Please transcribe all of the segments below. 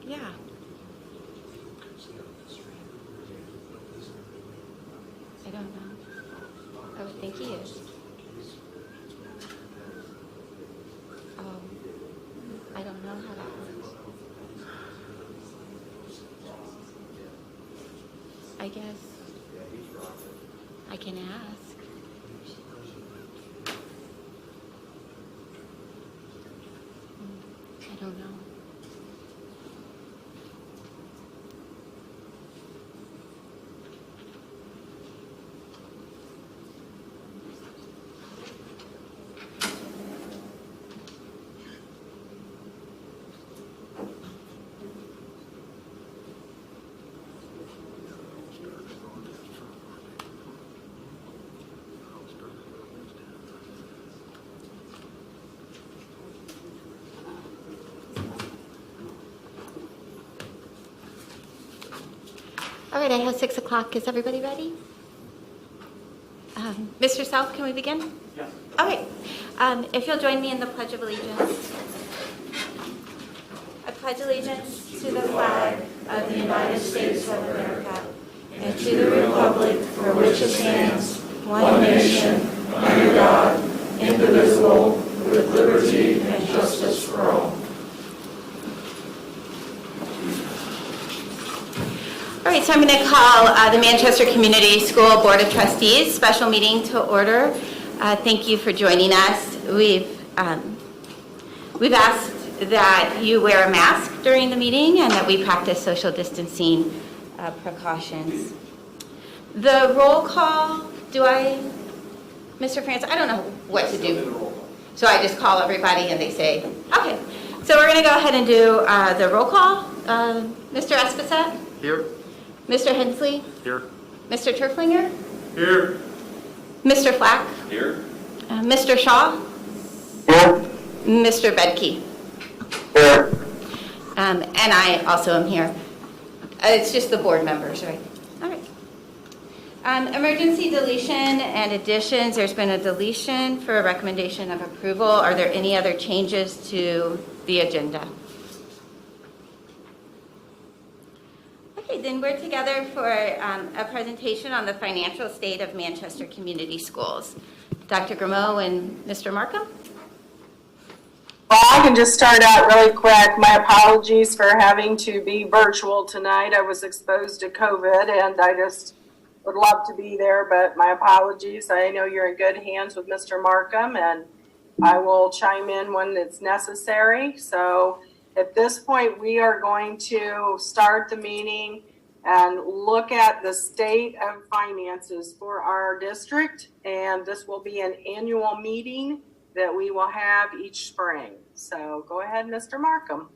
Yeah. I don't know. I would think he is. I don't know how that works. I guess I can ask. I don't know. All right, I have 6 o'clock. Is everybody ready? Mr. South, can we begin? Yeah. All right. If you'll join me in the Pledge of Allegiance. I pledge allegiance to the flag of the United States of America and to the republic for which it stands, one nation, under God, indivisible, with liberty and justice for all. All right, so I'm going to call the Manchester Community School Board of Trustees special meeting to order. Thank you for joining us. We've asked that you wear a mask during the meeting and that we practice social distancing precautions. The roll call, Mr. France, I don't know what to do. So I just call everybody and they say, okay. So we're going to go ahead and do the roll call. Mr. Esposette? Here. Mr. Hensley? Here. Mr. Turflinger? Here. Mr. Flack? Here. Mr. Shaw? Here. Mr. Bedke? Here. And I also am here. It's just the board members, right? All right. Emergency deletion and additions. There's been a deletion for a recommendation of approval. Are there any other changes to the agenda? Okay, then we're together for a presentation on the financial state of Manchester Community Schools. Dr. Grimeau and Mr. Markham? Well, I can just start out really quick. My apologies for having to be virtual tonight. I was exposed to COVID and I just would love to be there, but my apologies. I know you're in good hands with Mr. Markham and I will chime in when it's necessary. So at this point, we are going to start the meeting and look at the state of finances for our district. And this will be an annual meeting that we will have each spring. So go ahead, Mr. Markham.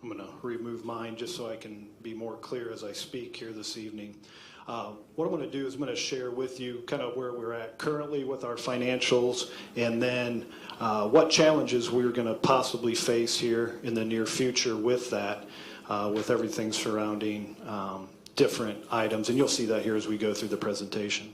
I'm going to remove mine just so I can be more clear as I speak here this evening. What I'm going to do is I'm going to share with you kind of where we're at currently with our financials and then what challenges we're going to possibly face here in the near future with that, with everything surrounding different items. And you'll see that here as we go through the presentation.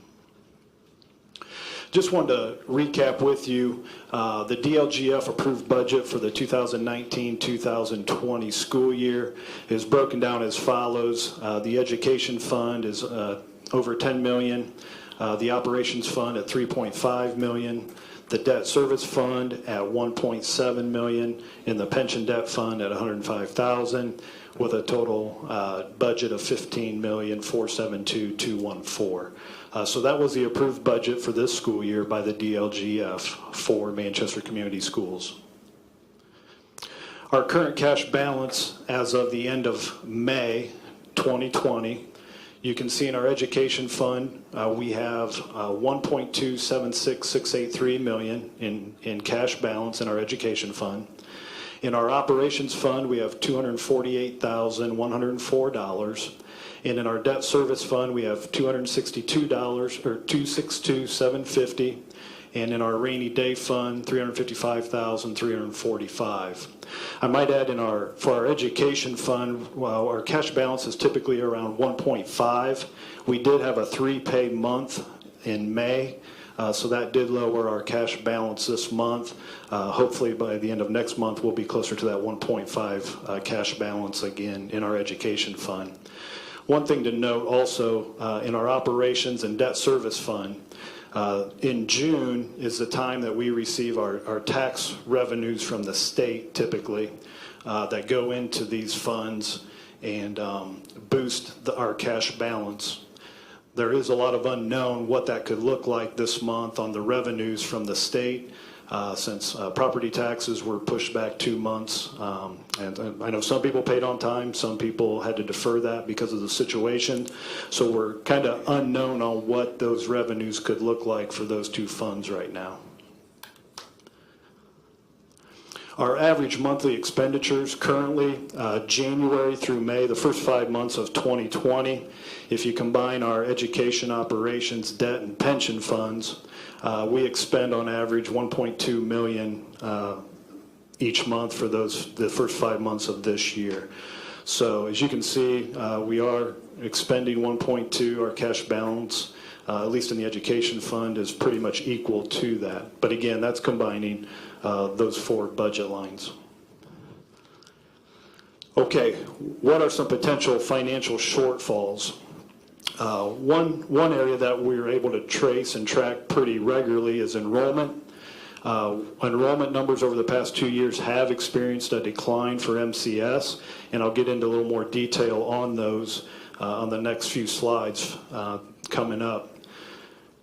Just wanted to recap with you the DLGF approved budget for the 2019-2020 school year is broken down as follows. The education fund is over $10 million, the operations fund at $3.5 million, the debt service fund at $1.7 million, and the pension debt fund at $105,000, with a total budget of $15,472,214. So that was the approved budget for this school year by the DLGF for Manchester Community Schools. Our current cash balance as of the end of May 2020, you can see in our education fund, we have $1.276683 million in cash balance in our education fund. In our operations fund, we have $248,104. And in our debt service fund, we have $262 or $262,750. And in our rainy day fund, $355,345. I might add for our education fund, well, our cash balance is typically around 1.5. We did have a 3-pay month in May So that did lower our cash balance this month. Hopefully by the end of next month, we'll be closer to that 1.5 cash balance again in our education fund. One thing to note also in our operations and debt service fund, in June is the time that we receive our tax revenues from the state typically that go into these funds and boost our cash balance. There is a lot of unknown what that could look like this month on the revenues from the state since property taxes were pushed back 2 months. And I know some people paid on time, some people had to defer that because of the situation. So we're kind of unknown on what those revenues could look like for those two funds right now. Our average monthly expenditures currently, January through May, the first 5 months of 2020, if you combine our education operations, debt, and pension funds, we expend on average $1.2 million each month for the first 5 months of this year. So as you can see, we are expending 1.2. Our cash balance, at least in the education fund, is pretty much equal to that. But again, that's combining those 4 budget lines. Okay, what are some potential financial shortfalls? One area that we were able to trace and track pretty regularly is enrollment. Enrollment numbers over the past 2 years have experienced a decline for MCS, and I'll get into a little more detail on those on the next few slides coming up.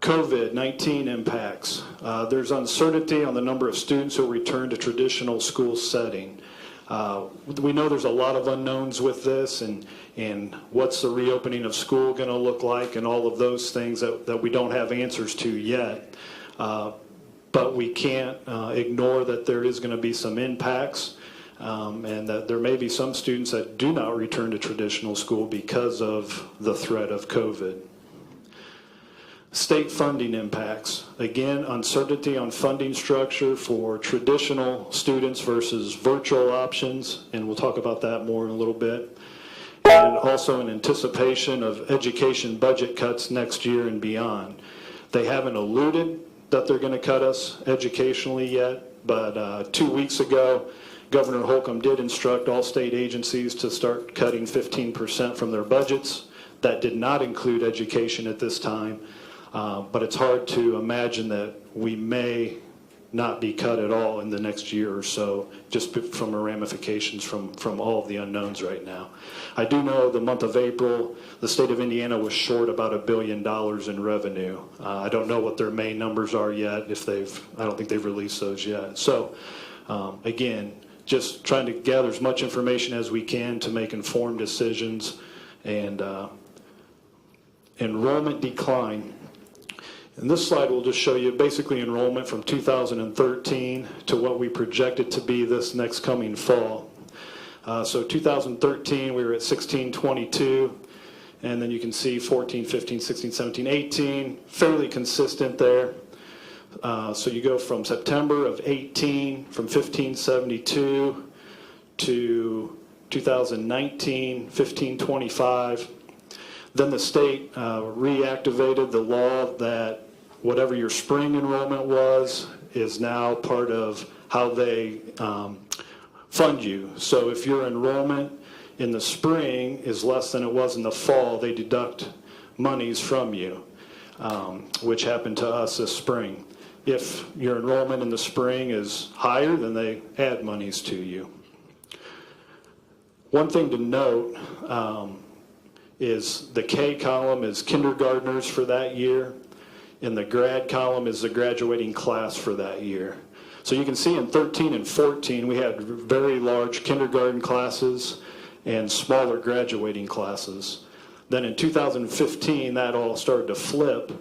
COVID-19 impacts. There's uncertainty on the number of students who will return to traditional school setting. We know there's a lot of unknowns with this, and what's the reopening of school going to look like, and all of those things that we don't have answers to yet. But we can't ignore that there is going to be some impacts, and that there may be some students that do not return to traditional school because of the threat of COVID. State funding impacts. Again, uncertainty on funding structure for traditional students versus virtual options, and we'll talk about that more in a little bit. And also in anticipation of education budget cuts next year and beyond. They haven't alluded that they're going to cut us educationally yet, but 2 weeks ago, Governor Holcomb did instruct all state agencies to start cutting 15% from their budgets. That did not include education at this time. But it's hard to imagine that we may not be cut at all in the next year or so, just from the ramifications from all of the unknowns right now. I do know the month of April, the state of Indiana was short about $1 billion in revenue. I don't know what their May numbers are yet. I don't think they've released those yet. So again, just trying to gather as much information as we can to make informed decisions. And enrollment decline. And this slide will just show you basically enrollment from 2013 to what we project it to be this next coming fall. So 2013, we were at 1622, and then you can see 14, 15, 16, 17, 18, fairly consistent there. So you go from September of 18, from 1572 to 2019, 1525. Then the state reactivated the law that whatever your spring enrollment was is now part of how they fund you. So if your enrollment in the spring is less than it was in the fall, they deduct monies from you, which happened to us this spring. If your enrollment in the spring is higher, then they add monies to you. One thing to note is the K column is kindergartners for that year, and the grad column is the graduating class for that year. So you can see in 13 and 14, we had very large kindergarten classes and smaller graduating classes. Then in 2015, that all started to flip,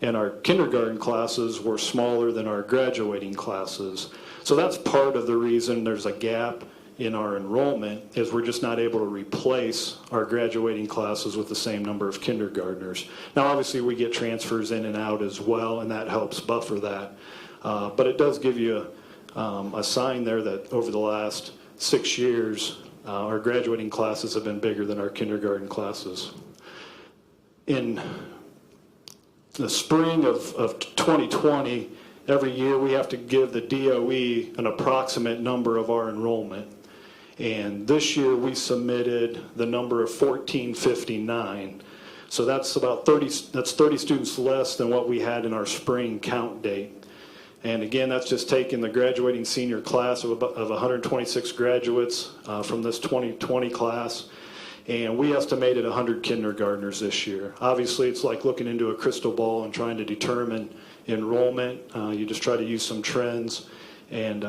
and our kindergarten classes were smaller than our graduating classes. So that's part of the reason there's a gap in our enrollment, is we're just not able to replace our graduating classes with the same number of kindergartners. Now obviously we get transfers in and out as well, and that helps buffer that. But it does give you a sign there that over the last 6 years, our graduating classes have been bigger than our kindergarten classes. In the spring of 2020, every year we have to give the DOE an approximate number of our enrollment. And this year we submitted the number of 1459. So that's about 30 students less than what we had in our spring count date. And again, that's just taking the graduating senior class of 126 graduates from this 2020 class. And we estimated 100 kindergartners this year. Obviously, it's like looking into a crystal ball and trying to determine enrollment. You just try to use some trends. And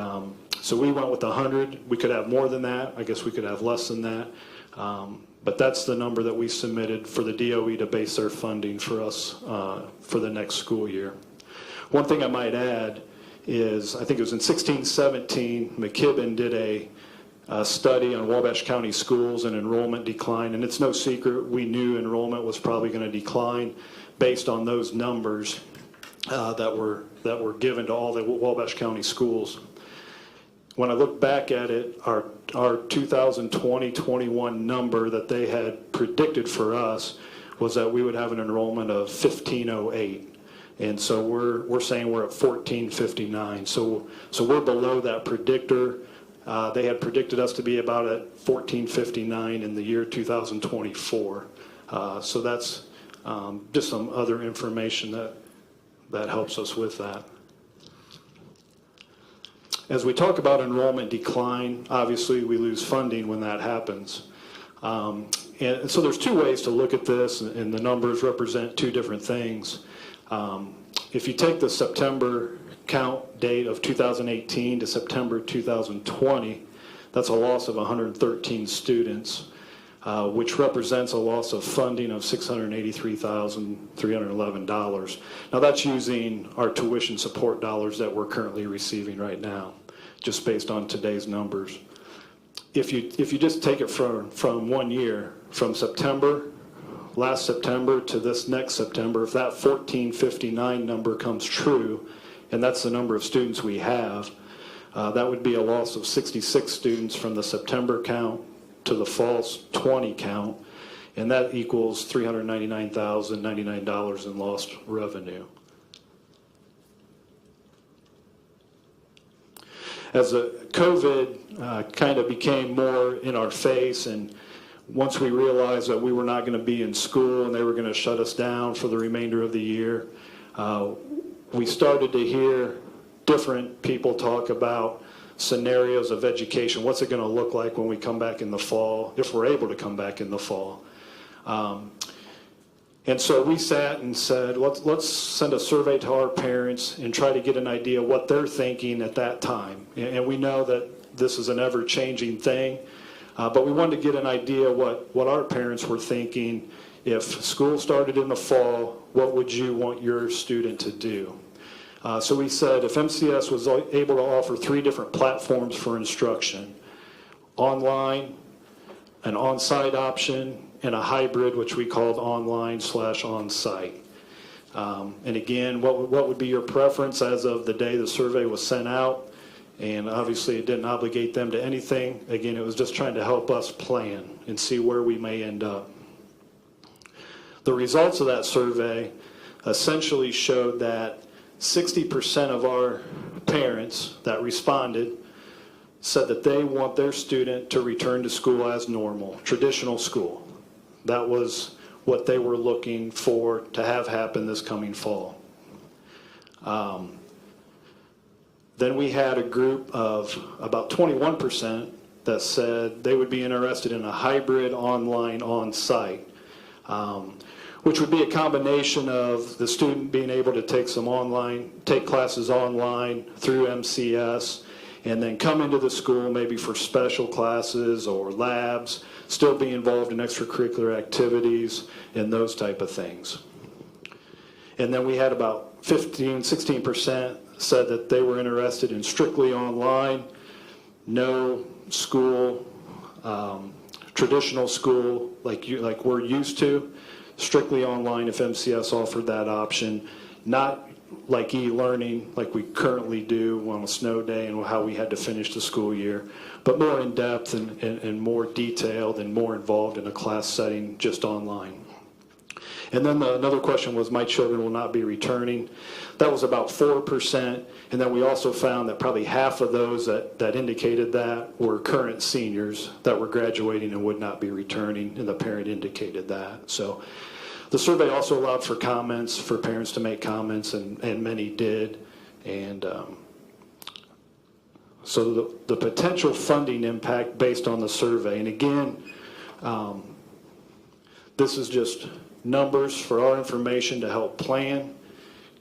so we went with 100. We could have more than that. I guess we could have less than that. But that's the number that we submitted for the DOE to base their funding for us for the next school year. One thing I might add is, I think it was in 16-17, McKibben did a study on Wabash County schools and enrollment decline, and it's no secret we knew enrollment was probably going to decline based on those numbers that were given to all the Wabash County schools. When I look back at it, our 2020-21 number that they had predicted for us was that we would have an enrollment of 1508. And so we're saying we're at 1459. So we're below that predictor. They had predicted us to be about at 1459 in the year 2024. So that's just some other information that helps us with that. As we talk about enrollment decline, obviously we lose funding when that happens. And so there's two ways to look at this, and the numbers represent two different things. If you take the September count date of 2018 to September 2020, that's a loss of 113 students, which represents a loss of funding of $683,311. Now that's using our tuition support dollars that we're currently receiving right now, just based on today's numbers. If you just take it from 1 year, from last September to this next September, if that 1459 number comes true, and that's the number of students we have, that would be a loss of 66 students from the September count to the fall 20 count, and that equals $399,099 in lost revenue. As the COVID kind of became more in our face, and once we realized that we were not going to be in school and they were going to shut us down for the remainder of the year, we started to hear different people talk about scenarios of education. What's it going to look like when we come back in the fall, if we're able to come back in the fall? And so we sat and said, let's send a survey to our parents and try to get an idea what they're thinking at that time. And we know that this is an ever-changing thing, but we wanted to get an idea what our parents were thinking. If school started in the fall, what would you want your student to do? So we said if MCS was able to offer 3 different platforms for instruction, online, an on-site option, and a hybrid, which we called online/on-site. And again, what would be your preference as of the day the survey was sent out? And obviously it didn't obligate them to anything. Again, it was just trying to help us plan and see where we may end up. The results of that survey essentially showed that 60% of our parents that responded said that they want their student to return to school as normal, traditional school. That was what they were looking for to have happen this coming fall. Then we had a group of about 21% that said they would be interested in a hybrid online on-site, which would be a combination of the student being able to take classes online through MCS, and then come into the school maybe for special classes or labs, still be involved in extracurricular activities and those type of things. And then we had about 16% said that they were interested in strictly online, no school, traditional school like we're used to, strictly online if MCS offered that option, not like e-learning like we currently do on a snow day and how we had to finish the school year, but more in depth and more detailed and more involved in a class setting just online. And then another question was, my children will not be returning. That was about 4%. And then we also found that probably half of those that indicated that were current seniors that were graduating and would not be returning, and the parent indicated that. So the survey also allowed for comments, for parents to make comments, and many did. And so the potential funding impact based on the survey, and again, this is just numbers for our information to help plan.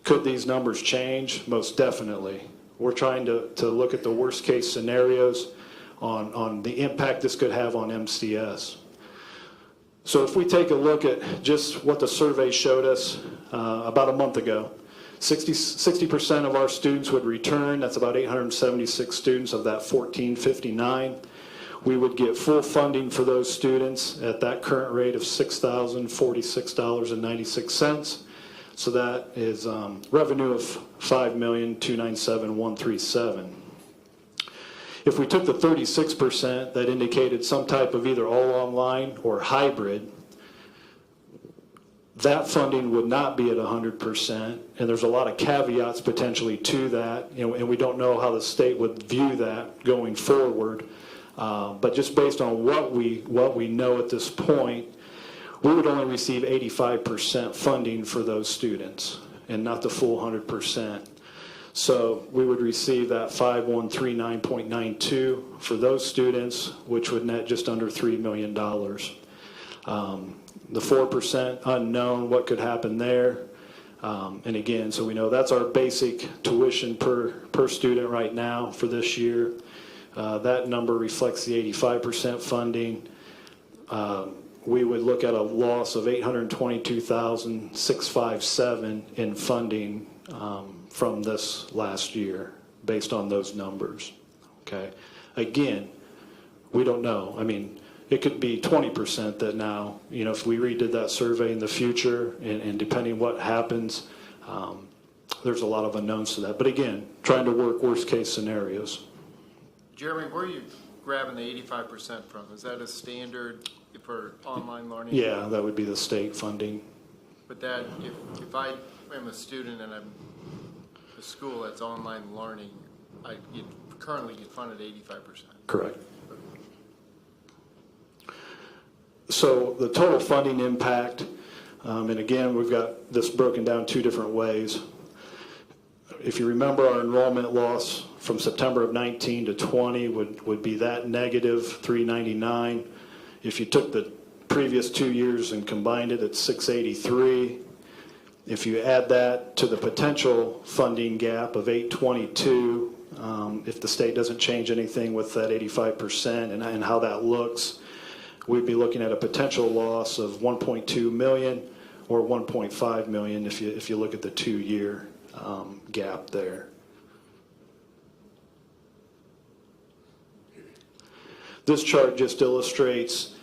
Could these numbers change? Most definitely. We're trying to look at the worst case scenarios on the impact this could have on MCS. So if we take a look at just what the survey showed us about a month ago, 60% of our students would return. That's about 876 students of that 1459. We would get full funding for those students at that current rate of $6,046.96. So that is revenue of $5,297,137. If we took the 36% that indicated some type of either all online or hybrid, that funding would not be at 100%, and there's a lot of caveats potentially to that, and we don't know how the state would view that going forward. But just based on what we know at this point, we would only receive 85% funding for those students, and not the full 100%. So we would receive that 5139.92 for those students, which would net just under $3 million. The 4% unknown, what could happen there. And again, so we know that's our basic tuition per student right now for this year. That number reflects the 85% funding. We would look at a loss of $822,657 in funding from this last year based on those numbers. Okay. Again, we don't know. I mean, it could be 20% that now, if we redid that survey in the future, and depending what happens, there's a lot of unknowns to that. But again, trying to work worst case scenarios. Jeremy, where are you grabbing the 85% from? Is that a standard for online learning? Yeah, that would be the state funding. But that, if I am a student and I'm a school that's online learning, I currently get funded 85%. Correct. So the total funding impact, and again, we've got this broken down two different ways. If you remember, our enrollment loss from September of 19 to 20 would be that negative 399. If you took the previous 2 years and combined it, it's 683. If you add that to the potential funding gap of 822, if the state doesn't change anything with that 85% and how that looks, we'd be looking at a potential loss of 1.2 million or 1.5 million if you look at the 2-year gap there. This chart just illustrates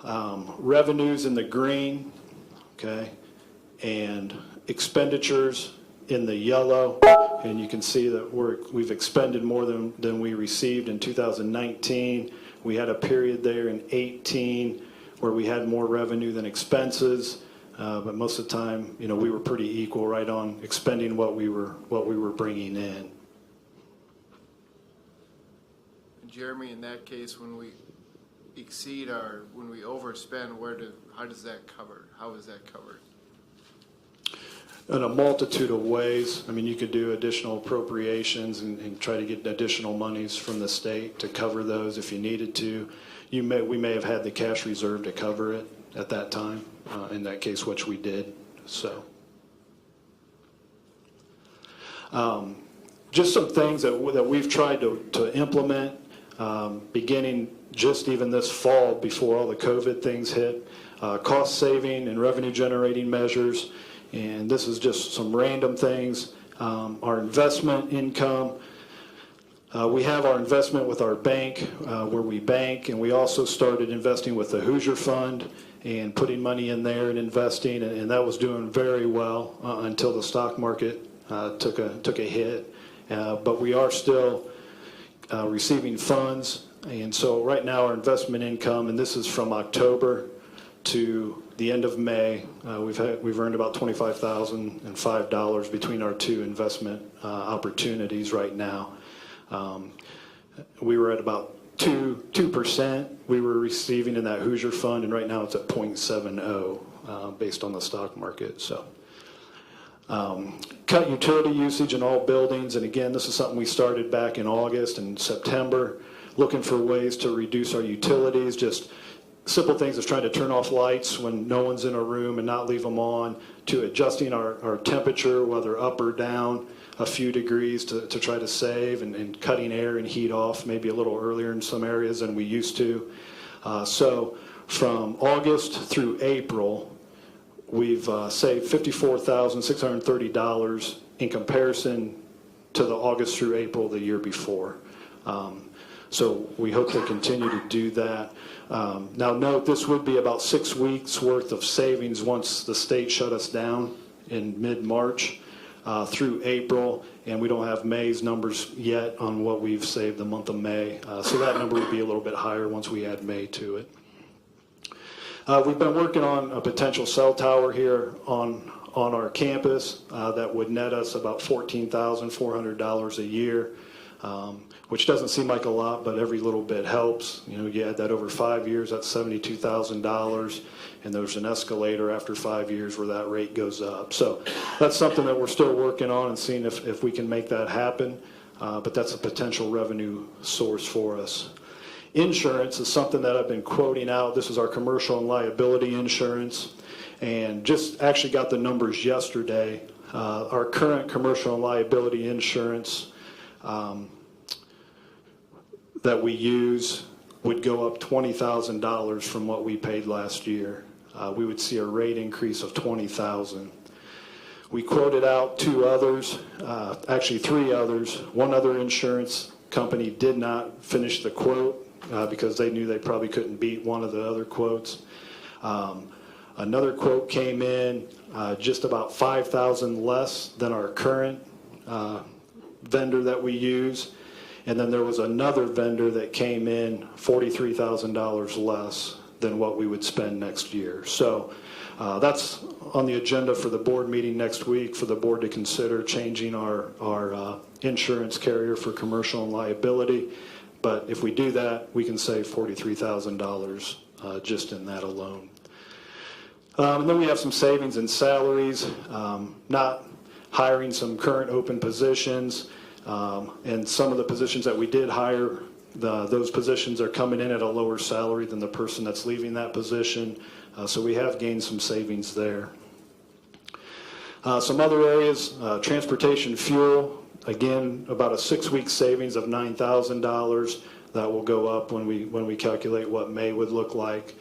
revenues in the green, okay, and expenditures in the yellow, and you can see that we've expended more than we received in 2019. We had a period there in 18 where we had more revenue than expenses, but most of the time, we were pretty equal, right on expending what we were bringing in. Jeremy, in that case, when we exceed when we overspend, how is that covered? In a multitude of ways. I mean, you could do additional appropriations and try to get additional monies from the state to cover those if you needed to. We may have had the cash reserve to cover it at that time, in that case, which we did. So, just some things that we've tried to implement, beginning just even this fall before all the COVID things hit, cost saving and revenue generating measures. And this is just some random things. Our investment income. We have our investment with our bank, where we bank, and we also started investing with the Hoosier Fund and putting money in there and investing, and that was doing very well until the stock market took a hit. But we are still receiving funds, and so right now our investment income, and this is from October to the end of May, we've earned about $25,005 between our two investment opportunities right now. We were at about 2% we were receiving in that Hoosier Fund, and right now it's at 0.70 based on the stock market. So cut utility usage in all buildings, and again, this is something we started back in August and September, looking for ways to reduce our utilities, just simple things as trying to turn off lights when no one's in a room and not leave them on, to adjusting our temperature, whether up or down a few degrees to try to save, and cutting air and heat off maybe a little earlier in some areas than we used to. So from August through April, we've saved $54,630 in comparison to the August through April the year before. So we hope to continue to do that. Now note, this would be about 6 weeks worth of savings once the state shut us down in mid-March through April, and we don't have May's numbers yet on what we've saved the month of May. So that number would be a little bit higher once we add May to it. We've been working on a potential cell tower here on our campus that would net us about $14,400 a year, which doesn't seem like a lot, but every little bit helps. You know, you add that over 5 years, that's $72,000, and there's an escalator after 5 years where that rate goes up. So that's something that we're still working on and seeing if we can make that happen, but that's a potential revenue source for us. Insurance is something that I've been quoting out. This is our commercial and liability insurance, and just actually got the numbers yesterday. Our current commercial and liability insurance that we use would go up $20,000 from what we paid last year. We would see a rate increase of $20,000. We quoted out two others, actually three others. One other insurance company did not finish the quote because they knew they probably couldn't beat one of the other quotes. Another quote came in just about $5,000 less than our current vendor that we use. And then there was another vendor that came in $43,000 less than what we would spend next year. So that's on the agenda for the board meeting next week, for the board to consider changing our insurance carrier for commercial and liability. But if we do that, we can save $43,000 just in that alone. And then we have some savings in salaries, not hiring some current open positions. And some of the positions that we did hire, those positions are coming in at a lower salary than the person that's leaving that position. So we have gained some savings there. Some other areas, transportation fuel, again, about a 6-week savings of $9,000. That will go up when we calculate what May would look like,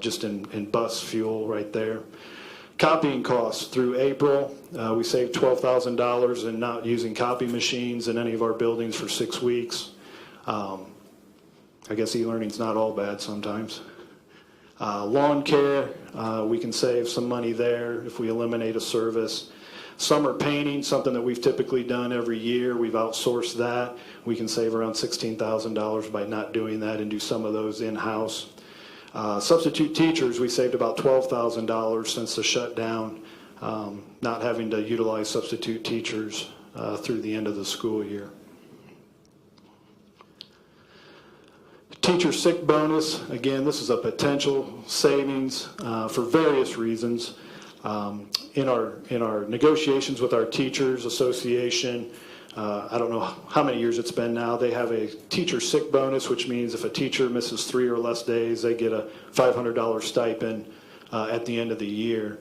just in bus fuel right there. Copying costs through April, we saved $12,000 in not using copy machines in any of our buildings for 6 weeks. I guess e-learning's not all bad sometimes. Lawn care, we can save some money there if we eliminate a service. Summer painting, something that we've typically done every year, we've outsourced that. We can save around $16,000 by not doing that and do some of those in-house. Substitute teachers, we saved about $12,000 since the shutdown, not having to utilize substitute teachers through the end of the school year. Teacher sick bonus, again, this is a potential savings for various reasons. In our negotiations with our teachers association, I don't know how many years it's been now, they have a teacher sick bonus, which means if a teacher misses 3 or less days, they get a $500 stipend at the end of the year.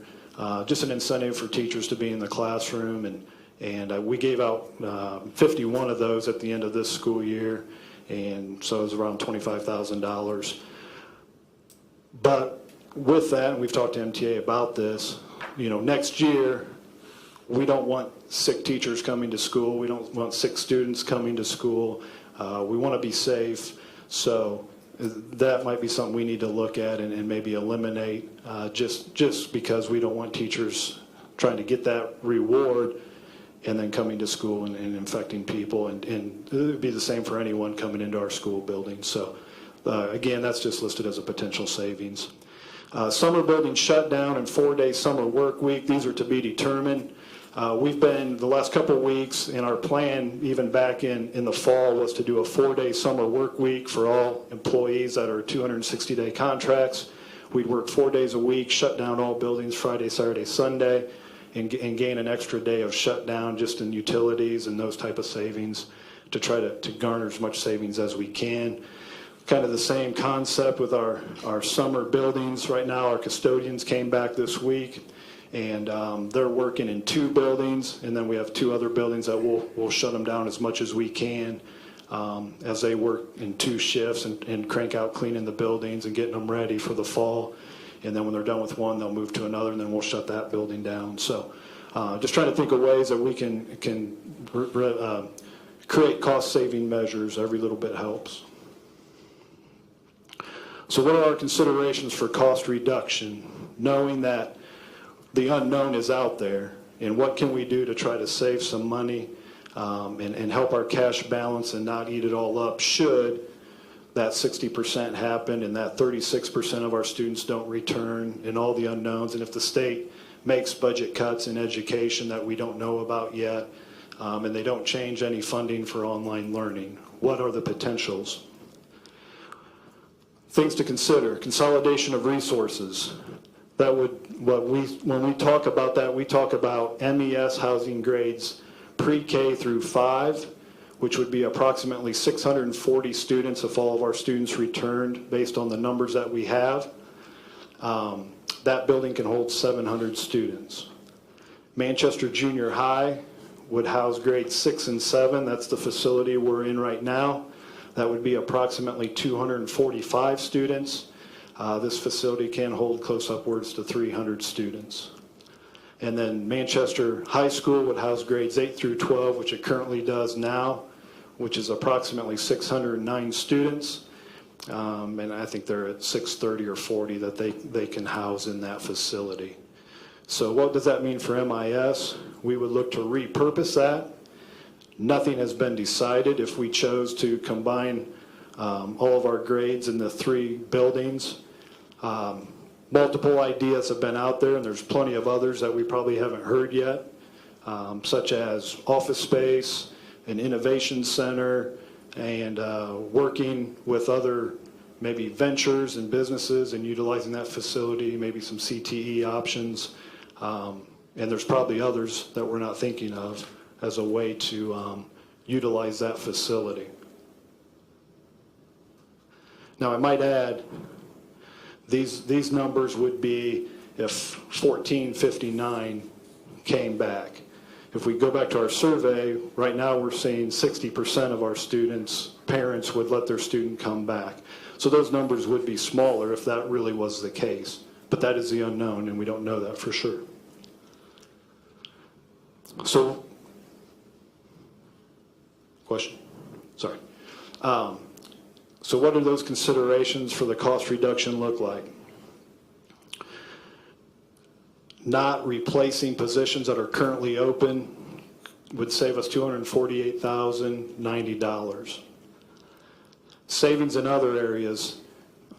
Just an incentive for teachers to be in the classroom, and we gave out 51 of those at the end of this school year, and so it was around $25,000. But with that, and we've talked to MTA about this, you know, next year, we don't want sick teachers coming to school. We don't want sick students coming to school. We want to be safe. So that might be something we need to look at and maybe eliminate just because we don't want teachers trying to get that reward and then coming to school and infecting people. And it would be the same for anyone coming into our school building. So again, that's just listed as a potential savings. Summer building shutdown and 4-day summer work week, these are to be determined. We've been, the last couple of weeks, and our plan even back in the fall was to do a 4-day summer work week for all employees that are 260-day contracts. We'd work 4 days a week, shut down all buildings Friday, Saturday, Sunday, and gain an extra day of shutdown just in utilities and those type of savings to try to garner as much savings as we can. Kind of the same concept with our summer buildings. Right now, our custodians came back this week, and they're working in 2 buildings, and then we have 2 other buildings that we'll shut them down as much as we can as they work in 2 shifts and crank out cleaning the buildings and getting them ready for the fall. And then when they're done with one, they'll move to another, and then we'll shut that building down. So just trying to think of ways that we can create cost-saving measures. Every little bit helps. So what are our considerations for cost reduction, knowing that the unknown is out there, and what can we do to try to save some money and help our cash balance and not eat it all up should that 60% happen and that 36% of our students don't return and all the unknowns, and if the state makes budget cuts in education that we don't know about yet, and they don't change any funding for online learning, what are the potentials? Things to consider: consolidation of resources. That would, when we talk about that, we talk about MES housing grades pre-K through 5, which would be approximately 640 students if all of our students returned based on the numbers that we have. That building can hold 700 students. Manchester Junior High would house grades 6 and 7. That's the facility we're in right now. That would be approximately 245 students. This facility can hold close upwards to 300 students. And then Manchester High School would house grades 8 through 12, which it currently does now, which is approximately 609 students. And I think they're at 630 or 40 that they can house in that facility. So what does that mean for MIS? We would look to repurpose that. Nothing has been decided if we chose to combine all of our grades in the 3 buildings. Multiple ideas have been out there, and there's plenty of others that we probably haven't heard yet, such as office space, an innovation center, and working with other maybe ventures and businesses and utilizing that facility, maybe some CTE options. And there's probably others that we're not thinking of as a way to utilize that facility. Now, I might add, these numbers would be if 1459 came back. If we go back to our survey, right now we're seeing 60% of our students, parents would let their student come back. So those numbers would be smaller if that really was the case. But that is the unknown, and we don't know that for sure. So, question? Sorry. So what do those considerations for the cost reduction look like? Not replacing positions that are currently open would save us $248,090. Savings in other areas,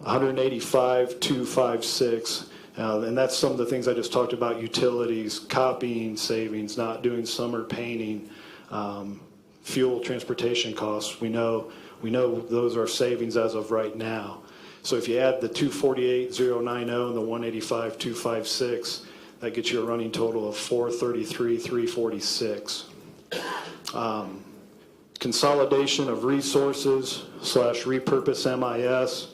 $185,256, and that's some of the things I just talked about: utilities, copying savings, not doing summer painting, fuel, transportation costs. We know those are savings as of right now. So if you add the $248,090 and the $185,256, that gets you a running total of $433,346. Consolidation of resources / repurpose MIS.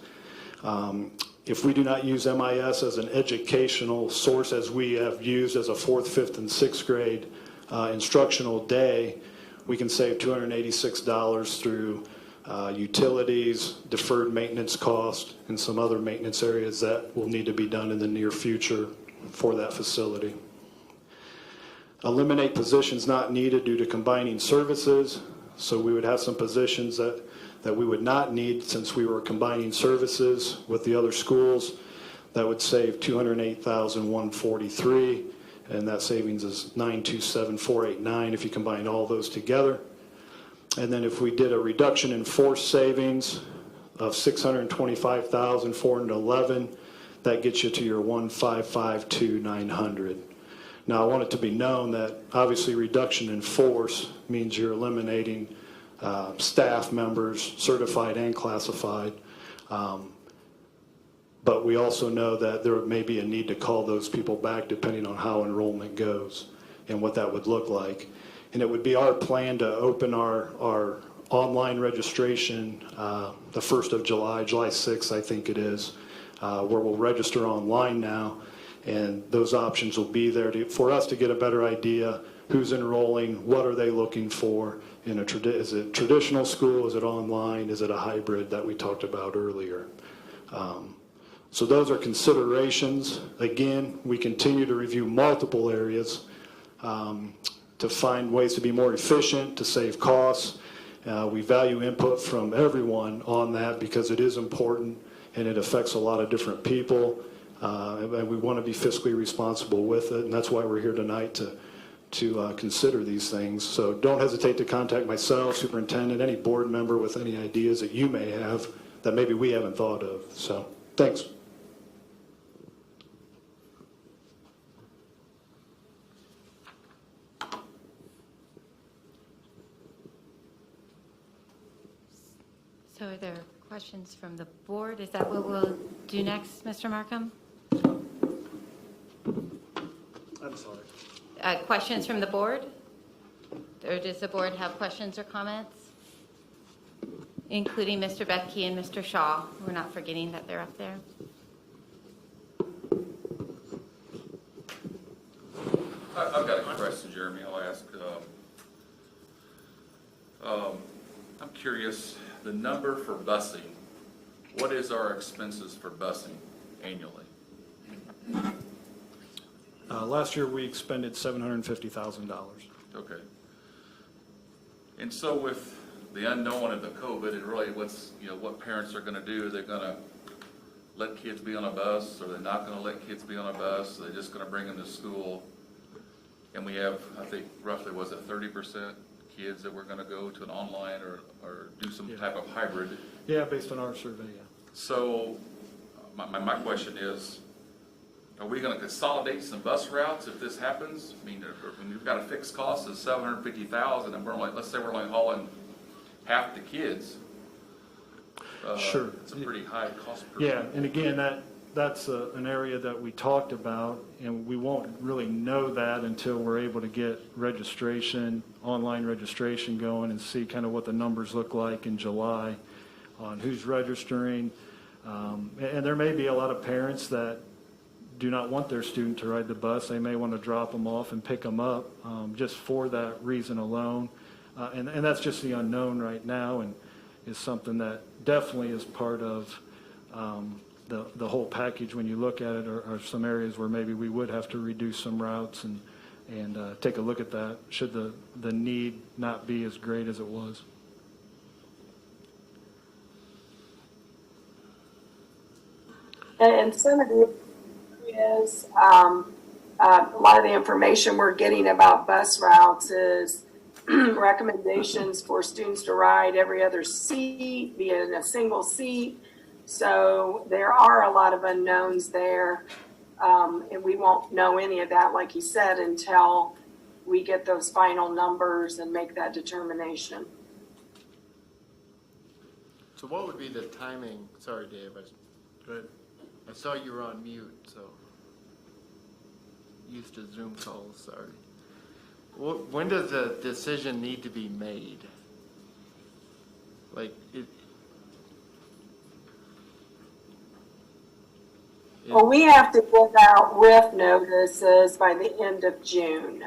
If we do not use MIS as an educational source as we have used as a 4th, 5th, and 6th grade instructional day, we can save $286 through utilities, deferred maintenance cost, and some other maintenance areas that will need to be done in the near future for that facility. Eliminate positions not needed due to combining services. So we would have some positions that we would not need since we were combining services with the other schools. That would save $208,143, and that savings is $927,489 if you combine all those together. And then if we did a reduction in force savings of $625,411, that gets you to your 1,552,900. Now, I want it to be known that obviously reduction in force means you're eliminating staff members, certified and classified. But we also know that there may be a need to call those people back depending on how enrollment goes and what that would look like. And it would be our plan to open our online registration the 1st of July 6th, I think it is, where we'll register online now. And those options will be there for us to get a better idea who's enrolling, what are they looking for, is it traditional school, is it online, is it a hybrid that we talked about earlier. So those are considerations. Again, we continue to review multiple areas to find ways to be more efficient, to save costs. We value input from everyone on that because it is important and it affects a lot of different people. And we want to be fiscally responsible with it, and that's why we're here tonight to consider these things. So don't hesitate to contact myself, superintendent, any board member with any ideas that you may have that maybe we haven't thought of. So thanks. So are there questions from the board? Is that what we'll do next, Mr. Markham? I'm sorry. Questions from the board? Or does the board have questions or comments? Including Mr. Becky and Mr. Shaw. We're not forgetting that they're up there. I've got a question, Jeremy. I'll ask. I'm curious, the number for busing, what is our expenses for busing annually? Last year we expended $750,000. Okay. And so with the unknown of the COVID and really what parents are going to do, they're going to let kids be on a bus, or they're not going to let kids be on a bus, they're just going to bring them to school. And we have, I think, roughly, was it 30% kids that were going to go to an online or do some type of hybrid? Yeah, based on our survey, yeah. So my question is, are we going to consolidate some bus routes if this happens? I mean, when we've got a fixed cost of $750,000, and we're only, let's say we're only hauling half the kids. Sure. It's a pretty high cost per. Yeah, and again, that's an area that we talked about, and we won't really know that until we're able to get registration, online registration going and see kind of what the numbers look like in July on who's registering. And there may be a lot of parents that do not want their student to ride the bus. They may want to drop them off and pick them up just for that reason alone. And that's just the unknown right now, and is something that definitely is part of the whole package. When you look at it, are some areas where maybe we would have to reduce some routes and take a look at that should the need not be as great as it was. And some of the areas, a lot of the information we're getting about bus routes is recommendations for students to ride every other seat, be in a single seat. So there are a lot of unknowns there, and we won't know any of that, like you said, until we get those final numbers and make that determination. So what would be the timing? Sorry, Dave. Go ahead. I saw you were on mute, so used to Zoom calls. Sorry. When does a decision need to be made? Like Well, we have to give out RIF notices by the end of June.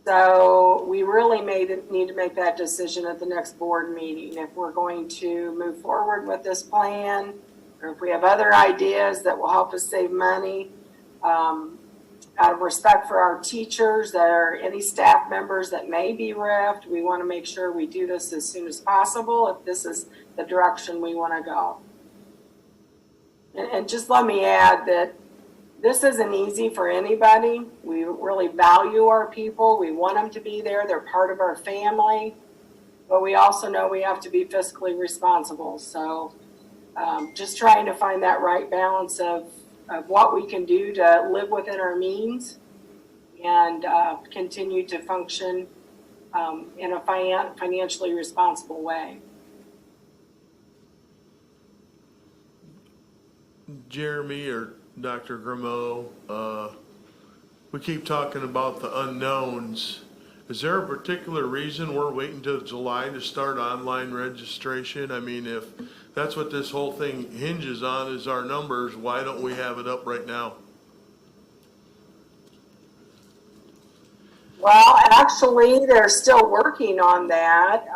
So we really need to make that decision at the next board meeting if we're going to move forward with this plan, or if we have other ideas that will help us save money. Out of respect for our teachers, or any staff members that may be RIF'd, we want to make sure we do this as soon as possible if this is the direction we want to go. And just let me add that this isn't easy for anybody. We really value our people. We want them to be there. They're part of our family. But we also know we have to be fiscally responsible. So just trying to find that right balance of what we can do to live within our means and continue to function in a financially responsible way. Jeremy or Dr. Grimeau, we keep talking about the unknowns. Is there a particular reason we're waiting till July to start online registration? I mean, if that's what this whole thing hinges on is our numbers, why don't we have it up right now? Well, actually, they're still working on that.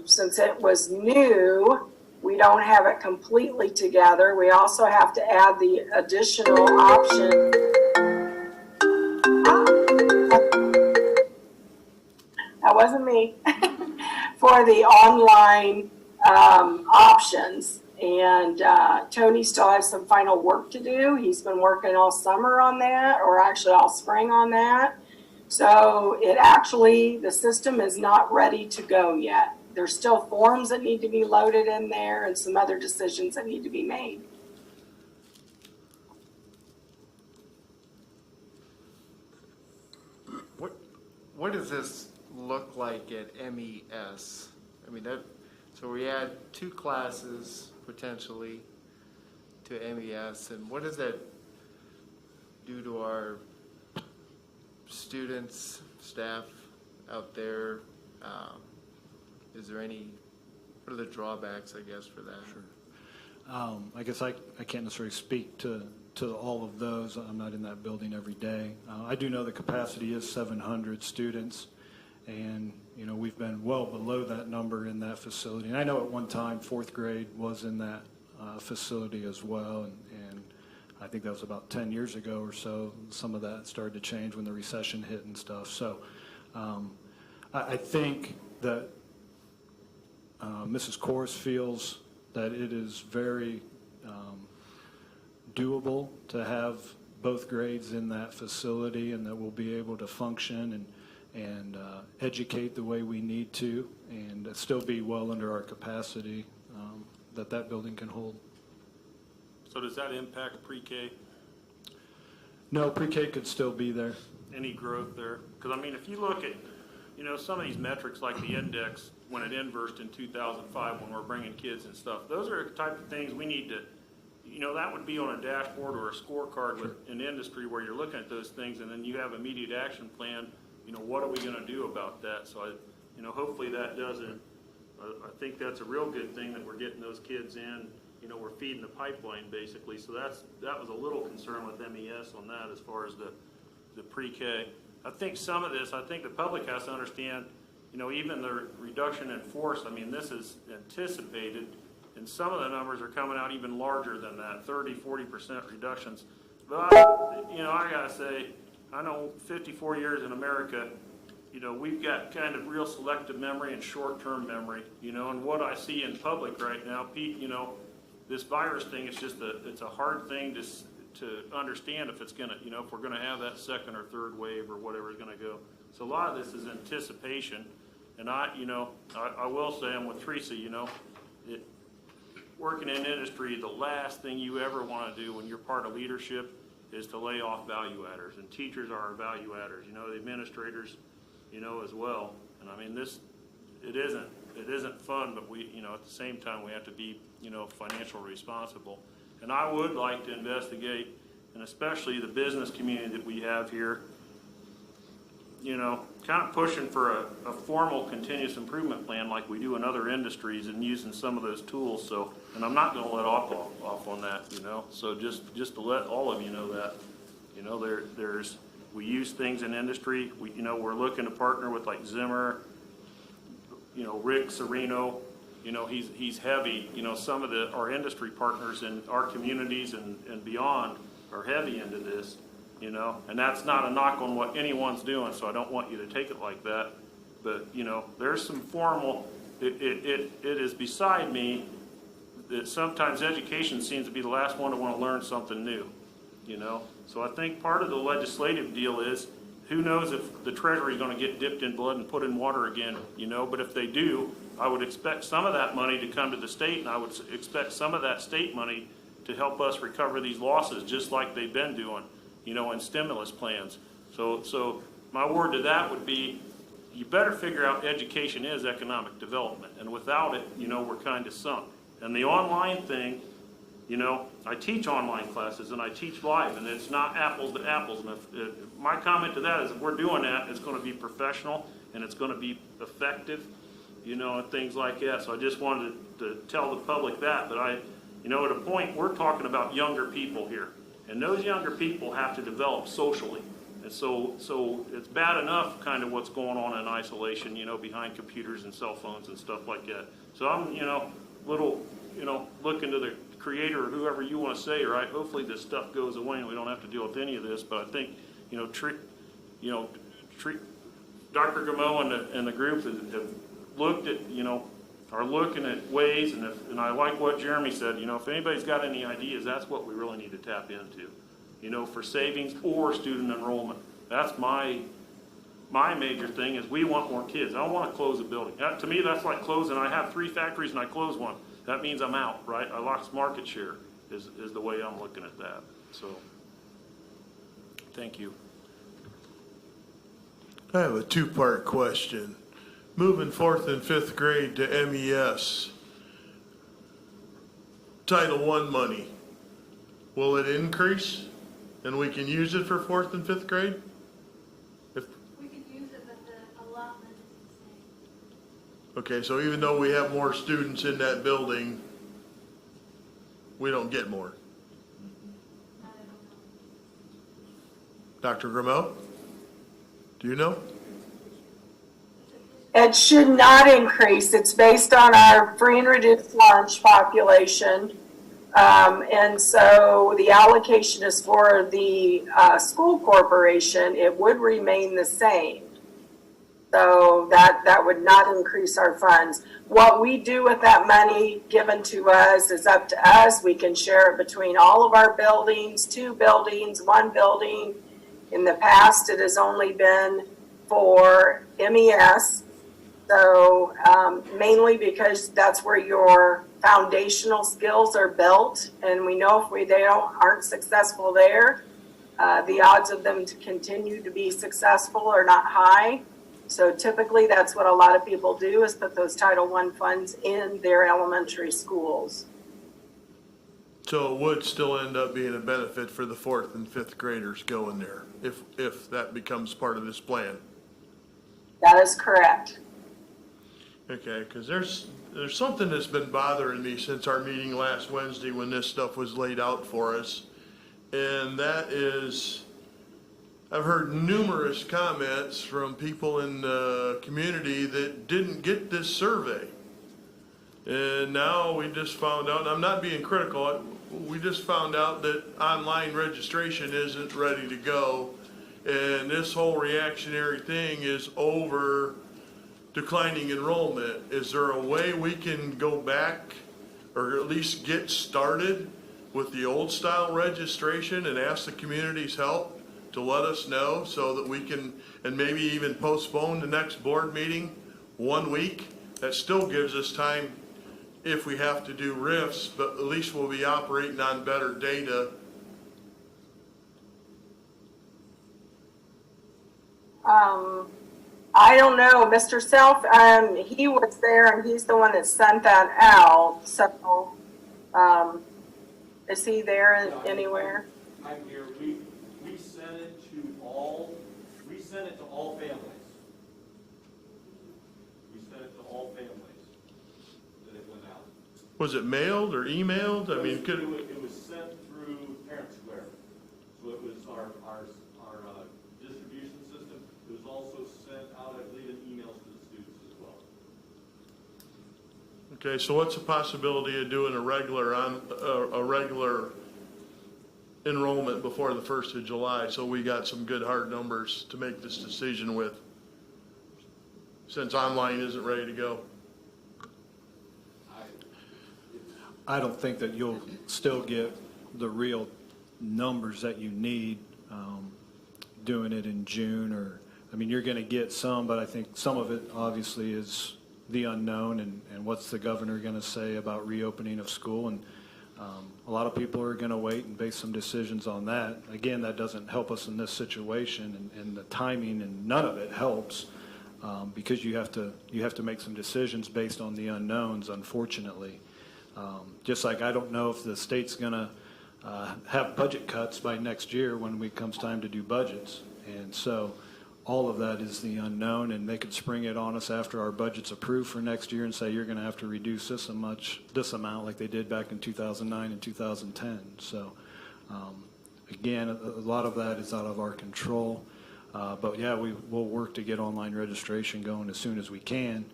Since it was new, we don't have it completely together. We also have to add the additional option. That wasn't me. For the online options. And Tony still has some final work to do. He's been working all summer on that, or actually all spring on that. So the system is not ready to go yet. There's still forms that need to be loaded in there and some other decisions that need to be made. What does this look like at MES? I mean, so we add 2 classes potentially to MES, and what does that do to our students, staff out there? Is there what are the drawbacks, I guess, for that? Sure. I guess I can't necessarily speak to all of those. I'm not in that building every day. I do know the capacity is 700 students, and we've been well below that number in that facility. And I know at one time 4th grade was in that facility as well, and I think that was about 10 years ago or so. Some of that started to change when the recession hit and stuff. So I think that Mrs. Kors feels that it is very doable to have both grades in that facility, and that we'll be able to function and educate the way we need to, and still be well under our capacity that building can hold. So does that impact pre-K? No, pre-K could still be there. Any growth there? Because I mean, if you look at, some of these metrics like the index, when it inversed in 2005, when we're bringing kids and stuff, those are the type of things we need to, that would be on a dashboard or a scorecard with an industry where you're looking at those things, and then you have immediate action plan. What are we going to do about that? So hopefully that doesn't. I think that's a real good thing that we're getting those kids in. We're feeding the pipeline basically. So that was a little concern with MES on that as far as the pre-K. I think some of this, the public has to understand, even the reduction in force, I mean, this is anticipated, and some of the numbers are coming out even larger than that, 30-40% reductions. But, I gotta say, I know 54 years in America, we've got kind of real selective memory and short-term memory, and what I see in public right now, Pete, this virus thing is just it's a hard thing to understand if it's gonna, if we're gonna have that 2nd or 3rd wave or whatever is gonna go. So a lot of this is anticipation, and I will say, I'm with Teresa, working in industry, the last thing you ever want to do when you're part of leadership is to lay off value adders, and teachers are our value adders, the administrators, as well. And I mean, it isn't fun, but we, at the same time, we have to be, financially responsible. And I would like to investigate, and especially the business community that we have here, kind of pushing for a formal continuous improvement plan like we do in other industries, and using some of those tools. So, and I'm not going to let off on that, So just to let all of you know that, we use things in industry. We're looking to partner with like Zimmer, Rick Serino. He's heavy. Some of our industry partners in our communities and beyond are heavy into this. And that's not a knock on what anyone's doing, so I don't want you to take it like that. But, there's some formal, it is beside me that sometimes education seems to be the last one to want to learn something new, So I think part of the legislative deal is, who knows if the treasury is gonna get dipped in blood and put in water again, but if they do, I would expect some of that money to come to the state, and I would expect some of that state money to help us recover these losses, just like they've been doing, in stimulus plans. So my word to that would be, you better figure out education is economic development, and without it, we're kind of sunk. And the online thing, I teach online classes and I teach live, and it's not apples to apples. And my comment to that is, if we're doing that, it's going to be professional and it's going to be effective, and things like that. So I just wanted to tell the public that. But at a point, we're talking about younger people here, and those younger people have to develop socially. And so it's bad enough kind of what's going on in isolation, behind computers and cell phones and stuff like that. So I'm, looking to the creator or whoever you want to say, right? Hopefully this stuff goes away and we don't have to deal with any of this. But I think, Dr. Gameau and the group have looked at, are looking at ways, and I like what Jeremy said, if anybody's got any ideas, that's what we really need to tap into. For savings or student enrollment. That's my major thing is we want more kids. I don't want to close a building. To me, that's like closing. I have 3 factories and I close one. That means I'm out, right? I lost market share is the way I'm looking at that. So, thank you. I have a 2-part question. Moving 4th and 5th grade to MES, Title I money, will it increase? And we can use it for 4th and 5th grade? We could use it, but the allotment is the same. Okay, so even though we have more students in that building, we don't get more. I don't know. Dr. Gameau, do you know? It should not increase. It's based on our free and reduced lunch population. And so the allocation is for the school corporation. It would remain the same. So that would not increase our funds. What we do with that money given to us is up to us. We can share it between all of our buildings, 2 buildings, 1 building. In the past, it has only been for MES. So mainly because that's where your foundational skills are built, and we know if they aren't successful there, the odds of them to continue to be successful are not high. So typically that's what a lot of people do, is put those Title I funds in their elementary schools. So it would still end up being a benefit for the 4th and 5th graders going there, if that becomes part of this plan. That is correct. Okay, because there's something that's been bothering me since our meeting last Wednesday when this stuff was laid out for us. And that is, I've heard numerous comments from people in the community that didn't get this survey. And now we just found out, and I'm not being critical, we just found out that online registration isn't ready to go. And this whole reactionary thing is over declining enrollment. Is there a way we can go back or at least get started with the old style registration and ask the community's help to let us know so that we can, and maybe even postpone the next board meeting 1 week? That still gives us time if we have to do RIFs, but at least we'll be operating on better data. I don't know, Mr. Self, he was there and he's the one that sent that out, so, is he there anywhere? I'm here, we sent it to all families. We sent it to all families that it went out. Was it mailed or emailed? I mean, It was sent through Parent Square, so it was our distribution system. It was also sent out, I believe, in emails to the students as well. okay, so what's the possibility of doing a regular enrollment before the 1st of July, so we got some good hard numbers to make this decision with, since online isn't ready to go? I don't think that you'll still get the real numbers that you need doing it in June or, I mean, you're going to get some, but I think some of it obviously is the unknown and what's the governor going to say about reopening of school. And a lot of people are going to wait and base some decisions on that. Again, that doesn't help us in this situation and the timing, and none of it helps because you have to make some decisions based on the unknowns, unfortunately. Just like I don't know if the state's going to have budget cuts by next year when it comes time to do budgets. And so all of that is the unknown, and they could spring it on us after our budget's approved for next year and say you're going to have to reduce this amount like they did back in 2009 and 2010. So again, a lot of that is out of our control. But yeah, we'll work to get online registration going as soon as we can.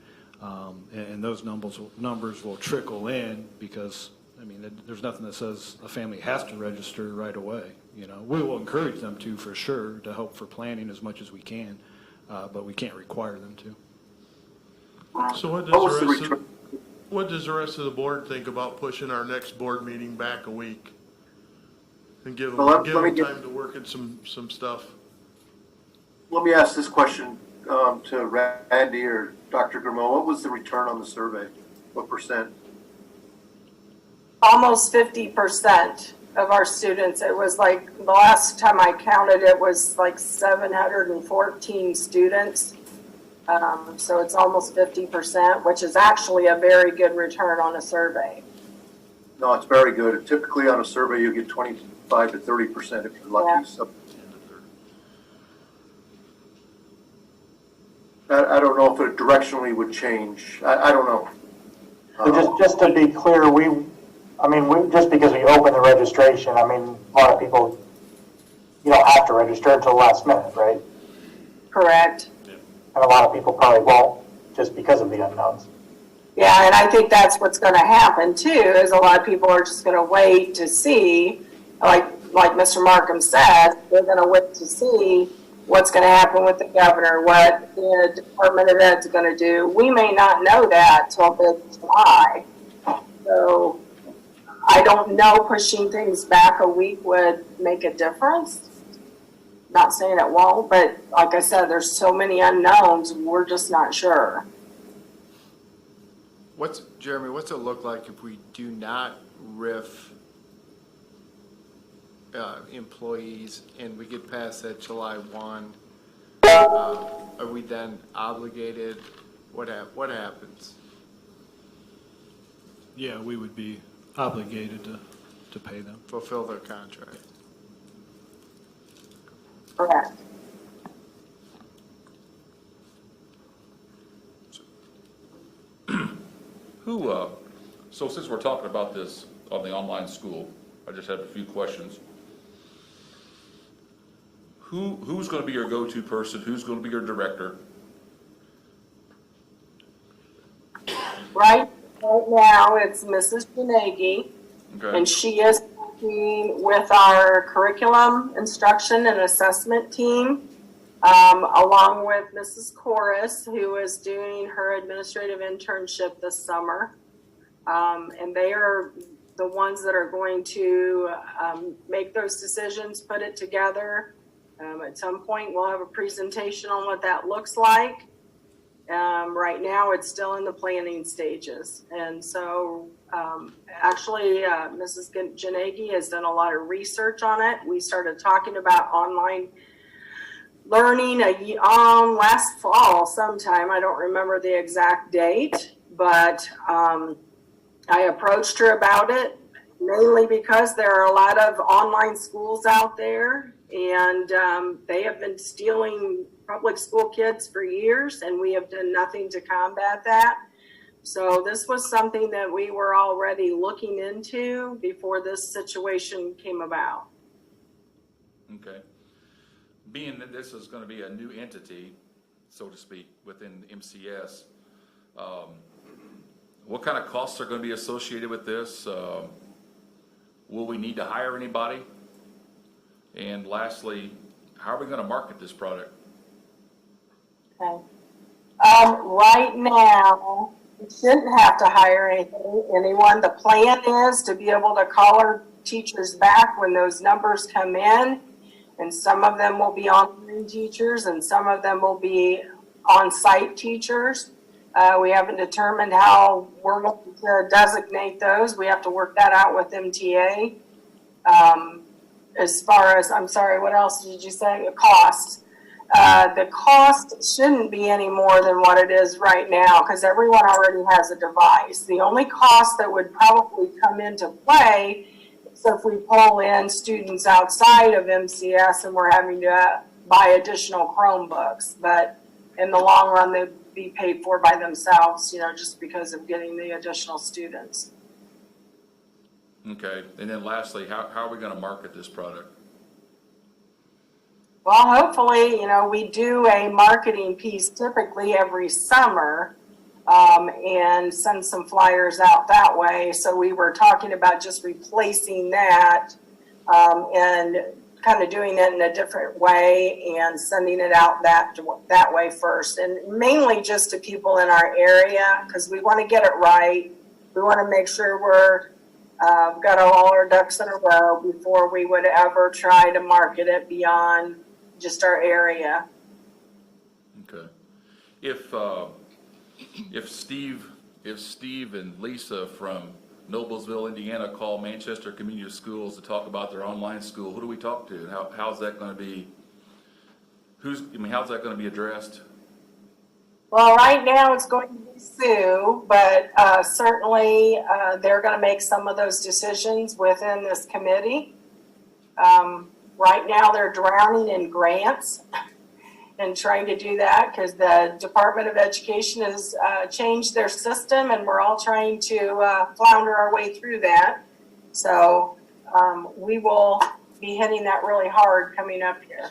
And those numbers will trickle in because, I mean, there's nothing that says a family has to register right away. You know, we will encourage them to, for sure, to help for planning as much as we can, but we can't require them to. So what does the rest of the board think about pushing our next board meeting back a week? And give them time to work in some stuff? Let me ask this question to Randy or Dr. Grimaud. What was the return on the survey? What percent? Almost 50% of our students. It was like, the last time I counted, it was like 714 students. So it's almost 50%, which is actually a very good return on a survey. No, it's very good. Typically on a survey, you get 25 to 30% if you're lucky. Yeah. So I don't know if it directionally would change. I don't know. So just to be clear, just because we open the registration, I mean, a lot of people, you don't have to register until the last minute, right? Correct. And a lot of people probably won't just because of the unknowns. Yeah, and I think that's what's going to happen too, is a lot of people are just going to wait to see, like Mr. Markham said, they're going to wait to see what's going to happen with the governor, what the Department of Ed's going to do. We may not know that till mid-July. So I don't know, pushing things back a week would make a difference. Not saying it won't, but like I said, there's so many unknowns, we're just not sure. Jeremy, what's it look like if we do not RIF employees and we get past that July 1? Are we then obligated? What happens? Yeah, we would be obligated to pay them. Fulfill their contract. Correct. So since we're talking about this on the online school, I just have a few questions. Who's going to be your go-to person? Who's going to be your director? Right now, it's Mrs. Janegi, Okay. and she is working with our curriculum, instruction, and assessment team, along with Mrs. Corris, who is doing her administrative internship this summer. And they are the ones that are going to make those decisions, put it together. At some point, we'll have a presentation on what that looks like. Right now, it's still in the planning stages. And so actually, Mrs. Janegi has done a lot of research on it. We started talking about online learning last fall sometime. I don't remember the exact date, but I approached her about it, mainly because there are a lot of online schools out there, and they have been stealing public school kids for years, and we have done nothing to combat that. So this was something that we were already looking into before this situation came about. Okay. Being that this is going to be a new entity, so to speak, within MCS, what kind of costs are going to be associated with this? Will we need to hire anybody? And lastly, how are we going to market this product? Okay. Right now, we shouldn't have to hire anyone. The plan is to be able to call our teachers back when those numbers come in And some of them will be online teachers and some of them will be on-site teachers. We haven't determined how we're going to designate those. We have to work that out with MTA. As far as, I'm sorry, what else did you say? Cost. The cost shouldn't be any more than what it is right now because everyone already has a device. The only cost that would probably come into play is if we pull in students outside of MCS and we're having to buy additional Chromebooks. But in the long run, they'd be paid for by themselves, just because of getting the additional students. Okay, and then lastly, how are we gonna market this product? Well, hopefully, we do a marketing piece typically every summer and send some flyers out that way. So we were talking about just replacing that and kind of doing it in a different way and sending it out that way first. And mainly just to people in our area because we want to get it right. We want to make sure we're got all our ducks in a row before we would ever try to market it beyond just our area. Okay. If Steve and Lisa from Noblesville, Indiana call Manchester Community Schools to talk about their online school, who do we talk to? How's that going to be? How's that going to be addressed? Well, right now it's going to be Sue, but certainly they're going to make some of those decisions within this committee. Right now they're drowning in grants and trying to do that because the Department of Education has changed their system and we're all trying to flounder our way through that. So we will be hitting that really hard coming up here.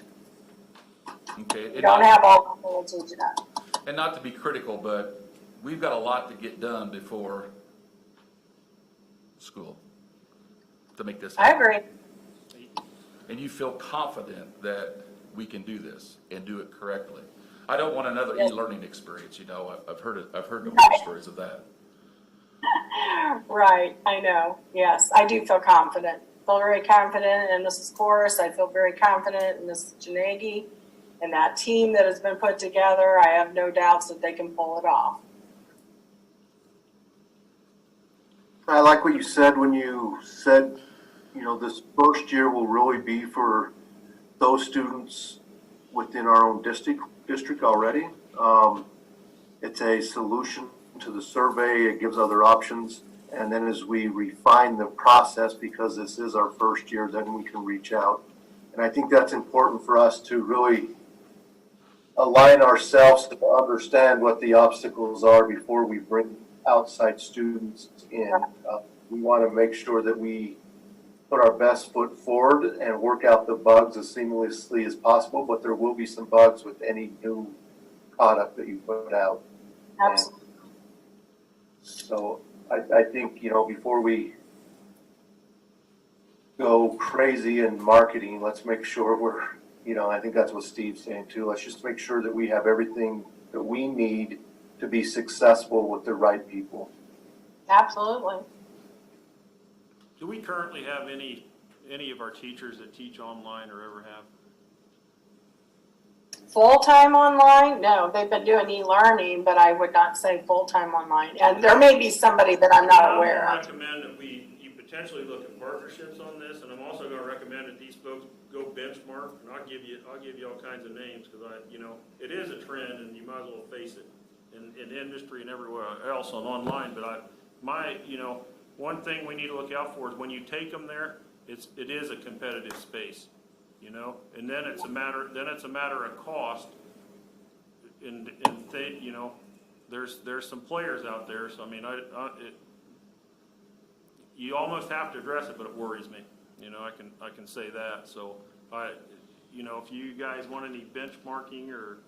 Okay. We don't have all the answers to that. And not to be critical, but we've got a lot to get done before school to make this happen. I agree. And you feel confident that we can do this and do it correctly. I don't want another Yes. e-learning experience. I've heard it. I've heard the horror stories of that. Right, I know. Yes, I do feel confident. Feel very confident in Mrs. Corus. I feel very confident in Mrs. Janegi and that team that has been put together. I have no doubts that they can pull it off. I like what you said when you said, this first year will really be for those students within our own district already. It's a solution to the survey. It gives other options. And then as we refine the process, because this is our first year, then we can reach out. And I think that's important for us to really align ourselves to understand what the obstacles are before we bring outside students in. We want to make sure that we put our best foot forward and work out the bugs as seamlessly as possible, but there will be some bugs with any new product that you put out. Absolutely. And so I think, before we go crazy in marketing, let's make sure we're, I think that's what Steve's saying too. Let's just make sure that we have everything that we need to be successful with the right people. Absolutely. Do we currently have any of our teachers that teach online or ever have? Full-time online? No, they've been doing e-learning, but I would not say full-time online. And there may be somebody that I'm not aware I of. recommend that you potentially look at partnerships on this, and I'm also going to recommend that these folks go benchmark, and I'll give you all kinds of names because it is a trend, and you might as well face it in industry and everywhere else on online. But one thing we need to look out for is when you take them there, it is a competitive space, and then it's a matter of cost. And there's some players out there. So you almost have to address it, but it worries me. I can say that. So if you guys want any benchmarking or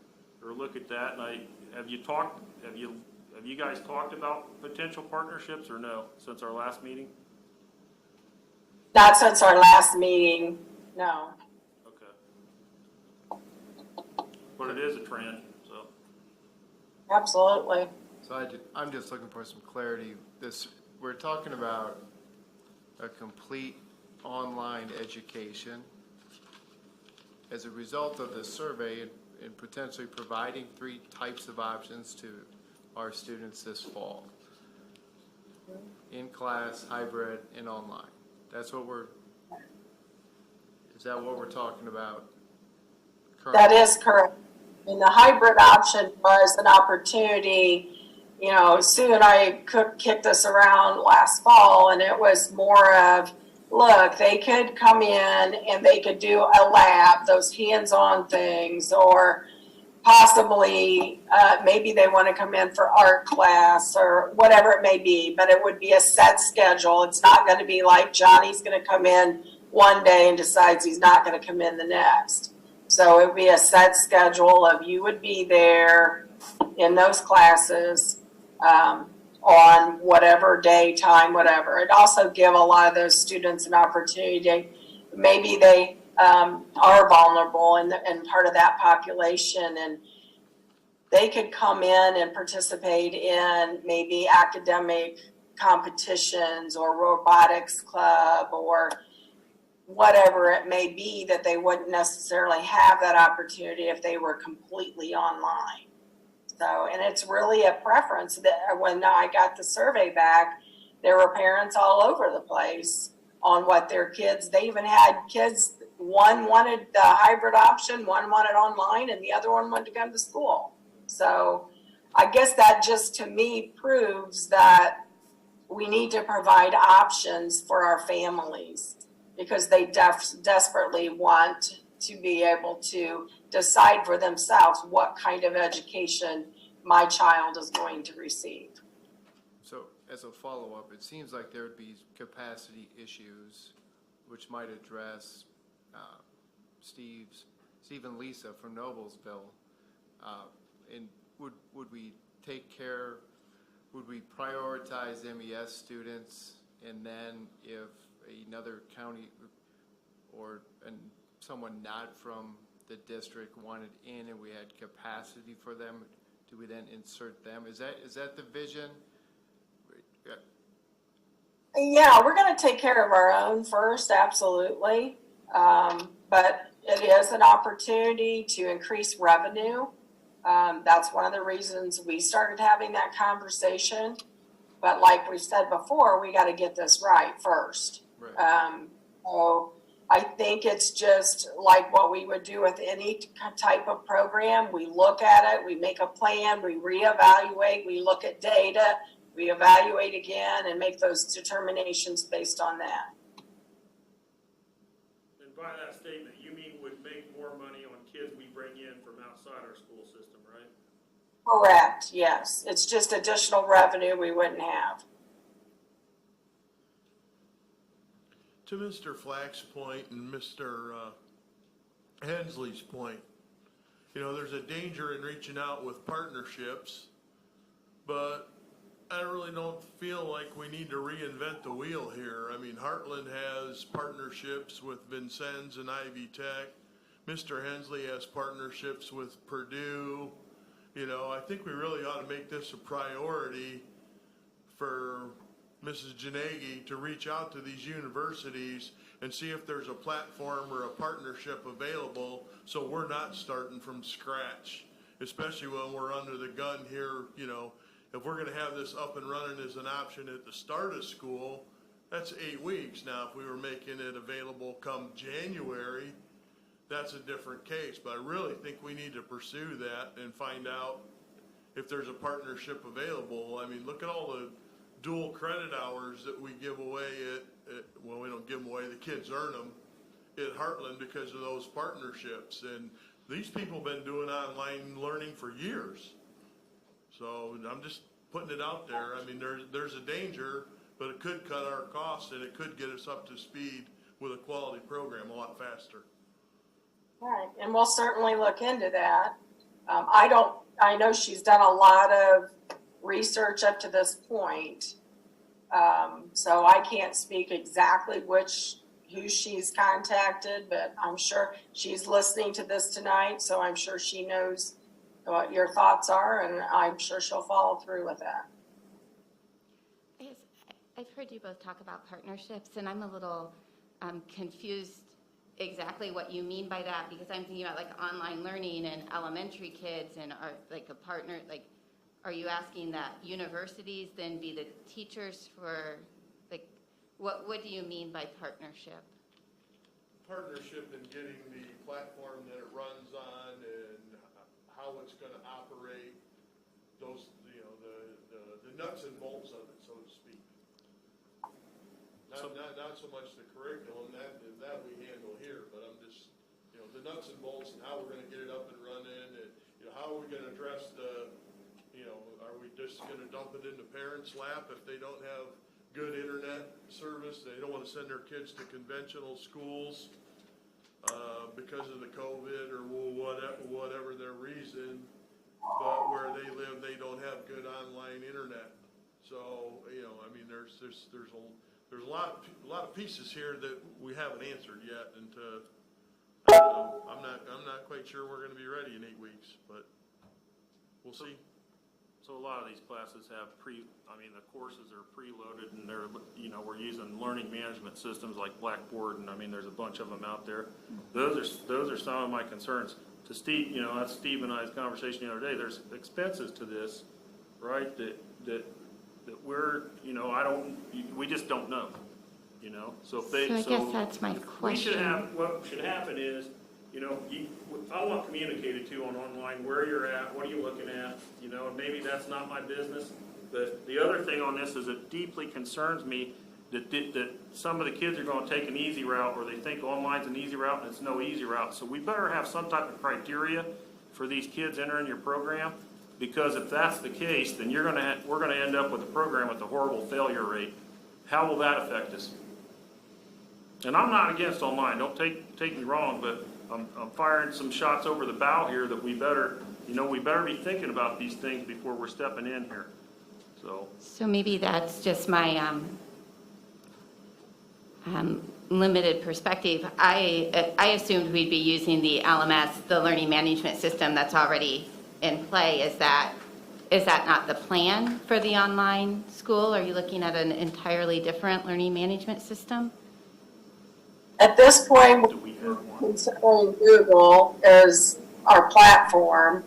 look at that, and have you guys talked about potential partnerships or no since our last meeting? Not since our last meeting, no. Okay. But it is a trend, so. Absolutely. So I'm just looking for some clarity. We're talking about a complete online education as a result of this survey and potentially providing 3 types of options to our students this fall. In class, hybrid, and online. Is that what we're talking about currently? That is correct. And the hybrid option was an opportunity, you know, Sue and I kicked this around last fall, and it was more of, look, they could come in and they could do a lab, those hands-on things, or possibly maybe they want to come in for art class or whatever it may be, but it would be a set schedule. It's not going to be like Johnny's going to come in one day and decides he's not going to come in the next. So it would be a set schedule of you would be there in those classes on whatever day, time, whatever. It also give a lot of those students an opportunity. Maybe they are vulnerable and part of that population, and they could come in and participate in maybe academic competitions or robotics club or whatever it may be, that they wouldn't necessarily have that opportunity if they were completely online. So, and it's really a preference. That when I got the survey back, there were parents all over the place on what their kids, they even had kids, one wanted the hybrid option, one wanted online, and the other one wanted to come to school. So I guess that just to me proves that we need to provide options for our families, because they desperately want to be able to decide for themselves what kind of education my child is going to receive. So as a follow-up, it seems like there would be capacity issues which might address Steve and Lisa from Noblesville. And would we take care, would we prioritize MES students, and then if another county or someone not from the district wanted in and we had capacity for them, do we then insert them? Is that the vision? Yeah, we're going to take care of our own first, absolutely. But it is an opportunity to increase revenue. That's one of the reasons we started having that conversation. But like we said before, we got to get this right first. Right. So I think it's just like what we would do with any type of program. We look at it, we make a plan, we reevaluate, we look at data, we evaluate again, and make those determinations based on that. And by that statement, you mean would make more money on kids we bring in from outside our school system, right? Correct, yes. It's just additional revenue we wouldn't have. To Mr. Flack's point and Mr. Hensley's point, you know, there's a danger in reaching out with partnerships, but I really don't feel like we need to reinvent the wheel here. I mean, Heartland has partnerships with Vincennes and Ivy Tech. Mr. Hensley has partnerships with Purdue. You know, I think we really ought to make this a priority for Mrs. Janegi to reach out to these universities and see if there's a platform or a partnership available, so we're not starting from scratch, especially when we're under the gun here. You know, if we're going to have this up and running as an option at the start of school, that's 8 weeks. Now, if we were making it available come January, that's a different case. But I really think we need to pursue that and find out if there's a partnership available. I mean, look at all the dual credit hours that we give away well, we don't give them away, the kids earn them at Heartland because of those partnerships. And these people have been doing online learning for years. So I'm just putting it out there. I mean, there's a danger, but it could cut our costs and it could get us up to speed with a quality program a lot faster. Right, and we'll certainly look into that. I know she's done a lot of research up to this point. So I can't speak exactly who she's contacted, but I'm sure she's listening to this tonight, so I'm sure she knows what your thoughts are, and I'm sure she'll follow through with that. I've heard you both talk about partnerships, and I'm a little confused exactly what you mean by that, because I'm thinking about like online learning and elementary kids and are like a partner, like, are you asking that universities then be the teachers for, like, what do you mean by partnership? Partnership in getting the platform that it runs on and how it's gonna operate, those, you know, the nuts and bolts of it, so to speak. Not so much the curriculum, that we handle here, but I'm just, you know, the nuts and bolts and how we're gonna get it up and running, and, you know, how are we gonna address the, you know, are we just gonna dump it in the parents' lap if they don't have good internet service, they don't wanna send their kids to conventional schools, because of the COVID or whatever their reason, but where they live, they don't have good online internet. So, you know, I mean, there's a lot of pieces here that we haven't answered yet, and I'm not quite sure we're gonna be ready in 8 weeks, but we'll see. So a lot of these classes have the courses are preloaded, and they're, you know, we're using learning management systems like Blackboard, and I mean, there's a bunch of them out there. Those are some of my concerns. To Steve, you know, that's Steve and I's conversation the other day, there's expenses to this, right, that we're, you know, we just don't know, you know, so if they, So I guess that's my question. what should happen is, you know, I want communicated to on online where you're at, what are you looking at, you know, and maybe that's not my business. But the other thing on this is it deeply concerns me that some of the kids are going to take an easy route, or they think online's an easy route and it's no easy route. So we better have some type of criteria for these kids entering your program, because if that's the case, then we're going to end up with a program with a horrible failure rate. How will that affect us? And I'm not against online, don't take me wrong, but I'm firing some shots over the bow here that we better be thinking about these things before we're stepping in here. So maybe that's just my limited perspective. I assumed we'd be using the LMS, the learning management system that's already in play. Is that not the plan for the online school? Are you looking at an entirely different learning management system? At this point, we're considering Google as our platform.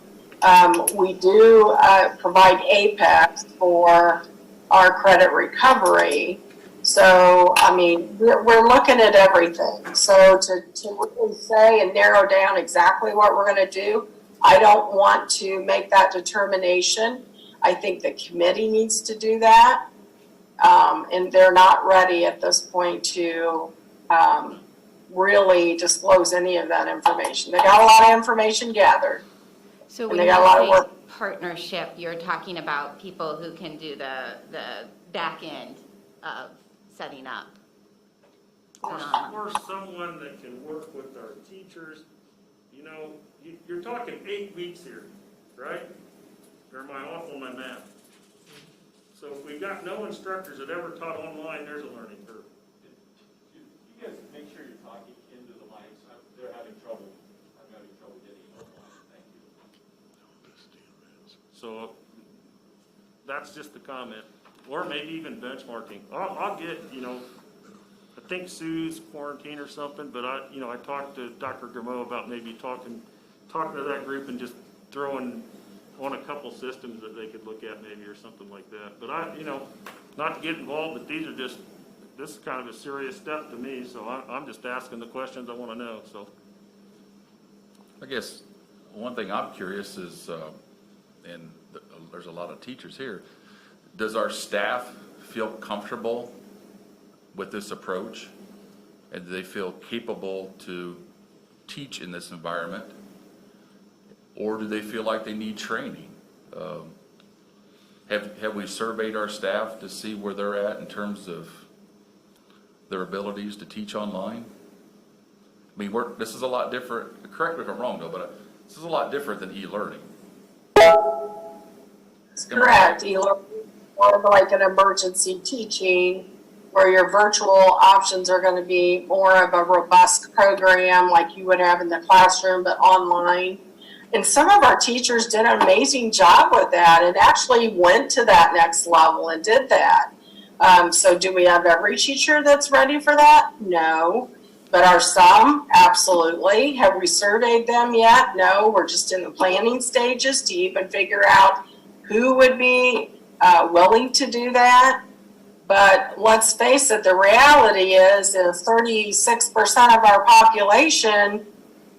We do provide Apex for our credit recovery. So, I mean, we're looking at everything. So to really say and narrow down exactly what we're going to do, I don't want to make that determination. I think the committee needs to do that. And they're not ready at this point to really disclose any of that information. They got a lot of information gathered. So and when they you got a lot of say work. partnership, you're talking about people who can do the back end of setting up. or someone that can work with our teachers. You know, you're talking 8 weeks here, right? Or am I off on my math? So if we've got no instructors that ever taught online, there's a learning curve. You guys make sure you're talking into the mics. They're having trouble. I'm having trouble getting online. Thank you. So that's just the comment. Or maybe even benchmarking. I'll get, you know, I think Sue's quarantine or something, but I talked to Dr. Grimeau about maybe talking to that group and just throwing on a couple systems that they could look at maybe or something like that. But not to get involved, but this is kind of a serious step to me, so I'm just asking the questions I want to know, so. I guess one thing I'm curious is, and there's a lot of teachers here, does our staff feel comfortable with this approach? And do they feel capable to teach in this environment? Or do they feel like they need training? Have we surveyed our staff to see where they're at in terms of their abilities to teach online? I mean, this is a lot different, correct me if I'm wrong though, but this is a lot different than e-learning. That's correct. E-learning is more of like an emergency teaching where your virtual options are going to be more of a robust program like you would have in the classroom, but online. And some of our teachers did an amazing job with that and actually went to that next level and did that. So do we have every teacher that's ready for that? No. But are some? Absolutely. Have we surveyed them yet? No, we're just in the planning stages to even figure out who would be willing to do that. But let's face it, the reality is if 36% of our population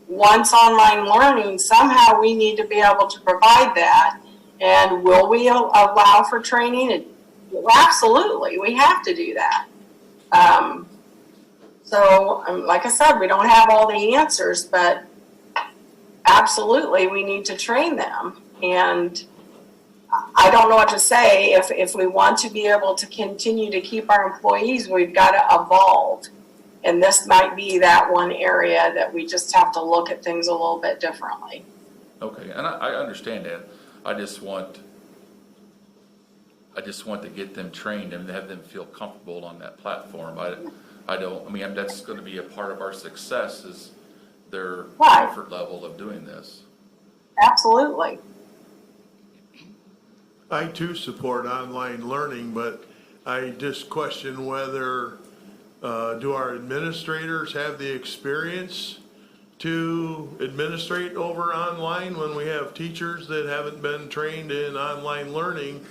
wants online learning, somehow we need to be able to provide that. And will we allow for training? Absolutely, we have to do that. So, like I said, we don't have all the answers, but absolutely we need to train them. And I don't know what to say. If we want to be able to continue to keep our employees, we've got to evolve. And this might be that one area that we just have to look at things a little bit differently. Okay, and I understand that. I just want to get them trained and have them feel comfortable on that platform. I mean, that's going to be a part of our success is their Right. comfort level of doing this. Absolutely. I too support online learning, but I just question whether, do our administrators have the experience to administrate over online when we have teachers that haven't been trained in online learning?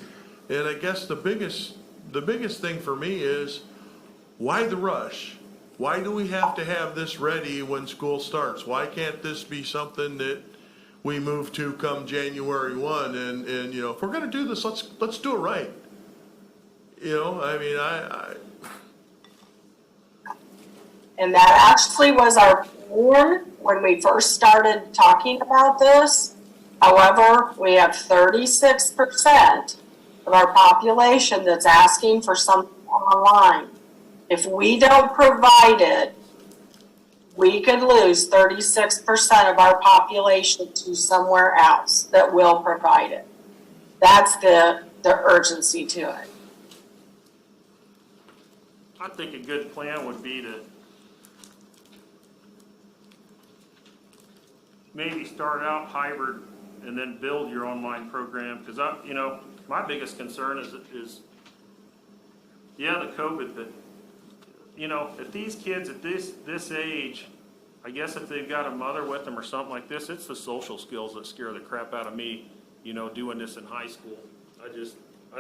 And I guess the biggest thing for me is, why the rush? Why do we have to have this ready when school starts? Why can't this be something that we move to come January 1? And you know, if we're gonna do this, let's do it right. You know, I mean, And that actually was our plan when we first started talking about this. However, we have 36% of our population that's asking for something online. If we don't provide it, we could lose 36% of our population to somewhere else that will provide it. That's the urgency to it. I think a good plan would be to maybe start out hybrid and then build your online program. Because my biggest concern is the COVID, but if these kids at this age, I guess if they've got a mother with them or something like this, it's the social skills that scare the crap out of me, doing this in high school. I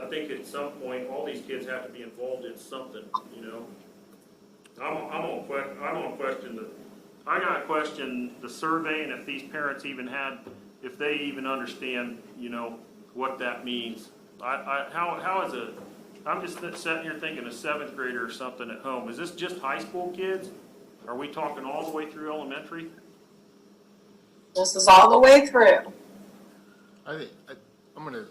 think at some point, all these kids have to be involved in something, I gotta question the survey and if these parents if they even understand, what that means. I'm just sitting here thinking a 7th grader or something at home. Is this just high school kids? Are we talking all the way through elementary? This is all the way through. I'm going to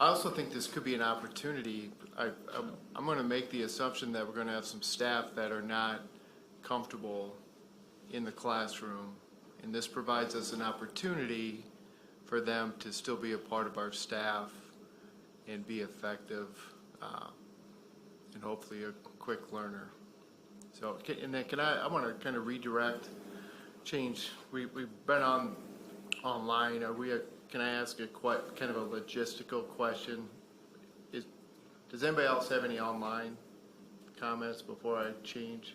I also think this could be an opportunity. I'm going to make the assumption that we're going to have some staff that are not comfortable in the classroom, and this provides us an opportunity for them to still be a part of our staff and be effective, and hopefully a quick learner. So, and then I want to kind of change. We've been online. Can I ask kind of a logistical question? Does anybody else have any online comments before I change?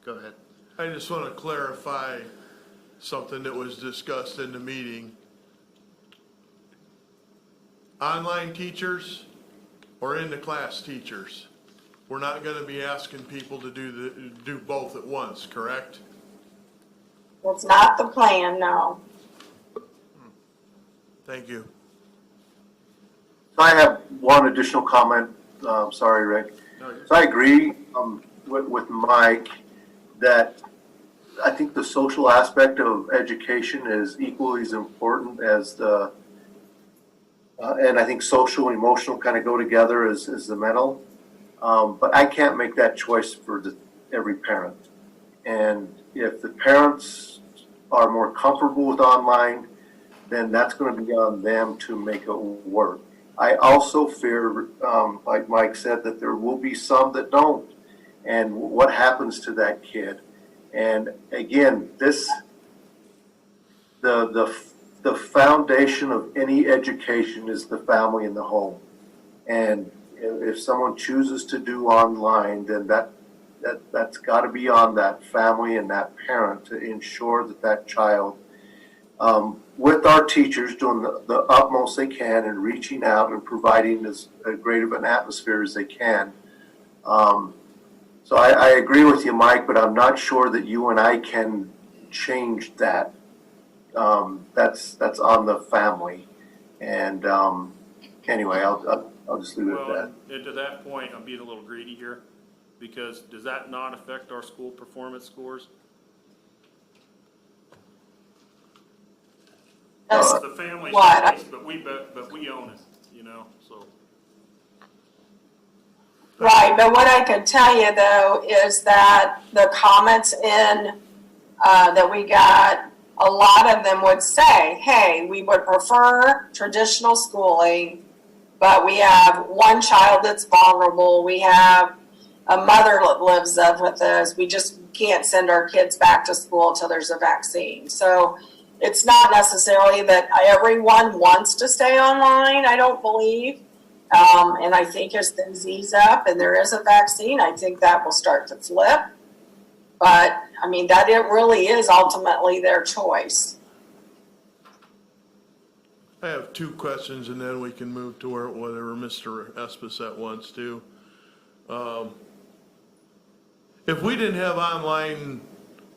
Go ahead. I just want to clarify something that was discussed in the meeting. Online teachers or in the class teachers, we're not going to be asking people to do both at once, correct? That's not the plan, no. Thank you. I have one additional comment. Sorry, Rick. So I agree with Mike that I think the social aspect of education is equally as important as and I think social and emotional kind of go together as the mental. But I can't make that choice for every parent. And if the parents are more comfortable with online, then that's going to be on them to make it work. I also fear, like Mike said, that there will be some that don't. And what happens to that kid? And again, the foundation of any education is the family and the home. And if someone chooses to do online, then that that's got to be on that family and that parent to ensure that that child, with our teachers doing the utmost they can and reaching out and providing as great of an atmosphere as they can. So I agree with you, Mike, but I'm not sure that you and I can change that. That's on the family. And anyway, I'll just leave it at that. Well, and to that point, I'm being a little greedy here, because does that not affect our school performance scores? That's The family's what? choice, but we own it, you know, so. Right, but what I can tell you though is that the comments in, that we got, a lot of them would say, hey, we would prefer traditional schooling, but we have one child that's vulnerable, we have a mother that lives up with us, we just can't send our kids back to school until there's a vaccine. So it's not necessarily that everyone wants to stay online, I don't believe. And I think as things ease up and there is a vaccine, I think that will start to flip. But I mean, that it really is ultimately their choice. I have two questions and then we can move to whatever Mr. Esposette wants to. If we didn't have online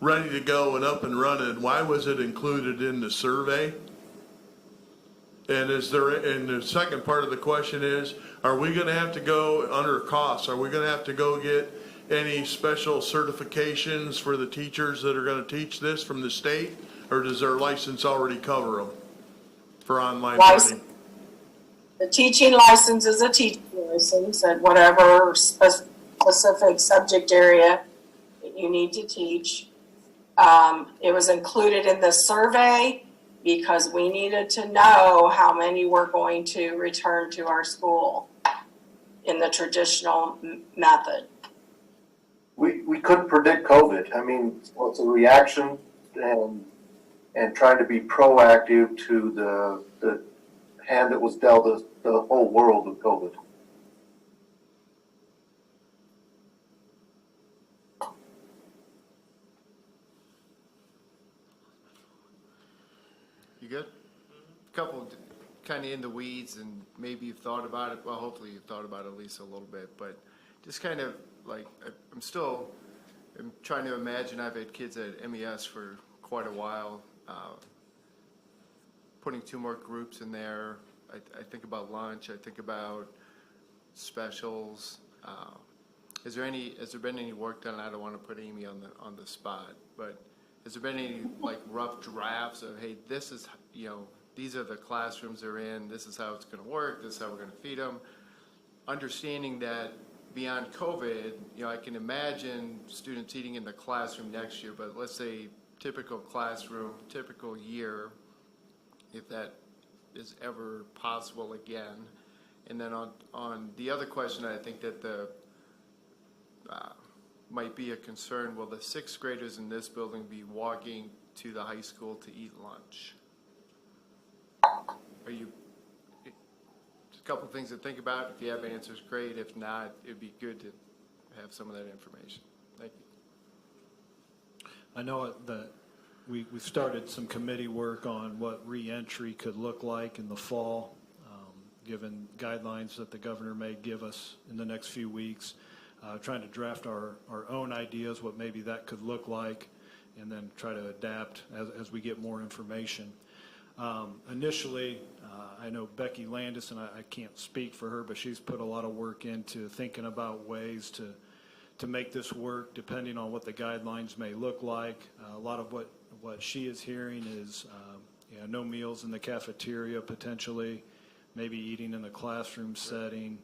ready to go and up and running, why was it included in the survey? And the second part of the question is, are we gonna have to go under costs? Are we gonna have to go get any special certifications for the teachers that are gonna teach this from the state? Or does their license already cover them for online learning? The teaching license is a teaching license at whatever specific subject area that you need to teach. It was included in the survey because we needed to know how many were going to return to our school in the traditional method. We couldn't predict COVID. I mean, well, it's a reaction and trying to be proactive to the hand that was dealt the whole world with COVID. You good? Couple kind of in the weeds, and maybe you've thought about it. Well, hopefully you've thought about it at least a little bit, but just kind of like I'm trying to imagine. I've had kids at MES for quite a while. Putting 2 more groups in there. I think about lunch. I think about specials. Has there been any work done? I don't want to put Amy on the spot, but has there been any like rough drafts of, hey, this is, these are the classrooms they're in, this is how it's going to work, this is how we're going to feed them? Understanding that beyond COVID, I can imagine students eating in the classroom next year, but let's say typical classroom, typical year, if that is ever possible again. And then on the other question, I think that might be a concern, will the 6th graders in this building be walking to the high school to eat lunch? Just a couple things to think about. If you have answers, great. If not, it'd be good to have some of that information. Thank you. I know that we started some committee work on what re-entry could look like in the fall, given guidelines that the governor may give us in the next few weeks. Trying to draft our own ideas, what maybe that could look like, and then try to adapt as we get more information. Initially, I know Becky Landis, and I can't speak for her, but she's put a lot of work into thinking about ways to make this work depending on what the guidelines may look like. A lot of what she is hearing is no meals in the cafeteria potentially, maybe eating in the classroom setting.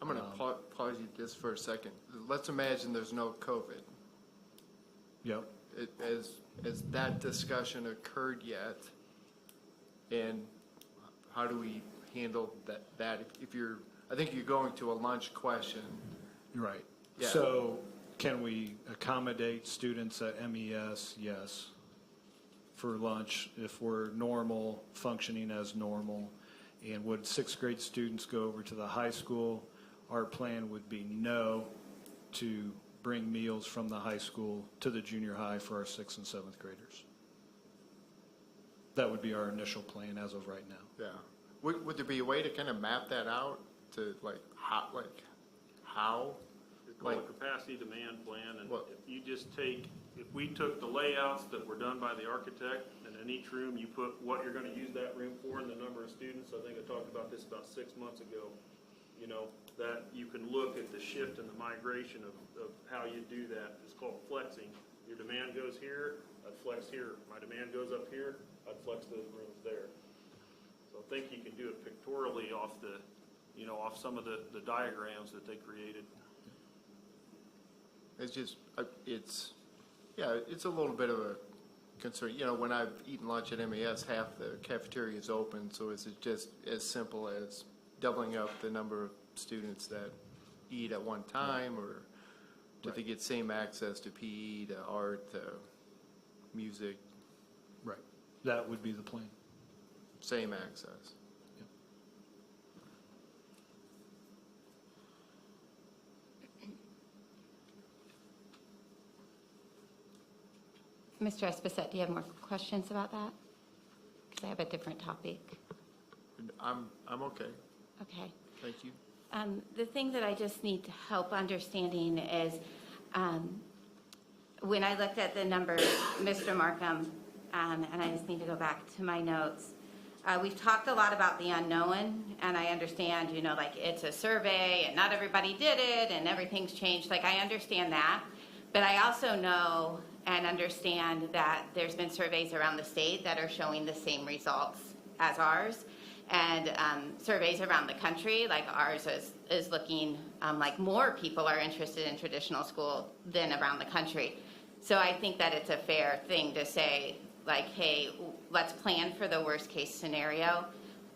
I'm going to pause you just for a second. Let's imagine there's no COVID. Yep. Has that discussion occurred yet? And how do we handle that? I think you're going to a lunch question. Right. Yeah. So can we accommodate students at MES? Yes. For lunch, if we're normal, functioning as normal. And would 6th grade students go over to the high school? Our plan would be no to bring meals from the high school to the junior high for our 6th and 7th graders. That would be our initial plan as of right now. Yeah. Would there be a way to kind of map that out to how? It's called a capacity demand plan, and What? if you just take, if we took the layouts that were done by the architect, and in each room you put what you're gonna use that room for and the number of students, I think I talked about this about 6 months ago, you know, that you can look at the shift and the migration of how you do that. It's called flexing. Your demand goes here, I'd flex here. My demand goes up here, I'd flex those rooms there. So I think you can do it pictorially off the, you know, off some of the diagrams that they created. It's just, it's a little bit of a concern. You know, when I've eaten lunch at MES, half the cafeteria is open, so is it just as simple as doubling up the number of students that eat at one time, or do they get same access to PE, to art, to music, Right. That would be the plan. same access? Mr. Esposito, do you have more questions about that? Because I have a different topic. I'm okay. Okay. Thank you. The thing that I just need help understanding is when I looked at the numbers, Mr. Markham, and I just need to go back to my notes. We've talked a lot about the unknown, and I understand, you know, like it's a survey and not everybody did it and everything's changed. Like I understand that, but I also know and understand that there's been surveys around the state that are showing the same results as ours. And surveys around the country, like ours is looking like more people are interested in traditional school than around the country. So I think that it's a fair thing to say, like, hey, let's plan for the worst case scenario.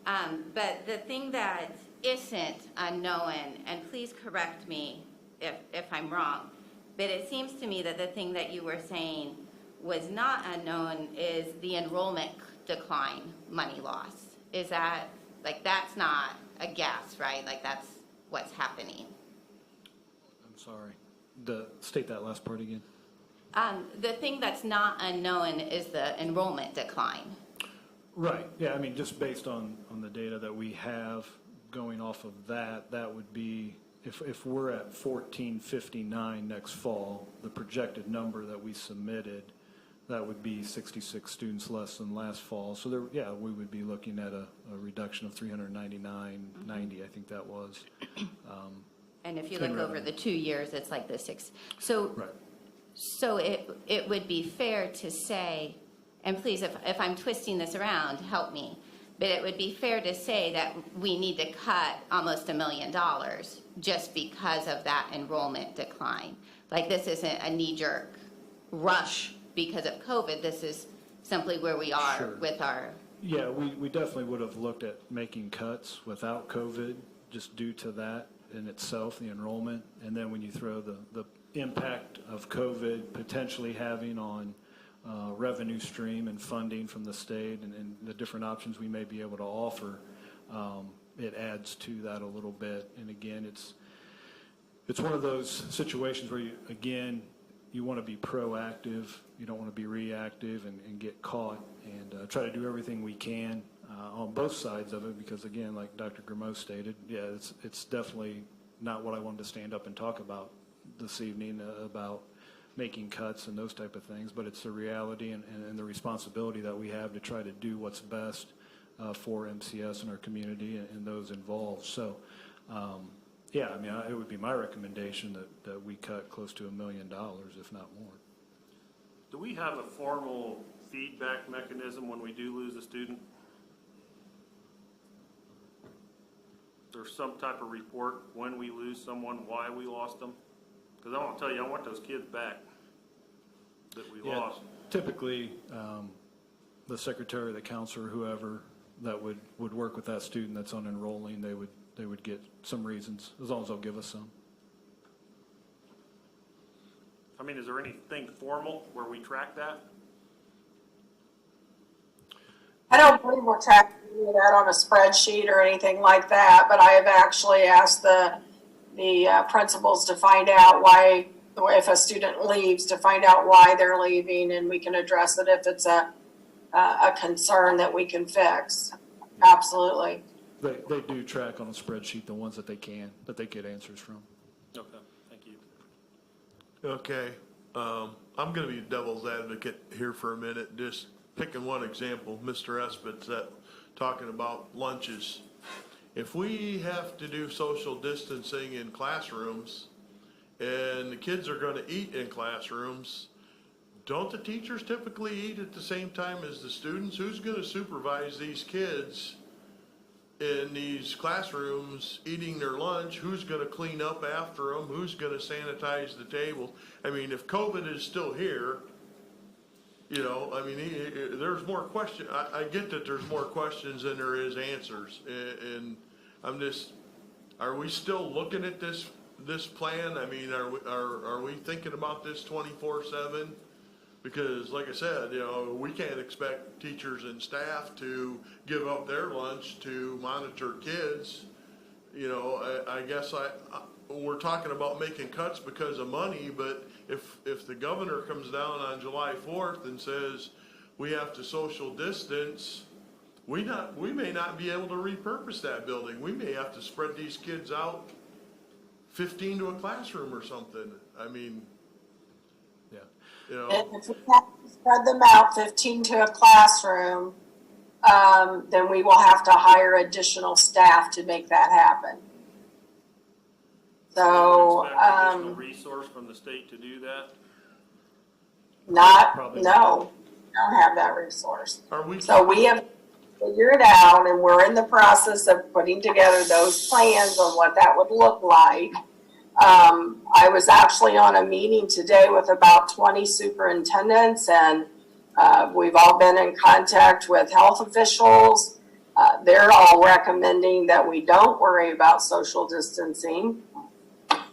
But the thing that isn't unknown, and please correct me if I'm wrong, but it seems to me that the thing that you were saying was not unknown is the enrollment decline money loss. Is that, like, that's not a guess, right? Like, that's what's happening. I'm sorry. State that last part again. The thing that's not unknown is the enrollment decline. Right. Yeah, I mean, just based on the data that we have going off of that, that would be, if we're at 1459 next fall, the projected number that we submitted, that would be 66 students less than last fall. So there, yeah, we would be looking at a reduction of 399.90, I think that was. And if you look over the 2 years, it's like the six. So, Right. so it would be fair to say, and please, if I'm twisting this around, help me, but it would be fair to say that we need to cut almost $1 million just because of that enrollment decline. Like, this isn't a knee-jerk rush because of COVID. This is simply where we are Sure. with our... Yeah, we definitely would have looked at making cuts without COVID, just due to that in itself, the enrollment. And then when you throw the impact of COVID potentially having on revenue stream and funding from the state and the different options we may be able to offer, it adds to that a little bit. And again, it's one of those situations where you want to be proactive. You don't want to be reactive and get caught, and try to do everything we can on both sides of it, because again, like Dr. Grimeau stated, yeah, it's definitely not what I wanted to stand up and talk about this evening about making cuts and those type of things, but it's the reality and the responsibility that we have to try to do what's best for MCS and our community and those involved. So yeah, I mean, it would be my recommendation that we cut close to $1 million, if not more. Do we have a formal feedback mechanism when we do lose a student? There's some type of report when we lose someone, why we lost them? Because I want to tell you, I want those kids back that we lost. Typically, the secretary, the counselor, whoever that would work with that student that's unenrolling, they would get some reasons, as long as they'll give us some. I mean, is there anything formal where we track that? I don't believe we're tracking that on a spreadsheet or anything like that, but I have actually asked the principals to find out why if a student leaves, to find out why they're leaving, and we can address it if it's a concern that we can fix. Absolutely. They do track on a spreadsheet the ones that they get answers from. Okay, thank you. Okay, I'm gonna be devil's advocate here for a minute, just picking one example, Mr. Espitz, that talking about lunches. If we have to do social distancing in classrooms and the kids are gonna eat in classrooms, don't the teachers typically eat at the same time as the students? Who's gonna supervise these kids in these classrooms eating their lunch? Who's gonna clean up after them? Who's gonna sanitize the table? I mean, if COVID is still here, you know, I mean, there's more question. I get that there's more questions than there is answers, and I'm just, are we still looking at this plan? I mean, are we thinking about this 24/7? Because like I said, you know, we can't expect teachers and staff to give up their lunch to monitor kids. You know, I guess we're talking about making cuts because of money, but if the governor comes down on July 4th and says we have to social distance, we may not be able to repurpose that building. We may have to spread these kids out 15 to a classroom or something. I mean, Yeah. you know. And if we have to spread them out 15 to a classroom, then we will have to hire additional staff to make that happen. So, Expect additional resource from the state to do that? no, we don't have that resource. Are we? So we have figured out, and we're in the process of putting together those plans on what that would look like. I was actually on a meeting today with about 20 superintendents, and we've all been in contact with health officials. They're all recommending that we don't worry about social distancing.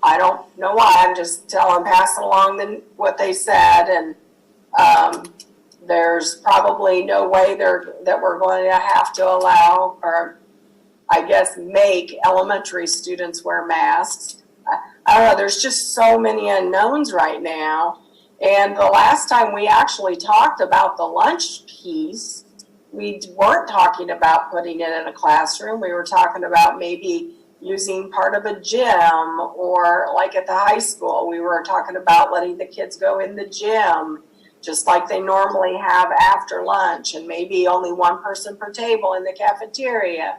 I don't know why, I'm just passing along what they said, and there's probably no way that we're going to have to allow, or I guess make elementary students wear masks. I don't know, there's just so many unknowns right now. And the last time we actually talked about the lunch piece, we weren't talking about putting it in a classroom. We were talking about maybe using part of a gym, or like at the high school, we were talking about letting the kids go in the gym, just like they normally have after lunch, and maybe only one person per table in the cafeteria.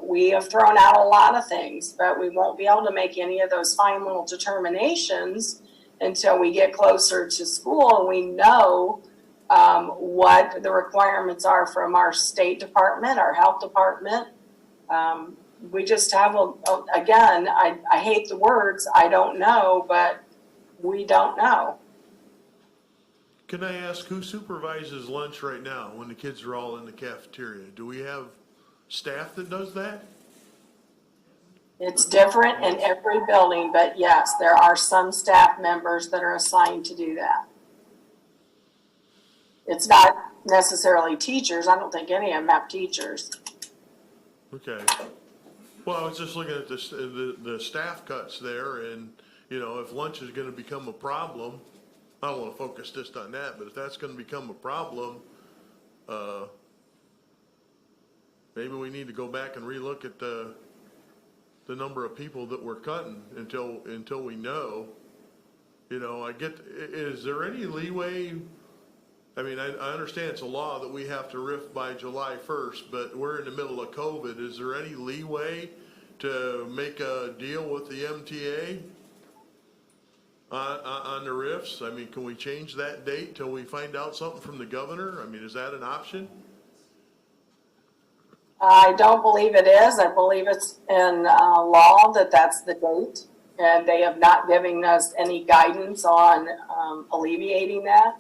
We have thrown out a lot of things, but we won't be able to make any of those final determinations until we get closer to school and we know what the requirements are from our state department, our health department. We just have, again, I hate the words, I don't know, but we don't know. Can I ask who supervises lunch right now when the kids are all in the cafeteria? Do we have staff that does that? It's different in every building, but yes, there are some staff members that are assigned to do that. It's not necessarily teachers. I don't think any of them have teachers. Okay. Well, I was just looking at the staff cuts there, and, you know, if lunch is gonna become a problem, I don't wanna focus just on that, but if that's gonna become a problem, maybe we need to go back and relook at the number of people that we're cutting until we know. You know, is there any leeway? I mean, I understand it's a law that we have to RIF by July 1st, but we're in the middle of COVID. Is there any leeway to make a deal with the MTA on the RIFs? I mean, can we change that date till we find out something from the governor? I mean, is that an option? I don't believe it is. I believe it's in law that that's the date, and they have not given us any guidance on alleviating that.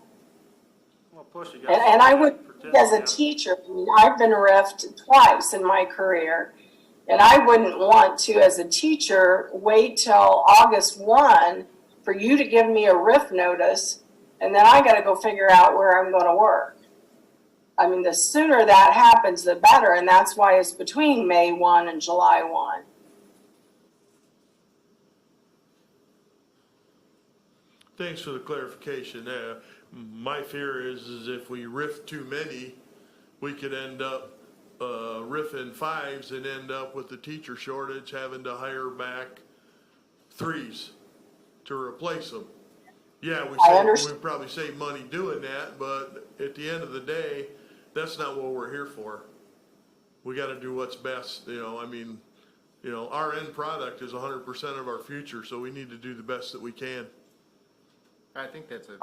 Well, plus you And I would, as a teacher, I mean, I've been RIFed twice in my career, and I wouldn't want to, as a teacher, wait till August 1 for you to give me a RIF notice, and then I got to go figure out where I'm going to work. I mean, the sooner that happens, the better, and that's why it's between May 1 and July 1. Thanks for the clarification. My fear is if we riff too many, we could end up riffing fives and end up with the teacher shortage, having to hire back threes to replace them. Yeah, we probably save money doing that, but at the end of the day, that's not what we're here for. We got to do what's best. I mean, our end product is 100% of our future, so we need to do the best that we can. I think that's a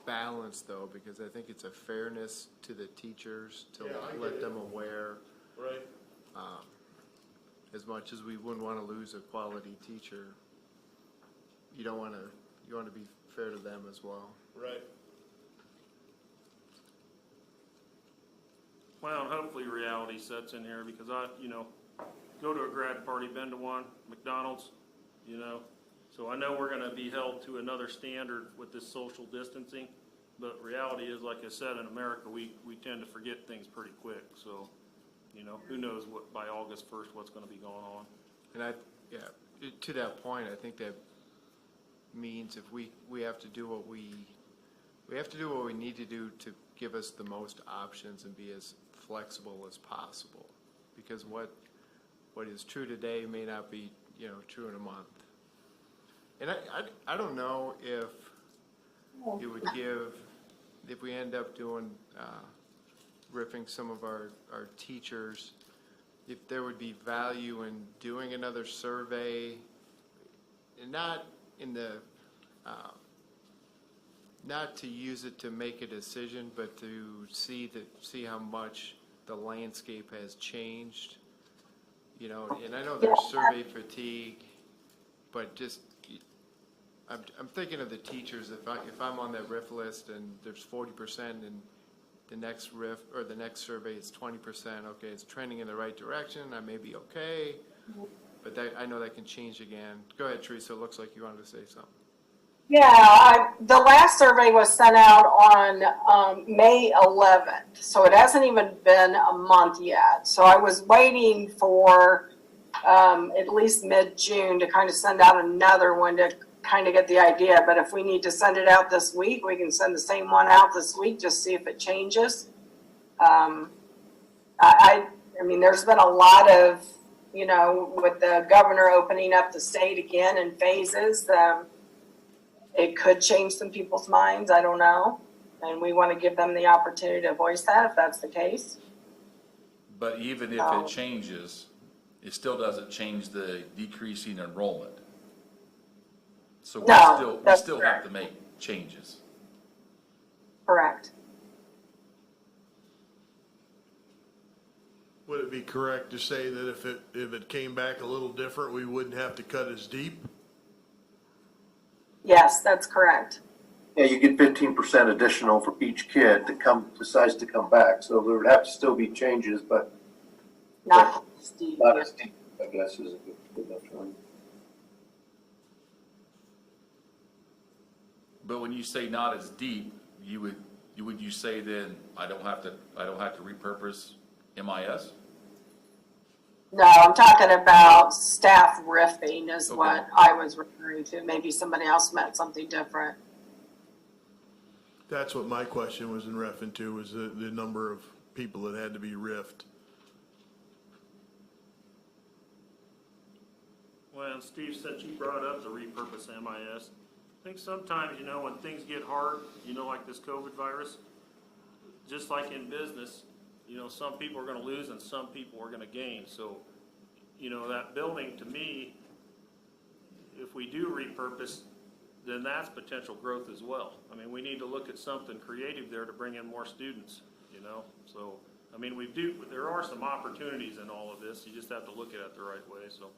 balance though, because I think it's a fairness to the teachers to let them aware. Right. As much as we wouldn't want to lose a quality teacher, you want to be fair to them as well. Right. Well, and hopefully reality sets in here because I, go to a grad party, been to one, McDonald's, so I know we're going to be held to another standard with this social distancing, but reality is, like I said, in America, we tend to forget things pretty quick. So, who knows what by August 1st what's going to be going on. And to that point, I think that means if we have to do what we need to do to give us the most options and be as flexible as possible, because what is true today may not be true in a month. And I don't know if it would give, if we end up doing riffing some of our teachers, if there would be value in doing another survey, and not in the not to use it to make a decision, but to see how much the landscape has changed. And I know there's survey fatigue, but just I'm thinking of the teachers. If I'm on that RIF list and there's 40% and the next RIF or the next survey is 20%, okay, it's trending in the right direction. I may be okay, but I know that can change again. Go ahead, Teresa. It looks like you wanted to say something. Yeah, the last survey was sent out on May 11th, so it hasn't even been a month yet. So I was waiting for at least mid-June to kind of send out another one to kind of get the idea. But if we need to send it out this week, we can send the same one out this week, just see if it changes. I mean, there's been a lot of, with the governor opening up the state again in phases, it could change some people's minds. I don't know. And we want to give them the opportunity to voice that if that's the case. But even if it changes, it still doesn't change the decreasing enrollment. So we still have to make changes. Correct. Would it be correct to say that if it came back a little different, we wouldn't have to cut as deep? Yes, that's correct. Yeah, you get 15% additional for each kid that decides to come back. So there would have to still be changes, but Not steep. not as deep, I guess, is a good enough term. But when you say not as deep, would you say then I don't have to repurpose MIS? No, I'm talking about staff riffing is Okay. what I was referring to. Maybe somebody else meant something different. That's what my question was in reference to, was the number of people that had to be riffed. Well, Steve, since you brought up the repurpose MIS, I think sometimes, when things get hard, like this COVID virus, just like in business, some people are going to lose and some people are going to gain. So, that building, to me, if we do repurpose, then that's potential growth as well. I mean, we need to look at something creative there to bring in more students, So, I mean, there are some opportunities in all of this. You just have to look at it the right way, so.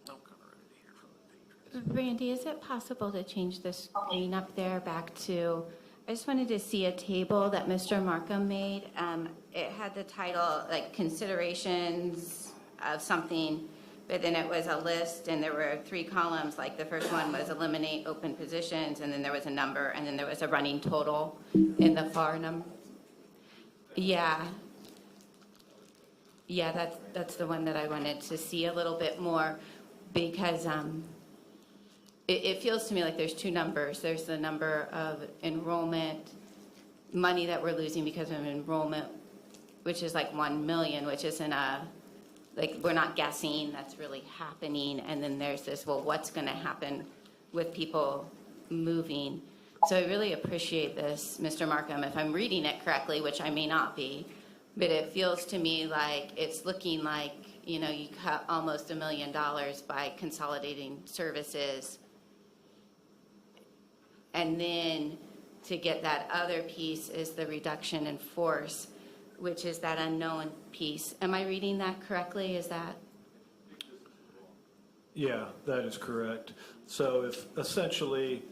I'm kind of ready to hear from the patrons. Randy, is it possible to change the screen up there back to, I just wanted to see a table that Mr. Markham made. It had the title, like considerations of something, but then it was a list and there were 3 columns. Like the first one was eliminate open positions, and then there was a number, and then there was a running total in the far number. Yeah. Yeah, that's the one that I wanted to see a little bit more, because it feels to me like there's two numbers. There's the number of enrollment money that we're losing because of enrollment, which is like 1 million, which isn't like, we're not guessing, that's really happening. And then there's this, well, what's going to happen with people moving? So I really appreciate this, Mr. Markham, if I'm reading it correctly, which I may not be, but it feels to me like it's looking like, you cut almost $1 million by consolidating services. And then to get that other piece is the reduction in force, which is that unknown piece. Am I reading that correctly? Is that? Yeah, that is correct. So if essentially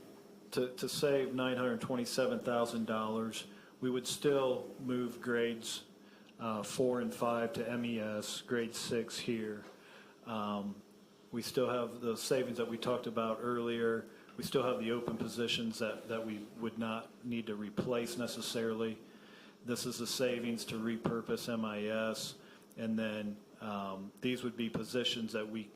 to save $927,000, we would still move grades 4 and 5 to MES, grade 6 here. We still have the savings that we talked about earlier. We still have the open positions that we would not need to replace necessarily. This is the savings to repurpose MIS. And then these would be positions that we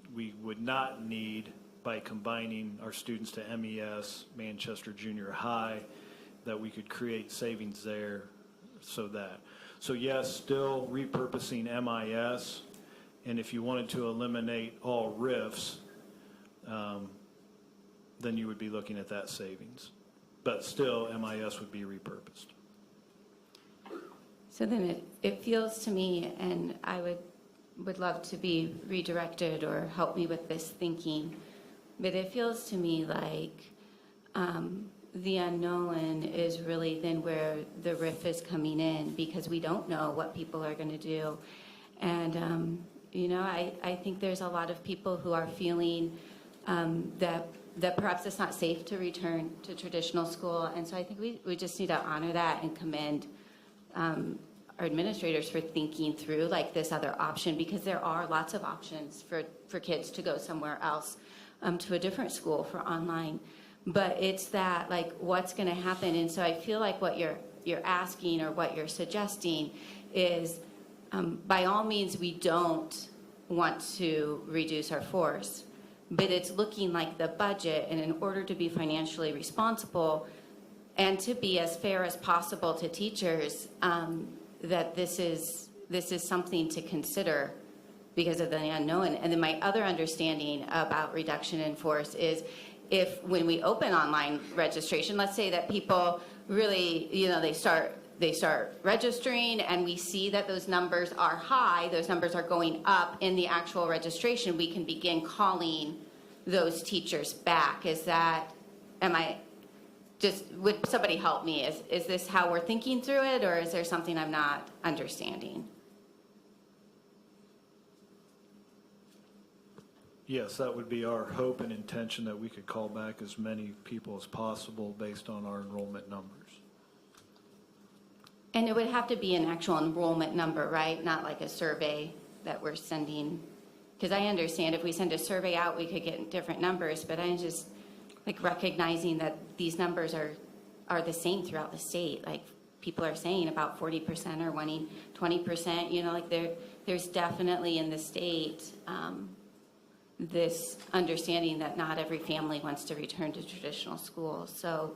would not need by combining our students to MES, Manchester Junior High, that we could create savings there. So yes, still repurposing MIS. And if you wanted to eliminate all RIFs, then you would be looking at that savings. But still, MIS would be repurposed. So then it feels to me, and I would love to be redirected or help me with this thinking, but it feels to me like the unknown is really then where the RIF is coming in, because we don't know what people are going to do. And, I think there's a lot of people who are feeling that perhaps it's not safe to return to traditional school. And so I think we just need to honor that and commend our administrators for thinking through like this other option, because there are lots of options for kids to go somewhere else, to a different school for online. But it's that, like, what's going to happen? And so I feel like what you're asking or what you're suggesting is, by all means, we don't want to reduce our force, but it's looking like the budget, and in order to be financially responsible and to be as fair as possible to teachers, that this is something to consider because of the unknown. And then my other understanding about reduction in force is, if when we open online registration, let's say that people really, they start registering and we see that those numbers are high, those numbers are going up in the actual registration, we can begin calling those teachers back. Would somebody help me? Is this how we're thinking through it, or is there something I'm not understanding? Yes, that would be our hope and intention, that we could call back as many people as possible based on our enrollment numbers. And it would have to be an actual enrollment number, right? Not like a survey that we're sending. Because I understand if we send a survey out, we could get different numbers, but I'm just like recognizing that these numbers are the same throughout the state. Like, people are saying about 40% are wanting 20%, like there's definitely in the state this understanding that not every family wants to return to traditional school. So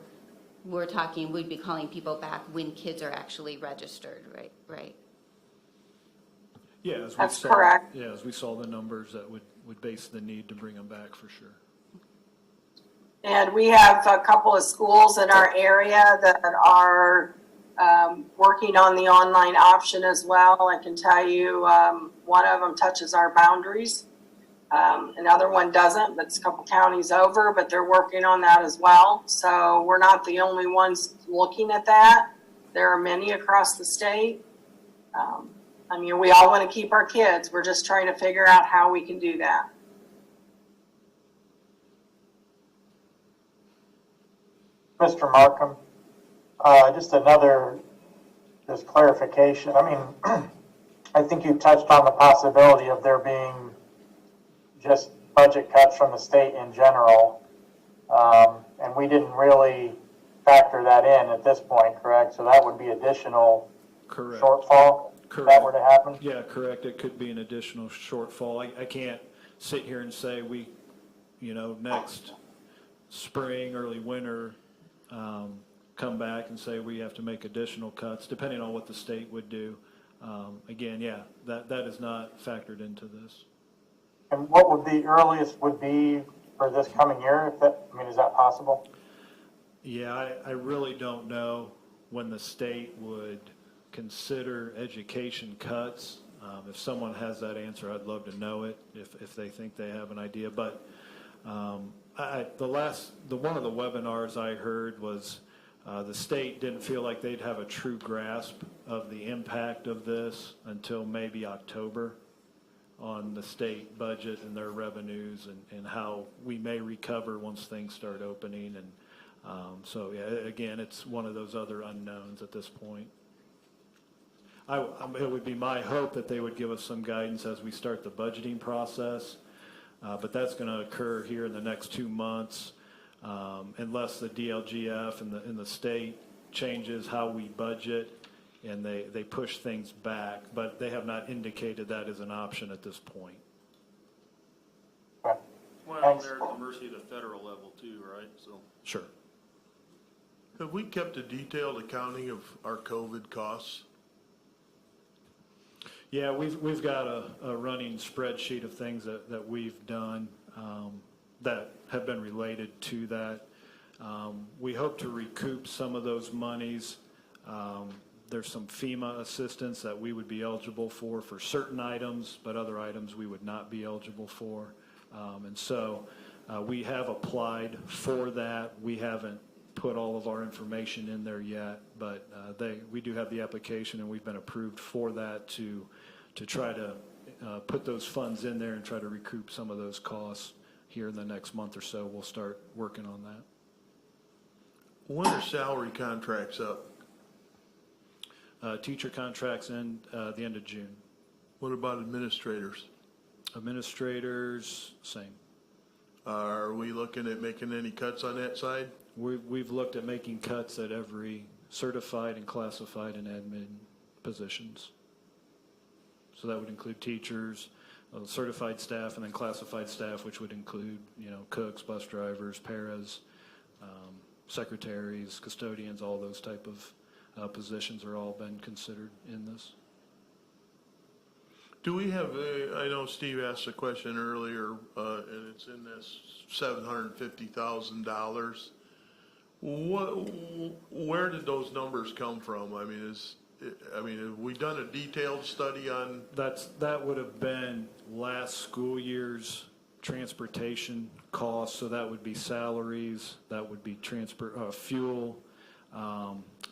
we'd be calling people back when kids are actually registered, right? Yeah, as That's correct. Yeah, as we saw the numbers, that would base the need to bring them back for sure. And we have a couple of schools in our area that are working on the online option as well. I can tell you one of them touches our boundaries. Another one doesn't, but it's a couple counties over, but they're working on that as well. So we're not the only ones looking at that. There are many across the state. We all want to keep our kids. We're just trying to figure out how we can do that. Mr. Markham, just clarification. I think you touched on the possibility of there being just budget cuts from the state in general, and we didn't really factor that in at this point, correct? So that would be additional Correct. shortfall? if that were to happen? Yeah, correct. It could be an additional shortfall. I can't sit here and say next spring, early winter, come back and say we have to make additional cuts, depending on what the state would do. Again, yeah, that is not factored into this. And what would the earliest would be for this coming year? Is that possible? Yeah, I really don't know when the state would consider education cuts. If someone has that answer, I'd love to know it, if they think they have an idea. But one of the webinars I heard was the state didn't feel like they'd have a true grasp of the impact of this until maybe October on the state budget and their revenues and how we may recover once things start opening. And so, yeah, again, it's one of those other unknowns at this point. It would be my hope that they would give us some guidance as we start the budgeting process, but that's going to occur here in the next 2 months, unless the DLGF and the state changes how we budget and they push things back, but they have not indicated that as an option at this point. Okay. Well, Thanks. they're at the mercy of the federal level too, right? So. Sure. Have we kept a detailed accounting of our COVID costs? Yeah, we've got a running spreadsheet of things that we've done that have been related to that. We hope to recoup some of those monies. There's some FEMA assistance that we would be eligible for certain items, but other items we would not be eligible for. And so we have applied for that. We haven't put all of our information in there yet, but we do have the application, and we've been approved for that to try to put those funds in there and try to recoup some of those costs here in the next month or so. We'll start working on that. When are salary contracts up? Teacher contracts end the end of June. What about administrators? Administrators, same. Are we looking at making any cuts on that side? We've looked at making cuts at every certified and classified and admin positions. So that would include teachers, certified staff, and then classified staff, which would include, cooks, bus drivers, paras, secretaries, custodians, all those type of positions are all been considered in this. Do we have I know Steve asked a question earlier, and it's in this $750,000. Where did those numbers come from? Have we done a detailed study on? That would have been last school year's transportation costs, so that would be salaries, that would be fuel,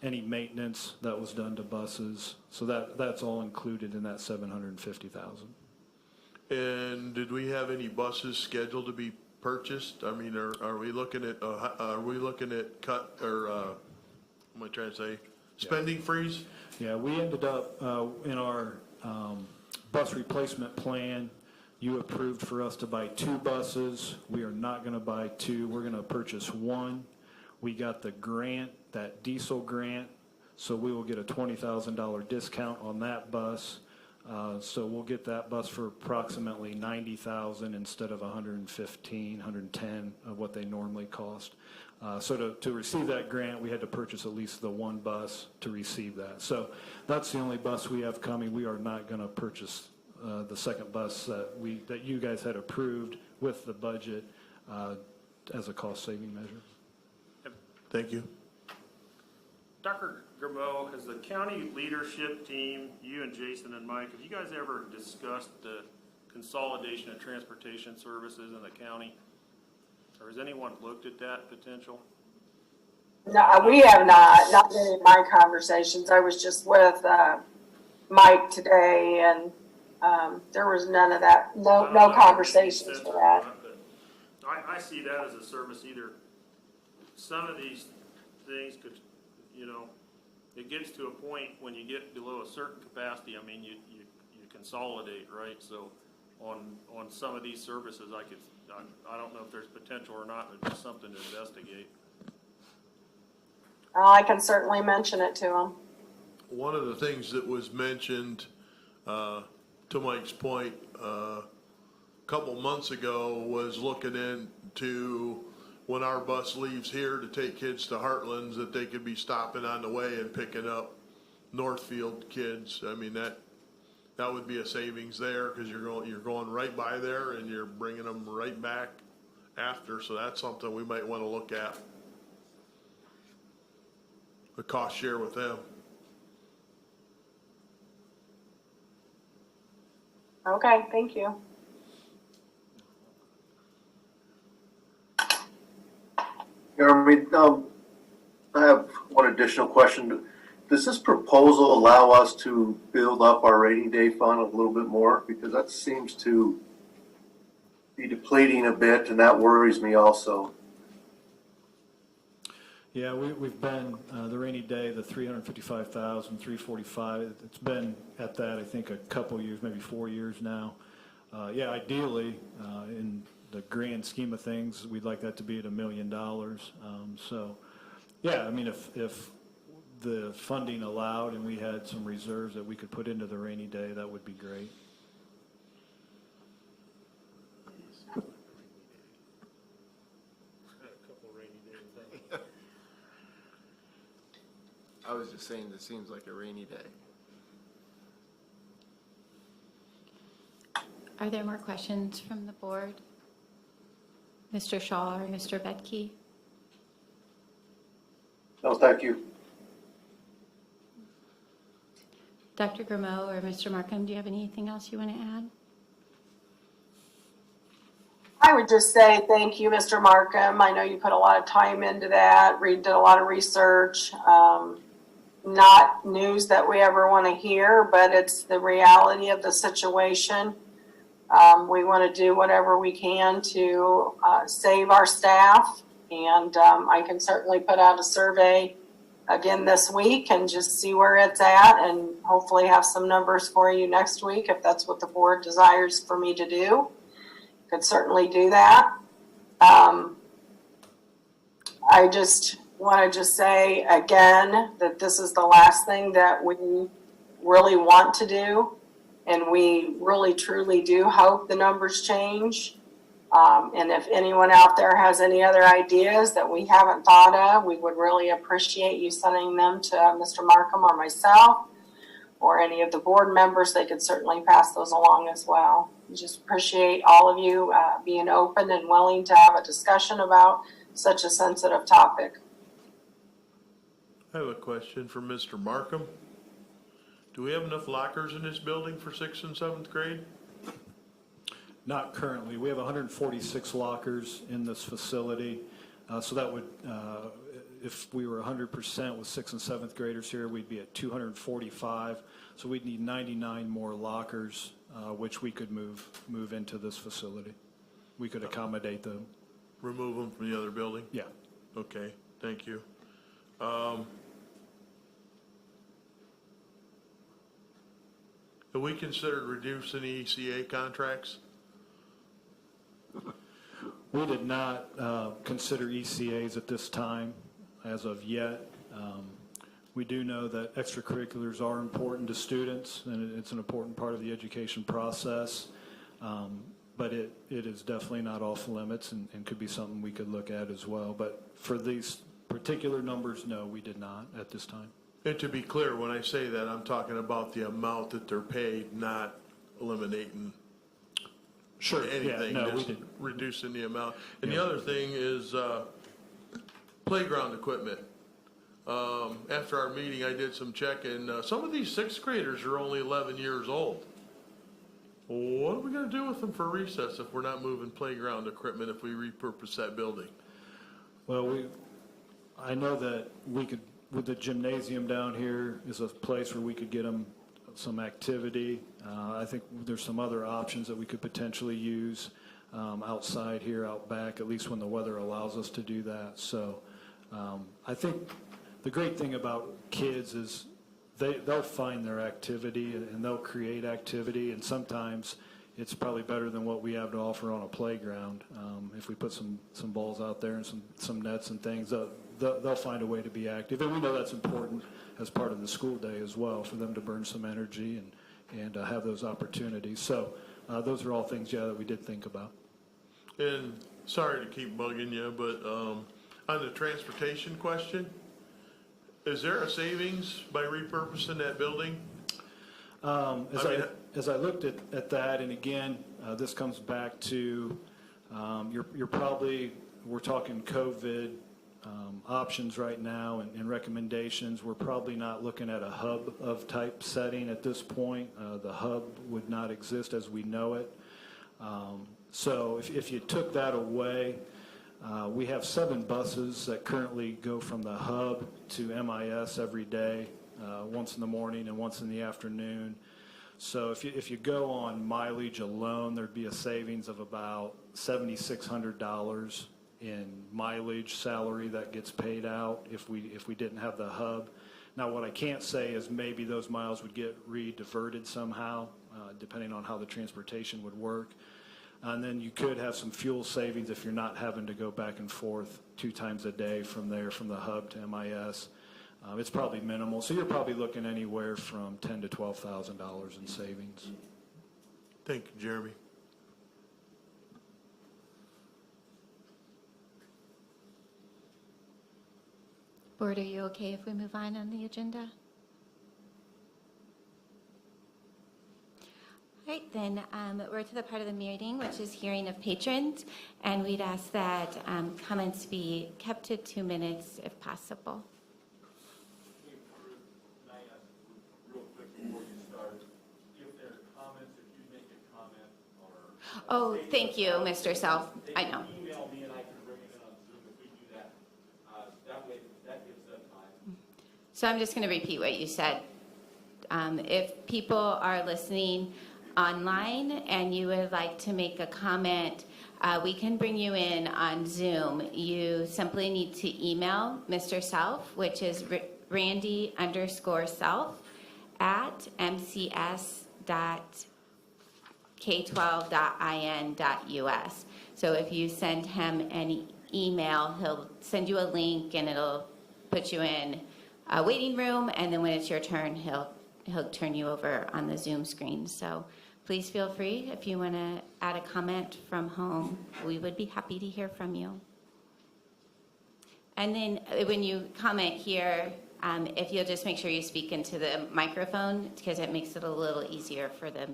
any maintenance that was done to buses. So that's all included in that $750,000. And did we have any buses scheduled to be purchased? Are we looking at cut or what am I trying to say? Spending freeze? Yeah, we ended up in our bus replacement plan. You approved for us to buy 2 buses. We are not going to buy 2. We're going to purchase 1. We got the grant, that diesel grant, so we will get a $20,000 discount on that bus. So we'll get that bus for approximately $90,000 instead of $115,000, $110,000 of what they normally cost. So to receive that grant, we had to purchase at least the 1 bus to receive that. So that's the only bus we have coming. We are not going to purchase the second bus that you guys had approved with the budget as a cost-saving measure. Thank you. Dr. Grimeau, has the county leadership team, you and Jason and Mike, have you guys ever discussed the consolidation of transportation services in the county? Or has anyone looked at that potential? No, we have not in any of my conversations. I was just with Mike today, and there was none of that, no conversations for that. I see that as a service. Either some of these things could, it gets to a point when you get below a certain capacity, you consolidate, right? So on some of these services, I don't know if there's potential or not, but just something to investigate. I can certainly mention it to him. one of the things that was mentioned, to Mike's point, a couple months ago was looking into when our bus leaves here to take kids to Heartlands, that they could be stopping on the way and picking up Northfield kids. I mean, that would be a savings there, because you're going right by there and you're bringing them right back after. So that's something we might want to look at. The cost share with them. Okay, thank you. Jeremy, I have one additional question. Does this proposal allow us to build up our rainy day fund a little bit more? Because that seems to be depleting a bit, and that worries me also. Yeah, we've been, the rainy day, the 355,000, 345, it's been at that, I think, a couple years, maybe 4 years now. Yeah, ideally, in the grand scheme of things, we'd like that to be at $1 million. So, yeah, I mean, if the funding allowed and we had some reserves that we could put into the rainy day, that would be great. I was just saying, this seems like a rainy day. Are there more questions from the board? Mr. Shaw or Mr. Bedke? No, thank you. Dr. Grimeau or Mr. Markham, do you have anything else you want to add? I would just say thank you, Mr. Markham. I know you put a lot of time into that, did a lot of research. Not news that we ever want to hear, but it's the reality of the situation. We want to do whatever we can to save our staff, and I can certainly put out a survey again this week and just see where it's at, and hopefully have some numbers for you next week if that's what the board desires for me to do. Could certainly do that. I just want to say again that this is the last thing that we really want to do, and we really truly do hope the numbers change. And if anyone out there has any other ideas that we haven't thought of, we would really appreciate you sending them to Mr. Markham or myself or any of the board members. They could certainly pass those along as well. We just appreciate all of you being open and willing to have a discussion about such a sensitive topic. I have a question for Mr. Markham. Do we have enough lockers in this building for 6th and 7th grade? Not currently. We have 146 lockers in this facility. So that would, if we were 100% with 6th and 7th graders here, we'd be at 245. So we'd need 99 more lockers, which we could move into this facility. We could accommodate them. Remove them from the other building? Yeah. Okay, thank you. Have we considered reducing the ECA contracts? We did not consider ECAs at this time as of yet. We do know that extracurriculars are important to students, and it's an important part of the education process. But it is definitely not off limits, and could be something we could look at as well. But for these particular numbers, no, we did not at this time. And to be clear, when I say that, I'm talking about the amount that they're paid, not eliminating anything, yeah, no, just reducing the amount. And the other thing is playground equipment. After our meeting, I did some checking. Some of these 6th graders are only 11 years old. What are we going to do with them for recess if we're not moving playground equipment if we repurpose that building? Well, I know that we could, with the gymnasium down here is a place where we could get them some activity. I think there's some other options that we could potentially use outside here, out back, at least when the weather allows us to do that. So I think the great thing about kids is they'll find their activity and they'll create activity. And sometimes, it's probably better than what we have to offer on a playground. If we put some balls out there and some nets and things, they'll find a way to be active. And we know that's important as part of the school day as well, for them to burn some energy and have those opportunities. So those are all things, that we did think about. And sorry to keep bugging you, but on the transportation question, is there a savings by repurposing that building? As I looked at that, and again, this comes back to, we're talking COVID options right now and recommendations. We're probably not looking at a hub of type setting at this point. The hub would not exist as we know it. So if you took that away, we have 7 buses that currently go from the hub to MIS every day, once in the morning and once in the afternoon. So if you go on mileage alone, there'd be a savings of about $7,600 in mileage salary that gets paid out if we didn't have the hub. Now, what I can't say is maybe those miles would get re-diverted somehow, depending on how the transportation would work. And then you could have some fuel savings if you're not having to go back and forth 2 times a day from the hub to MIS. It's probably minimal. So you're probably looking anywhere from $10,000 to $12,000 in savings. Thank you, Jeremy. Board, are you okay if we move on the agenda? All right, then we're to the part of the meeting which is hearing of patrons, and we'd ask that comments be kept to 2 minutes if possible. Can I ask real quick before you start, if there's comments, if you make a comment or... Oh, thank you, Mr. Self. I know. Email me and I can bring it in on Zoom if we do that. That way, that gives them time. So I'm just going to repeat what you said. If people are listening online and you would like to make a comment, we can bring you in on Zoom. You simply need to email Mr. Self, which is Randy_Self at mcs.k12.in.us. So if you send him an email, he'll send you a link and it'll put you in a waiting room, and then when it's your turn, he'll turn you over on the Zoom screen. So please feel free if you want to add a comment from home. We would be happy to hear from you. And then when you comment here, if you'll just make sure you speak into the microphone, because it makes it a little easier for the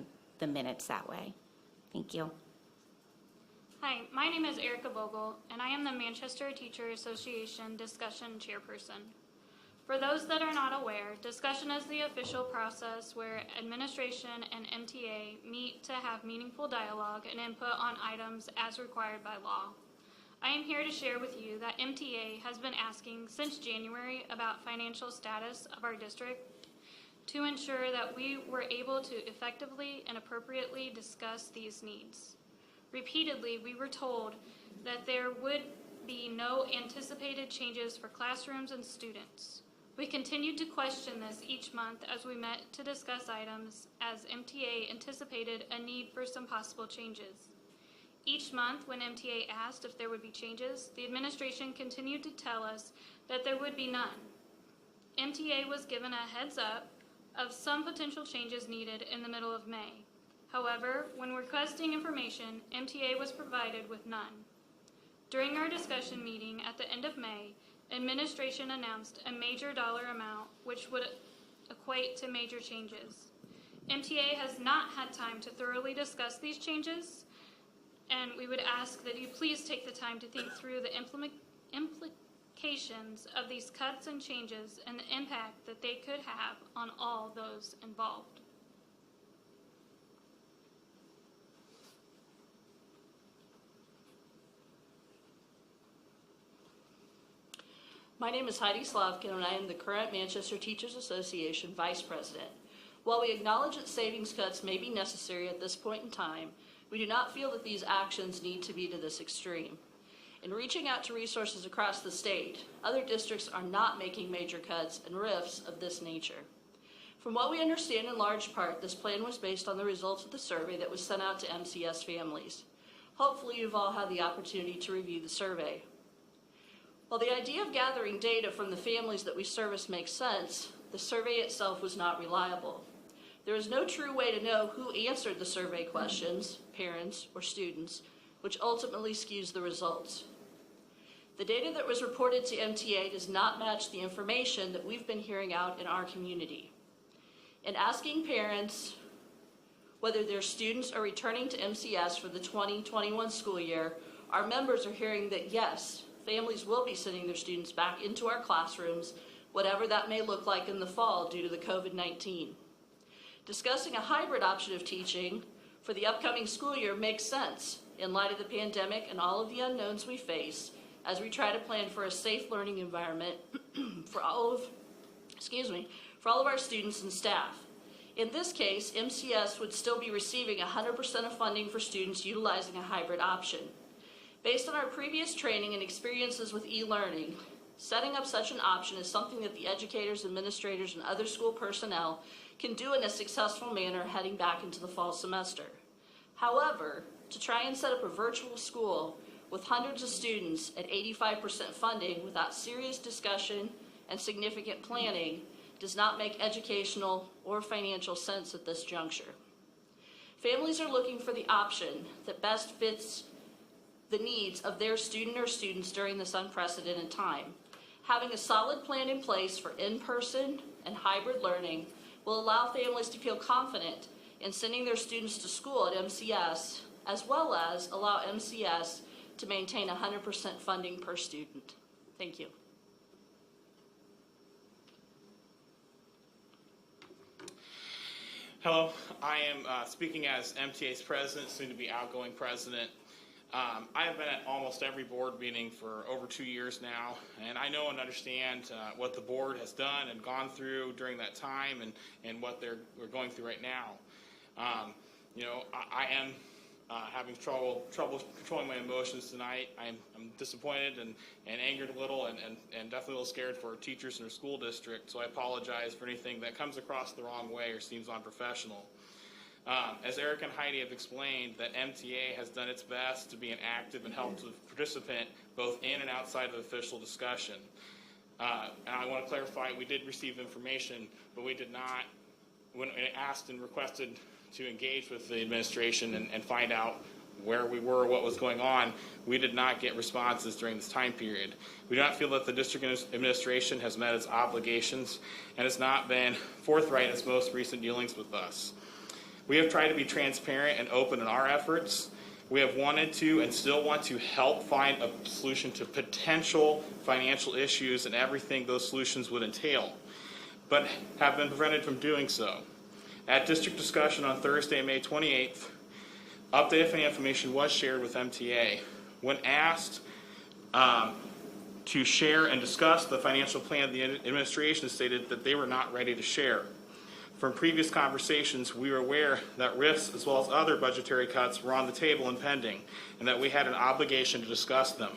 minutes that way. Thank you. Hi, my name is Erica Vogel, and I am the Manchester Teacher Association Discussion Chairperson. For those that are not aware, discussion is the official process where administration and MTA meet to have meaningful dialogue and input on items as required by law. I am here to share with you that MTA has been asking since January about financial status of our district to ensure that we were able to effectively and appropriately discuss these needs. Repeatedly, we were told that there would be no anticipated changes for classrooms and students. We continued to question this each month as we met to discuss items, as MTA anticipated a need for some possible changes. Each month, when MTA asked if there would be changes, the administration continued to tell us that there would be none. MTA was given a heads up of some potential changes needed in the middle of May. However, when requesting information, MTA was provided with none. During our discussion meeting at the end of May, administration announced a major dollar amount which would equate to major changes. MTA has not had time to thoroughly discuss these changes, and we would ask that you please take the time to think through the implications of these cuts and changes and the impact that they could have on all those involved. My name is Heidi Slavkin, and I am the current Manchester Teachers Association Vice President. While we acknowledge that savings cuts may be necessary at this point in time, we do not feel that these actions need to be to this extreme. In reaching out to resources across the state, other districts are not making major cuts and rifts of this nature. From what we understand, in large part, this plan was based on the results of the survey that was sent out to MCS families. Hopefully, you've all had the opportunity to review the survey. While the idea of gathering data from the families that we service makes sense, the survey itself was not reliable. There is no true way to know who answered the survey questions, parents or students, which ultimately skews the results. The data that was reported to MTA does not match the information that we've been hearing out in our community. In asking parents whether their students are returning to MCS for the 2021 school year, our members are hearing that yes, families will be sending their students back into our classrooms, whatever that may look like in the fall due to the COVID-19. Discussing a hybrid option of teaching for the upcoming school year makes sense in light of the pandemic and all of the unknowns we face as we try to plan for a safe learning environment for all of our students and staff. In this case, MCS would still be receiving 100% of funding for students utilizing a hybrid option. Based on our previous training and experiences with e-learning, setting up such an option is something that the educators, administrators, and other school personnel can do in a successful manner heading back into the fall semester. However, to try and set up a virtual school with hundreds of students at 85% funding without serious discussion and significant planning does not make educational or financial sense at this juncture. Families are looking for the option that best fits the needs of their student or students during this unprecedented time. Having a solid plan in place for in-person and hybrid learning will allow families to feel confident in sending their students to school at MCS, as well as allow MCS to maintain 100% funding per student. Thank you. Hello, I am speaking as MTA's president, soon to be outgoing president. I have been at almost every board meeting for over 2 years now, and I know and understand what the board has done and gone through during that time and what we're going through right now. I am having trouble controlling my emotions tonight. I'm disappointed and angered a little and definitely a little scared for our teachers in our school district, so I apologize for anything that comes across the wrong way or seems unprofessional. As Eric and Heidi have explained, that MTA has done its best to be an active and helpful participant both in and outside of official discussion. And I want to clarify, we did receive information, but we did not, when asked and requested to engage with the administration and find out where we were, what was going on, we did not get responses during this time period. We do not feel that the district administration has met its obligations and has not been forthright in its most recent dealings with us. We have tried to be transparent and open in our efforts. We have wanted to and still want to help find a solution to potential financial issues and everything those solutions would entail, but have been prevented from doing so. At district discussion on Thursday, May 28th, updated financial information was shared with MTA. When asked to share and discuss the financial plan, the administration stated that they were not ready to share. From previous conversations, we were aware that RIFs as well as other budgetary cuts were on the table and pending, and that we had an obligation to discuss them.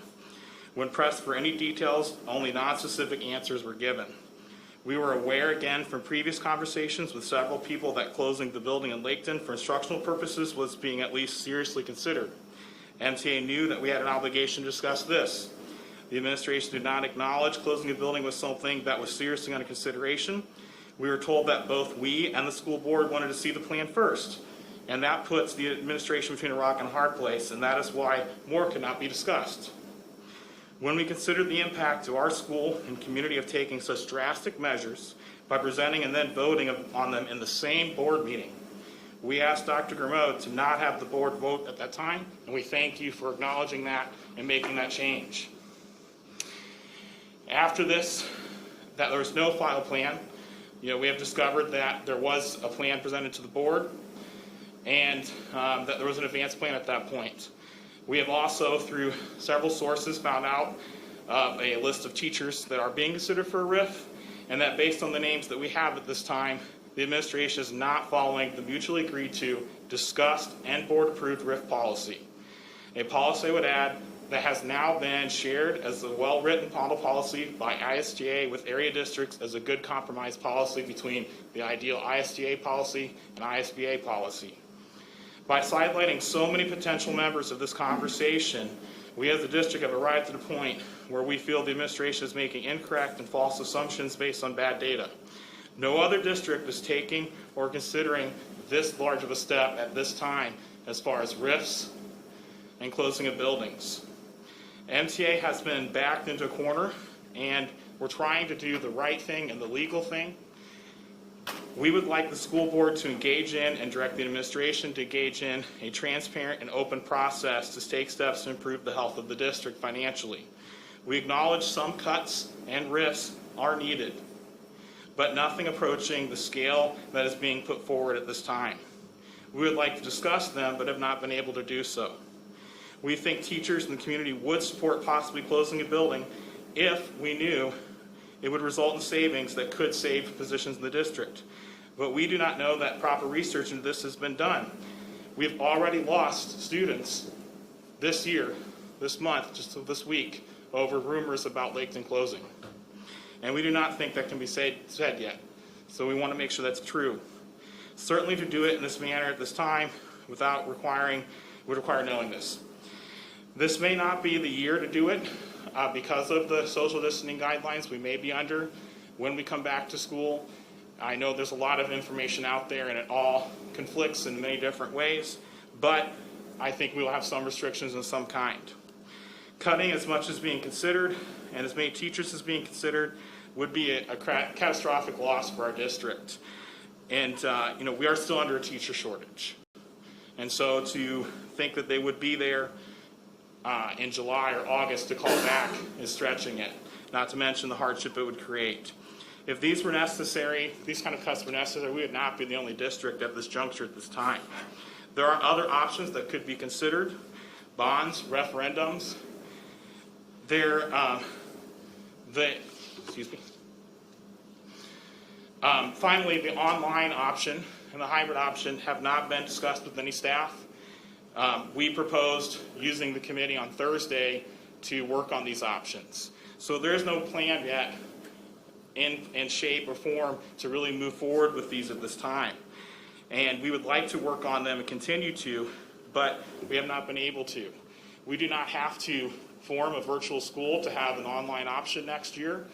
When pressed for any details, only non-specific answers were given. We were aware again from previous conversations with several people that closing the building in Laketon for instructional purposes was being at least seriously considered. MTA knew that we had an obligation to discuss this. The administration did not acknowledge closing the building was something that was seriously under consideration. We were told that both we and the school board wanted to see the plan first, and that puts the administration between a rock and a hard place, and that is why more could not be discussed. When we considered the impact to our school and community of taking such drastic measures by presenting and then voting on them in the same board meeting, we asked Dr. Grimaud to not have the board vote at that time, and we thank you for acknowledging that and making that change. After this, that there was no final plan. We have discovered that there was a plan presented to the board and that there was an advanced plan at that point. We have also, through several sources, found out a list of teachers that are being considered for a RIF, and that based on the names that we have at this time, the administration is not following the mutually agreed to, discussed, and board-approved RIF policy. A policy would add that has now been shared as a well-written model policy by ISDA with area districts as a good compromise policy between the ideal ISDA policy and ISBA policy. By sidelighting so many potential members of this conversation, we as a district have arrived at a point where we feel the administration is making incorrect and false assumptions based on bad data. No other district is taking or considering this large of a step at this time as far as rifts and closing of buildings. MTA has been backed into a corner, and we're trying to do the right thing and the legal thing. We would like the school board to engage in and direct the administration to engage in a transparent and open process to take steps to improve the health of the district financially. We acknowledge some cuts and rifts are needed, but nothing approaching the scale that is being put forward at this time. We would like to discuss them, but have not been able to do so. We think teachers in the community would support possibly closing a building if we knew it would result in savings that could save positions in the district. But we do not know that proper research into this has been done. We've already lost students this year, this month, just this week, over rumors about Laketon closing. And we do not think that can be said yet. So we want to make sure that's true. Certainly to do it in this manner at this time would require knowing this. This may not be the year to do it because of the social distancing guidelines we may be under when we come back to school. I know there's a lot of information out there and it all conflicts in many different ways, but I think we will have some restrictions of some kind. Cutting as much as being considered and as many teachers as being considered would be a catastrophic loss for our district. And we are still under a teacher shortage. And so to think that they would be there in July or August to call back is stretching it, not to mention the hardship it would create. If these were necessary, these kind of cuts were necessary, we would not be the only district at this juncture at this time. There are other options that could be considered, bonds, referendums. Finally, the online option and the hybrid option have not been discussed with any staff. We proposed using the committee on Thursday to work on these options. So there's no plan yet in shape or form to really move forward with these at this time. And we would like to work on them and continue to, but we have not been able to. We do not have to form a virtual school to have an online option next year.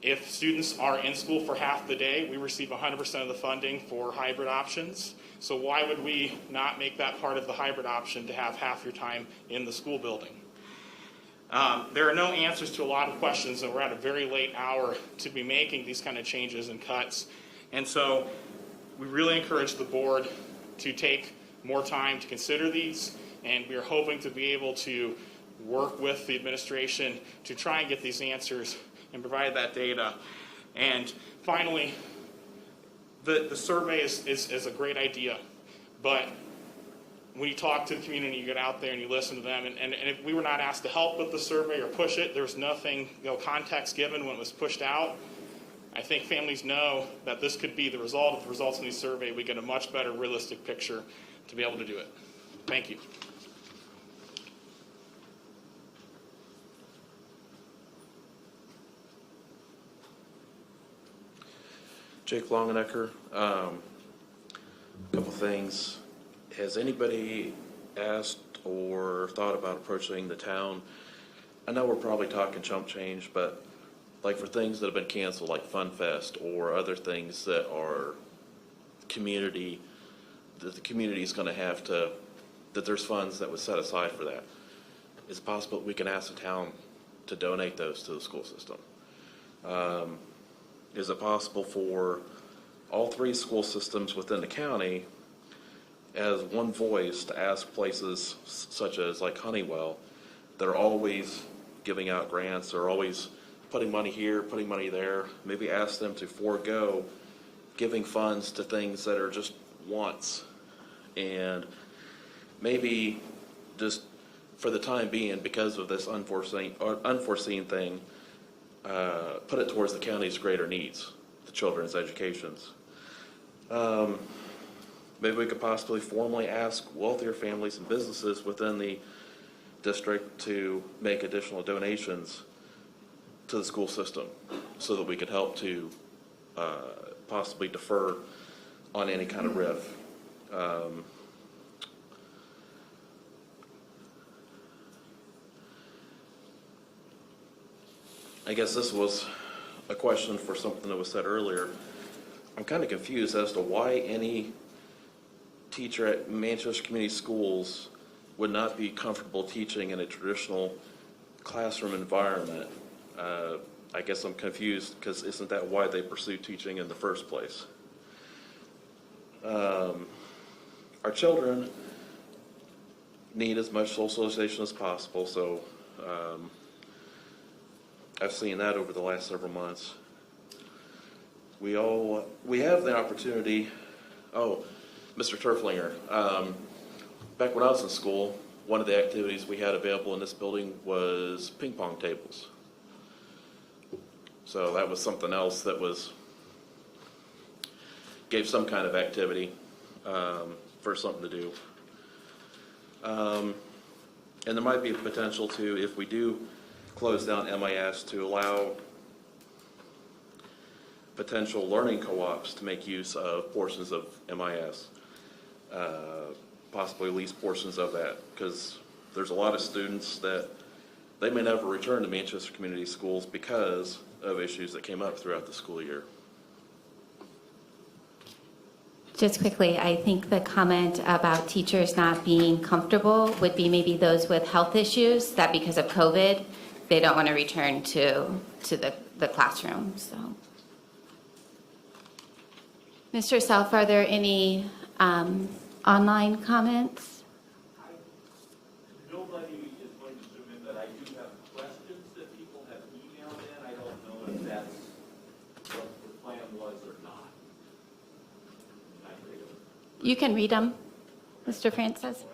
If students are in school for half the day, we receive 100% of the funding for hybrid options. So why would we not make that part of the hybrid option to have half your time in the school building? There are no answers to a lot of questions, and we're at a very late hour to be making these kind of changes and cuts. And so we really encourage the board to take more time to consider these, and we are hoping to be able to work with the administration to try and get these answers and provide that data. And finally, the survey is a great idea, but when you talk to the community, you get out there and you listen to them, and if we were not asked to help with the survey or push it, there was nothing, context given when it was pushed out. I think families know that this could be the result of the results in these survey. We get a much better realistic picture to be able to do it. Thank you. Jake Longenecker. Couple things. Has anybody asked or thought about approaching the town? I know we're probably talking chump change, but like for things that have been canceled, like Fun Fest or other things that are community, that the community is going to have to, that there's funds that was set aside for that. Is it possible that we can ask the town to donate those to the school system? Is it possible for all three school systems within the county as one voice to ask places such as like Honeywell that are always giving out grants, or always putting money here, putting money there, maybe ask them to forego giving funds to things that are just wants, and maybe just for the time being, because of this unforeseen thing, put it towards the county's greater needs, the children's educations. Maybe we could possibly formally ask wealthier families and businesses within the district to make additional donations to the school system so that we could help to possibly defer on any kind of RIF. I guess this was a question for something that was said earlier. I'm kind of confused as to why any teacher at Manchester Community Schools would not be comfortable teaching in a traditional classroom environment. I guess I'm confused because isn't that why they pursue teaching in the first place? Our children need as much socialization as possible, so I've seen that over the last several months. We have the opportunity. Oh, Mr. Turflinger, back when I was in school, one of the activities we had available in this building was ping pong tables. So that was something else that gave some kind of activity for something to do. And there might be a potential to, if we do close down MIS, to allow potential learning co-ops to make use of portions of MIS, possibly lease portions of that, because there's a lot of students that they may never return to Manchester Community Schools because of issues that came up throughout the school year. Just quickly, I think the comment about teachers not being comfortable would be maybe those with health issues, that because of COVID, they don't want to return to the classroom. So, Mr. Self, are there any online comments? Nobody is going to zoom in, but I do have questions that people have emailed in. I don't know if that's what the plan was or not. You can read them, Mr. Francis.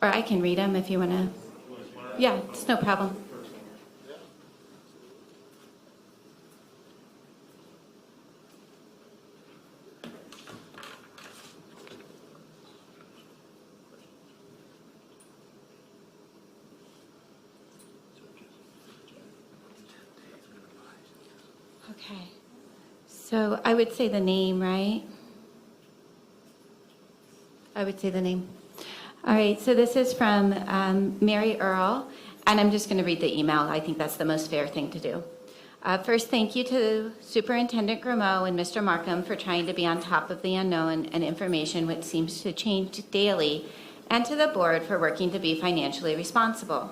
Or I can read them if you want to. Yeah, it's no problem. Okay. So I would say the name, right? I would say the name. All right, so this is from Mary Earl, and I'm just going to read the email. I think that's the most fair thing to do. First, thank you to Superintendent Grimeau and Mr. Markham for trying to be on top of the unknown and information which seems to change daily, and to the board for working to be financially responsible.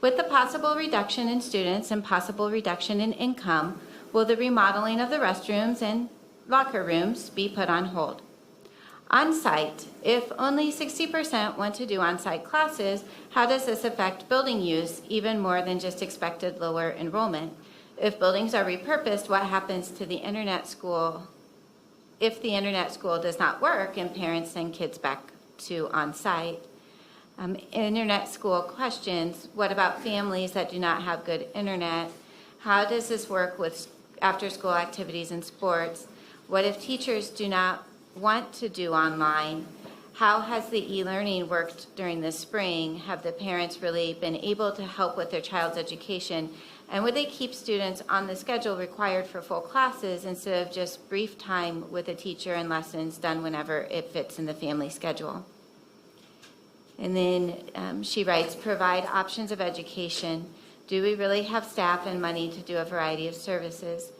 With the possible reduction in students and possible reduction in income, will the remodeling of the restrooms and locker rooms be put on hold? On-site, if only 60% want to do on-site classes, how does this affect building use even more than just expected lower enrollment? If buildings are repurposed, what happens to the internet school if the internet school does not work and parents send kids back to on-site? Internet school questions, what about families that do not have good internet? How does this work with after-school activities and sports? What if teachers do not want to do online? How has the e-learning worked during the spring? Have the parents really been able to help with their child's education? And would they keep students on the schedule required for full classes instead of just brief time with a teacher and lessons done whenever it fits in the family schedule? And then she writes, provide options of education. Do we really have staff and money to do a variety of services?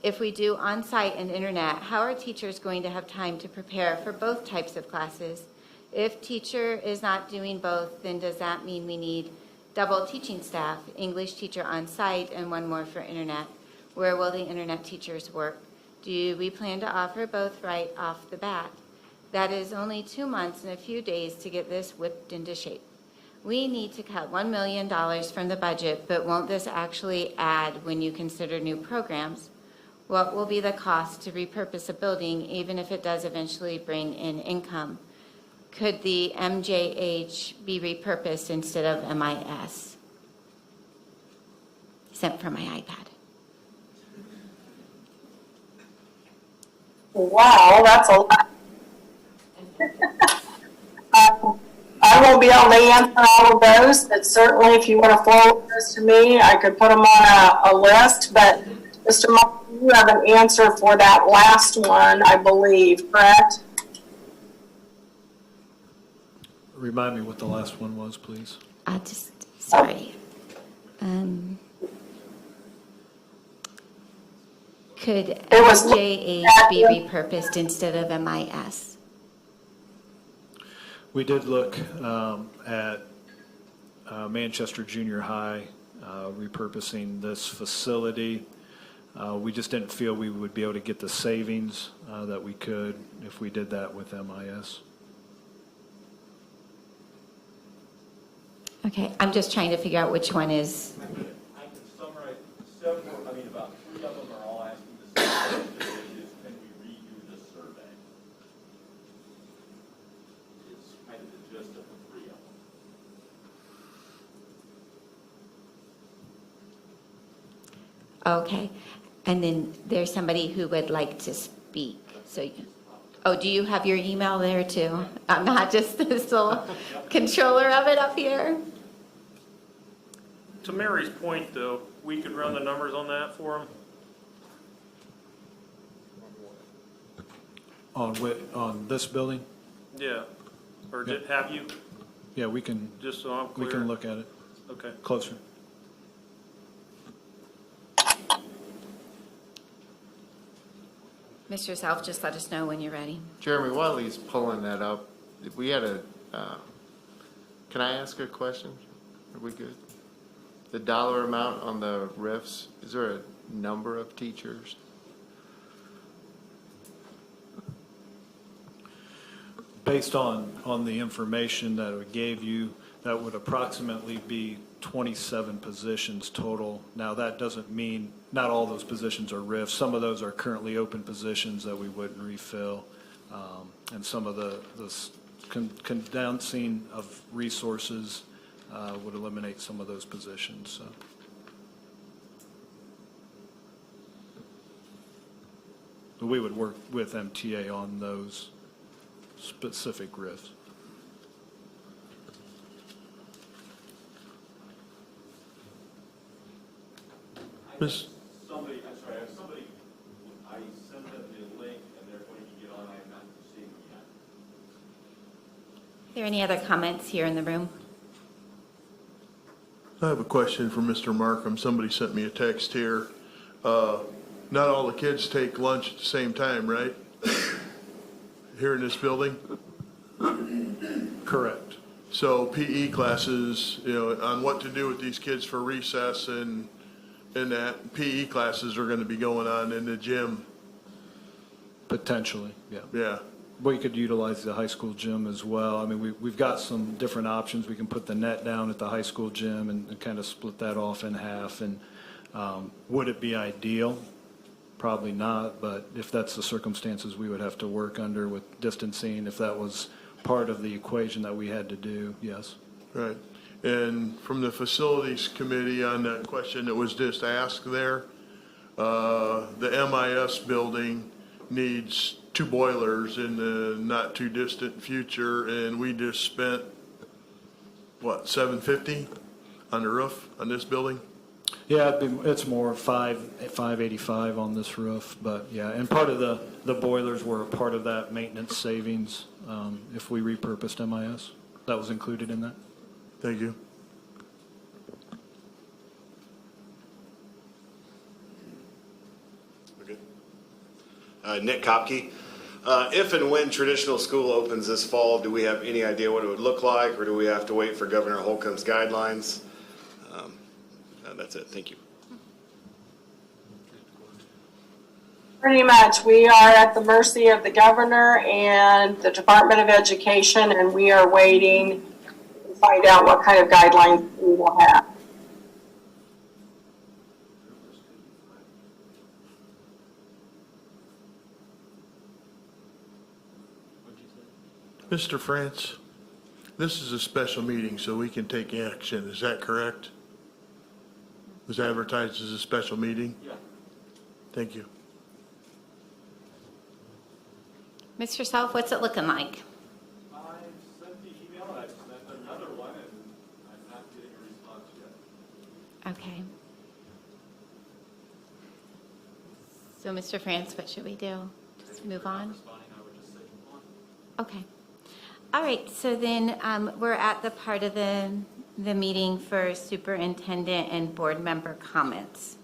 If we do on-site and internet, how are teachers going to have time to prepare for both types of classes? If teacher is not doing both, then does that mean we need double teaching staff, English teacher on-site and one more for internet? Where will the internet teachers work? Do we plan to offer both right off the bat? That is only 2 months and a few days to get this whipped into shape. We need to cut $1 million from the budget, but won't this actually add when you consider new programs? What will be the cost to repurpose a building, even if it does eventually bring in income? Could the MJH be repurposed instead of MIS? Sent from my iPad. Wow, that's a lot. I won't be able to answer all of those, but certainly if you want to forward those to me, I could put them on a list. But Mr. Mark, you have an answer for that last one, I believe, correct? Remind me what the last one was, please. Sorry. Could It was JH be repurposed instead of MIS? We did look at Manchester Junior High repurposing this facility. We just didn't feel we would be able to get the savings that we could if we did that with MIS. Okay, I'm just trying to figure out which one is. I can summarize several, about 3 of them are all asking the same question, which is, can we redo the survey? It's kind of the gist of the 3 of them. Okay, and then there's somebody who would like to speak. So, oh, do you have your email there too? I'm not just the sole controller of it up here. To Mary's point, though, we could run the numbers on that for them. On this building? Yeah. Or have you? Yeah, we can. Just so I'm clear. We can look at it Okay. closer. Mr. Self, just let us know when you're ready. Jeremy, while he's pulling that up, if we had can I ask a question? Are we good? The dollar amount on the RIFs, is there a number of teachers? Based on the information that we gave you, that would approximately be 27 positions total. Now, that doesn't mean not all those positions are RIFs. Some of those are currently open positions that we wouldn't refill. And some of the condensing of resources would eliminate some of those positions. So. But we would work with MTA on those specific RIFs. Somebody, I'm sorry, I have somebody, I sent them the link and they're going to get on, I'm not seeing it yet. Are there any other comments here in the room? I have a question for Mr. Markham. Somebody sent me a text here. Not all the kids take lunch at the same time, right? Here in this building? Correct. So PE classes, on what to do with these kids for recess and that PE classes are going to be going on in the gym. Potentially, yeah. Yeah. We could utilize the high school gym as well. I mean, we've got some different options. We can put the net down at the high school gym and kind of split that off in half. And would it be ideal? Probably not, but if that's the circumstances we would have to work under with distancing, if that was part of the equation that we had to do, yes. Right. And from the facilities committee on that question that was just asked there, the MIS building needs 2 boilers in the not too distant future, and we just spent, what, $750 on the roof on this building? Yeah, it's more 585 on this roof, but yeah, and part of the boilers were a part of that maintenance savings if we repurposed MIS. That was included in that. Thank you. Nick Kopke. If and when traditional school opens this fall, do we have any idea what it would look like, or do we have to wait for Governor Holcomb's guidelines? That's it. Thank you. Pretty much. We are at the mercy of the governor and the Department of Education, and we are waiting to find out what kind of guidelines we will have. Mr. France, this is a special meeting, so we can take action. Is that correct? It was advertised as a special meeting? Yeah. Thank you. Mr. Self, what's it looking like? I sent the email, I sent another one, and I'm not getting a response yet. Okay. So, Mr. France, what should we do? Just move on? Responding, I would just say move on. Okay. All right, so then we're at the part of the meeting for superintendent and board member comments.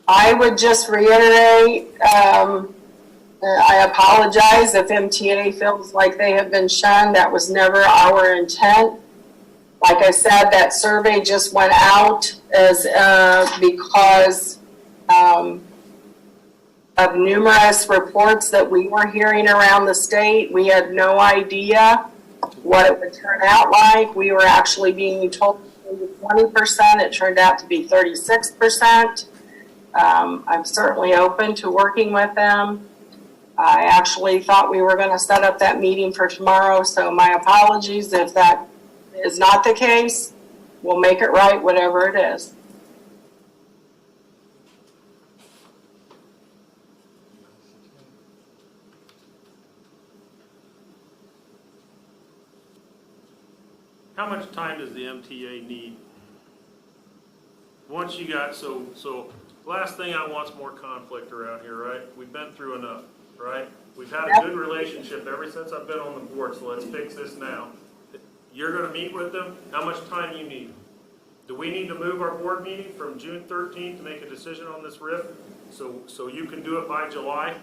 I would just reiterate, I apologize if MTA feels like they have been shunned. That was never our intent. Like I said, that survey just went out as because of numerous reports that we were hearing around the state. We had no idea what it would turn out like. We were actually being told 20%. It turned out to be 36%. I'm certainly open to working with them. I actually thought we were going to set up that meeting for tomorrow, so my apologies if that is not the case. We'll make it right, whatever it is. How much time does the MTA need? Once you got, so last thing I want is more conflict around here, right? We've been through enough, right? We've had a good relationship ever since I've been on the board, so let's fix this now. You're gonna meet with them, how much time do you need? Do we need to move our board meeting from June 13th to make a decision on this RIF? So you can do it by July?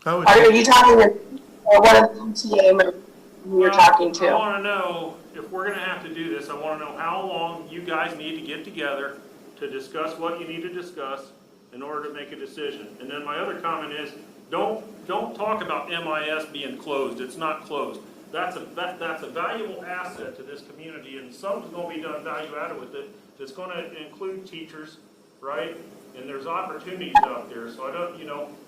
Are you talking to one of the MTA members you're talking to? I want to know, if we're going to have to do this, I want to know how long you guys need to get together to discuss what you need to discuss in order to make a decision. And then my other comment is, don't talk about MIS being closed. It's not closed. That's a valuable asset to this community, and something's going to be done value added with it. That's going to include teachers, right? And there's opportunities out there. So I don't,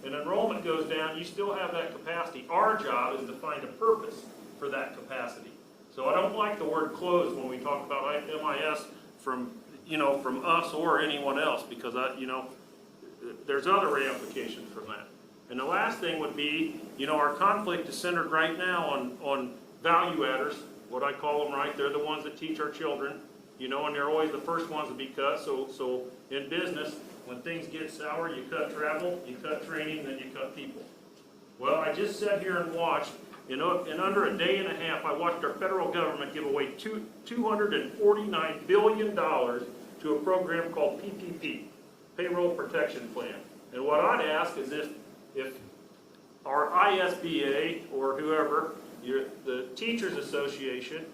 and enrollment goes down, you still have that capacity. Our job is to find a purpose for that capacity. So I don't like the word closed when we talk about MIS from us or anyone else, because there's other ramifications from that. And the last thing would be, our conflict is centered right now on value adders, what I call them, right? They're the ones that teach our children, and they're always the first ones to be cut. So in business, when things get sour, you cut travel, you cut training, then you cut people. Well, I just sat here and watched, in under a day and a half, I watched our federal government give away $249 billion to a program called PPP, Payroll Protection Plan. And what I'd ask is if our ISBA or whoever, the Teachers Association,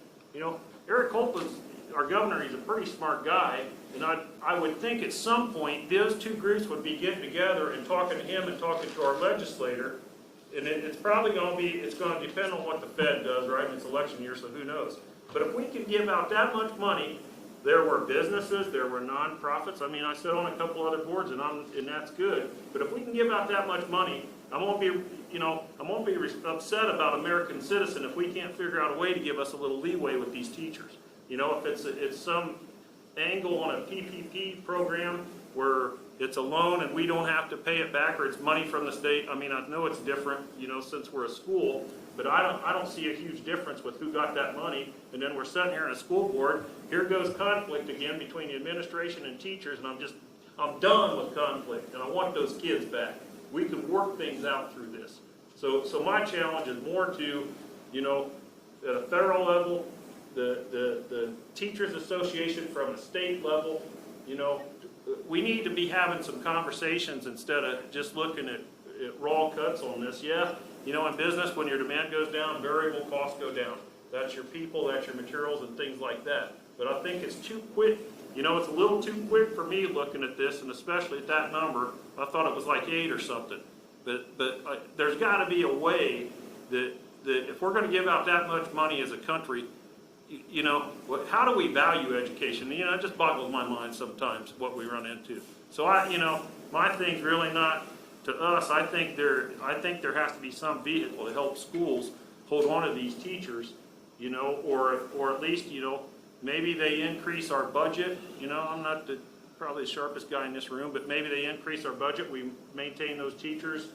Eric Holt, our governor, he's a pretty smart guy, and I would think at some point those two groups would be getting together and talking to him and talking to our legislator, and it's probably going to depend on what the Fed does, right? It's election year, so who knows. But if we can give out that much money, there were businesses, there were nonprofits. I mean, I sit on a couple other boards, and that's good. But if we can give out that much money, I won't be upset about American Citizen if we can't figure out a way to give us a little leeway with these teachers. If it's some angle on a PPP program where it's a loan and we don't have to pay it back, or it's money from the state. I mean, I know it's different, since we're a school, but I don't see a huge difference with who got that money. And then we're sitting here in a school board. Here goes conflict again between the administration and teachers, and I'm done with conflict, and I want those kids back. We can work things out through this. So my challenge is more to, at a federal level, the Teachers Association from a state level, we need to be having some conversations instead of just looking at raw cuts on this. Yeah, in business, when your demand goes down, variable costs go down. That's your people, that's your materials, and things like that. But I think it's too quick. It's a little too quick for me looking at this, and especially at that number. I thought it was like 8 or something. But there's got to be a way that if we're going to give out that much money as a country, how do we value education? It just boggles my mind sometimes what we run into. So my thing's really not to us. I think there has to be some vehicle to help schools hold on to these teachers, or at least, maybe they increase our budget. You know, I'm not probably the sharpest guy in this room, but maybe they increase our budget, we maintain those teachers,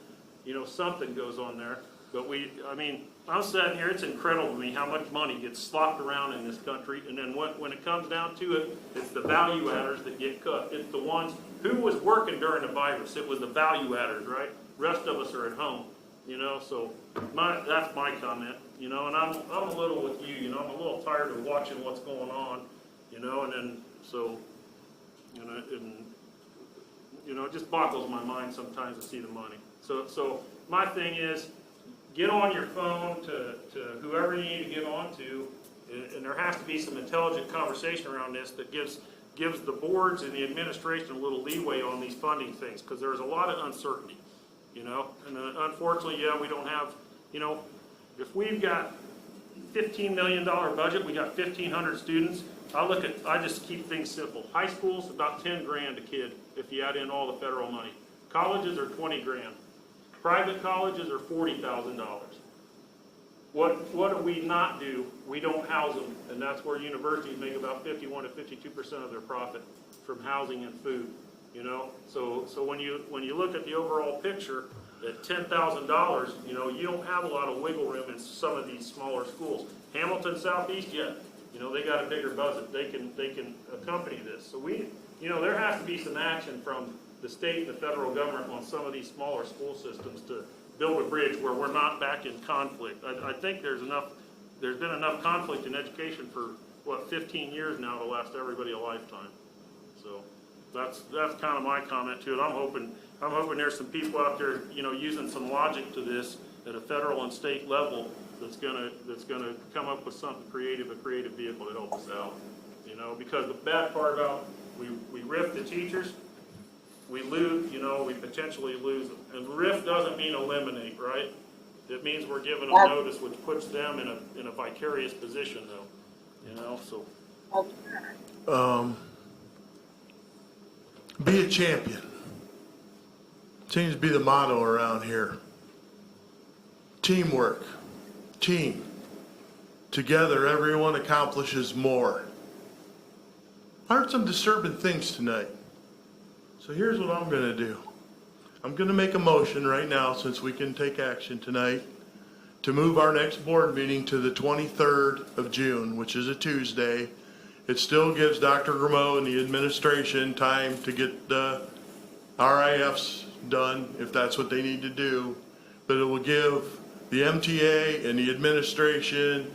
you know, something goes on there. But I mean, I'm sitting here, it's incredible to me how much money gets slopped around in this country, and then when it comes down to it, it's the value adders that get cut. It's the ones, who was working during the virus? It was the value adders, right? Rest of us are at home, you know, so that's my comment, you know, and I'm a little with you, you know, I'm a little tired of watching what's going on, you know, and then, so, you know, it just boggles my mind sometimes to see the money. So my thing is, get on your phone to whoever you need to get on to, and there has to be some intelligent conversation around this that gives the boards and the administration a little leeway on these funding things, because there's a lot of uncertainty, you know, and unfortunately, yeah, we don't have, you know, if we've got $15 million budget, we got 1,500 students, I just keep things simple. High school's about 10 grand a kid if you add in all the federal money. Colleges are 20 grand. Private colleges are $40,000. What do we not do? We don't house them, and that's where universities make about 51 to 52% of their profit from housing and food. You know, so when you look at the overall picture, at $10,000, you know, you don't have a lot of wiggle room in some of these smaller schools. Hamilton Southeast, yeah, you know, they got a bigger budget. They can accompany this. So you know, there has to be some action from the state and the federal government on some of these smaller school systems to build a bridge where we're not back in conflict. I think there's been enough conflict in education for, 15 years now to last everybody a lifetime. So that's kind of my comment to it. I'm hoping there's some people out there, you know, using some logic to this at a federal and state level that's gonna come up with something creative, a creative vehicle to help us out. You know, because the bad part about we RIF the teachers, we lose, you know, we potentially lose them. And RIF doesn't mean eliminate, right? It means we're giving them notice, which puts them in a vicarious position, though. You know, so. Be a champion. Seems to be the motto around here. Teamwork. Team. Together, everyone accomplishes more. I heard some disturbing things tonight. So here's what I'm going to do. I'm going to make a motion right now, since we can take action tonight, to move our next board meeting to the 23rd of June, which is a Tuesday. It still gives Dr. Grimeau and the administration time to get the RIFs done, if that's what they need to do. But it will give the MTA and the administration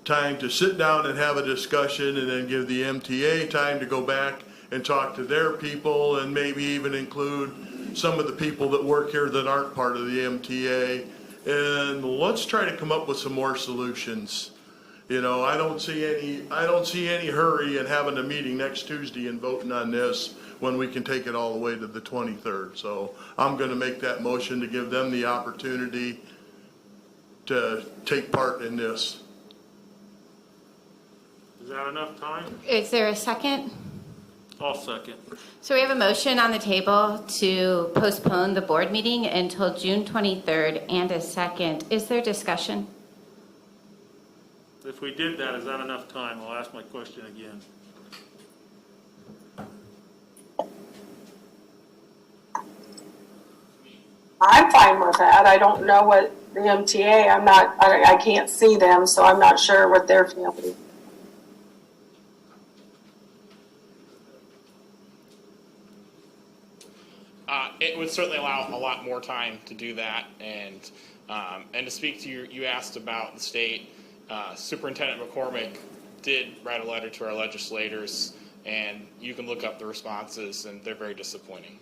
time to sit down and have a discussion, and then give the MTA time to go back and talk to their people, and maybe even include some of the people that work here that aren't part of the MTA. And let's try to come up with some more solutions. You know, I don't see any hurry in having a meeting next Tuesday and voting on this when we can take it all the way to the 23rd. So I'm going to make that motion to give them the opportunity to take part in this. Is that enough time? Is there a second? I'll second. So we have a motion on the table to postpone the board meeting until June 23rd and a second. Is there discussion? If we did that, is that enough time? I'll ask my question again. I'm fine with that. I don't know what the MTA, I can't see them, so I'm not sure what they're feeling. It would certainly allow a lot more time to do that, and to speak to you asked about the state. Superintendent McCormick did write a letter to our legislators, and you can look up the responses, and they're very disappointing.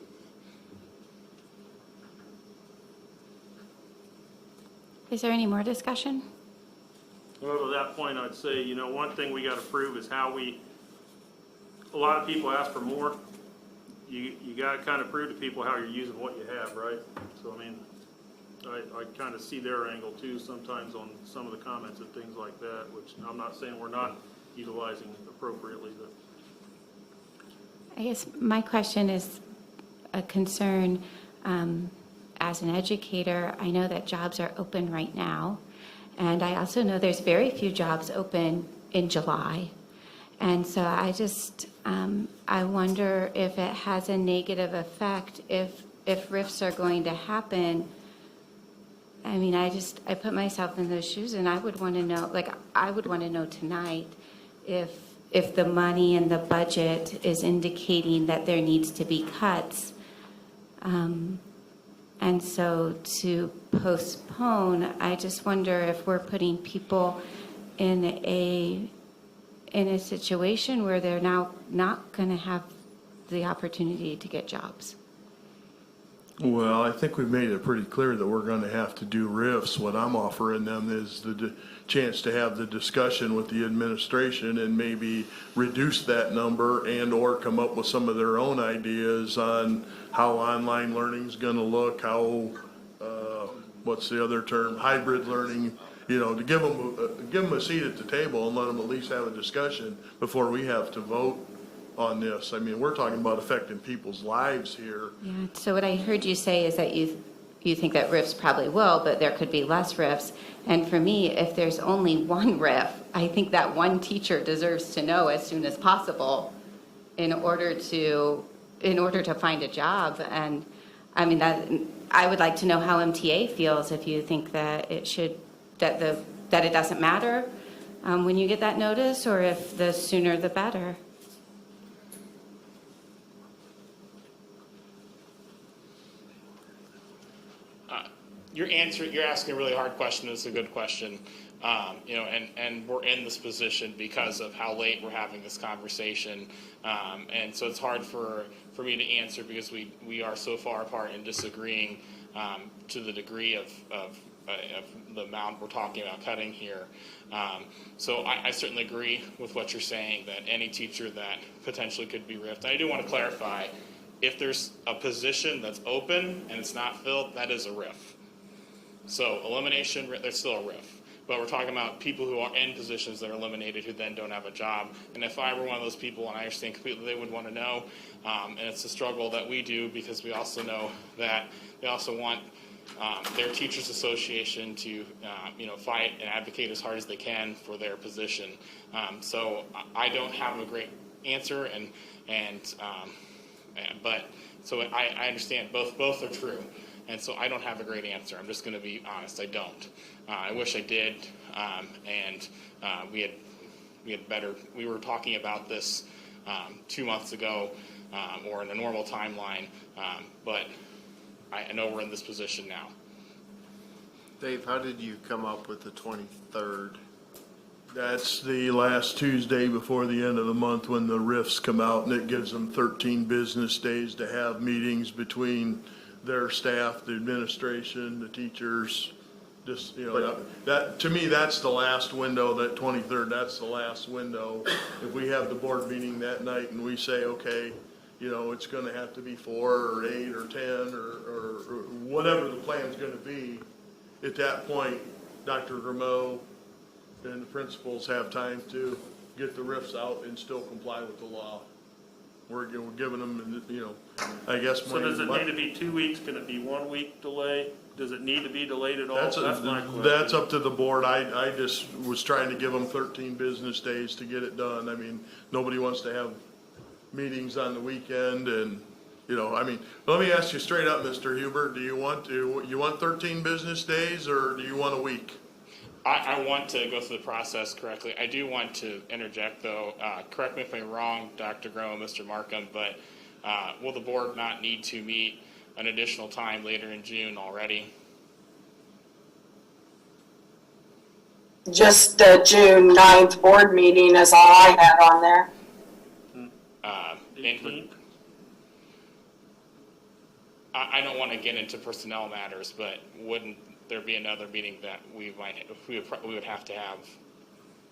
Is there any more discussion? Well, to that point, I'd say, you know, one thing we got to prove is how a lot of people ask for more. You got to kind of prove to people how you're using what you have, right? So, I mean, I kind of see their angle too sometimes on some of the comments and things like that, which I'm not saying we're not utilizing appropriately. But I guess my question is a concern. As an educator, I know that jobs are open right now, and I also know there's very few jobs open in July. And so I just, I wonder if it has a negative effect if rifts are going to happen. I mean, I put myself in those shoes, and I would want to know, like, I would want to know tonight if the money and the budget is indicating that there needs to be cuts. And so to postpone, I just wonder if we're putting people in a situation where they're now not going to have the opportunity to get jobs. Well, I think we've made it pretty clear that we're gonna have to do RIFs. What I'm offering them is the chance to have the discussion with the administration and maybe reduce that number and or come up with some of their own ideas on how online learning's gonna look, how, what's the other term, hybrid learning, you know, to give them a seat at the table and let them at least have a discussion before we have to vote on this. I mean, we're talking about affecting people's lives here. Yeah, so what I heard you say is that you think that RIFs probably will, but there could be less RIFs. And for me, if there's only one RIF, I think that one teacher deserves to know as soon as possible in order to find a job. And I mean, that I would like to know how MTA feels, if you think that it should, that it doesn't matter when you get that notice, or if the sooner the better. You're asking a really hard question. It's a good question. You know, and we're in this position because of how late we're having this conversation. And so it's hard for me to answer because we are so far apart and disagreeing to the degree of the amount we're talking about cutting here. So I certainly agree with what you're saying, that any teacher that potentially could be RIFed. I do want to clarify, if there's a position that's open and it's not filled, that is a RIF. So elimination, there's still a RIF. But we're talking about people who are in positions that are eliminated who then don't have a job. And if I were one of those people, and I understand completely, they would want to know. And it's a struggle that we do, because we also know that they also want their teachers association to you know, fight and advocate as hard as they can for their position. So I don't have a great answer, but so I understand both are true. And so I don't have a great answer. I'm just going to be honest. I don't. I wish I did. And we had better. We were talking about this 2 months ago, or in a normal timeline. But I know we're in this position now. Dave, how did you come up with the 23rd? That's the last Tuesday before the end of the month when the RIFs come out, and it gives them 13 business days to have meetings between their staff, the administration, the teachers. Just, you know, that to me, that's the last window, that 23rd, that's the last window. If we have the board meeting that night and we say, okay, you know, it's going to have to be 4 or 8 or 10 or whatever the plan's going to be, at that point, Dr. Grimeau and the principals have time to get the RIFs out and still comply with the law. We're giving them, you know, I guess. So does it need to be 2 weeks? Can it be 1 week delay? Does it need to be delayed at all? That's my question. That's up to the board. I just was trying to give them 13 business days to get it done. I mean, nobody wants to have meetings on the weekend, and, you know, I mean, let me ask you straight up, Mr. Huber, you want 13 business days, or do you want a week? I want to go through the process correctly. I do want to interject, though. Correct me if I'm wrong, Dr. Groh, Mr. Markham, but will the board not need to meet an additional time later in June already? Just the June 9th board meeting is all I had on there. 18th? I don't want to get into personnel matters, but wouldn't there be another meeting that we would have to have?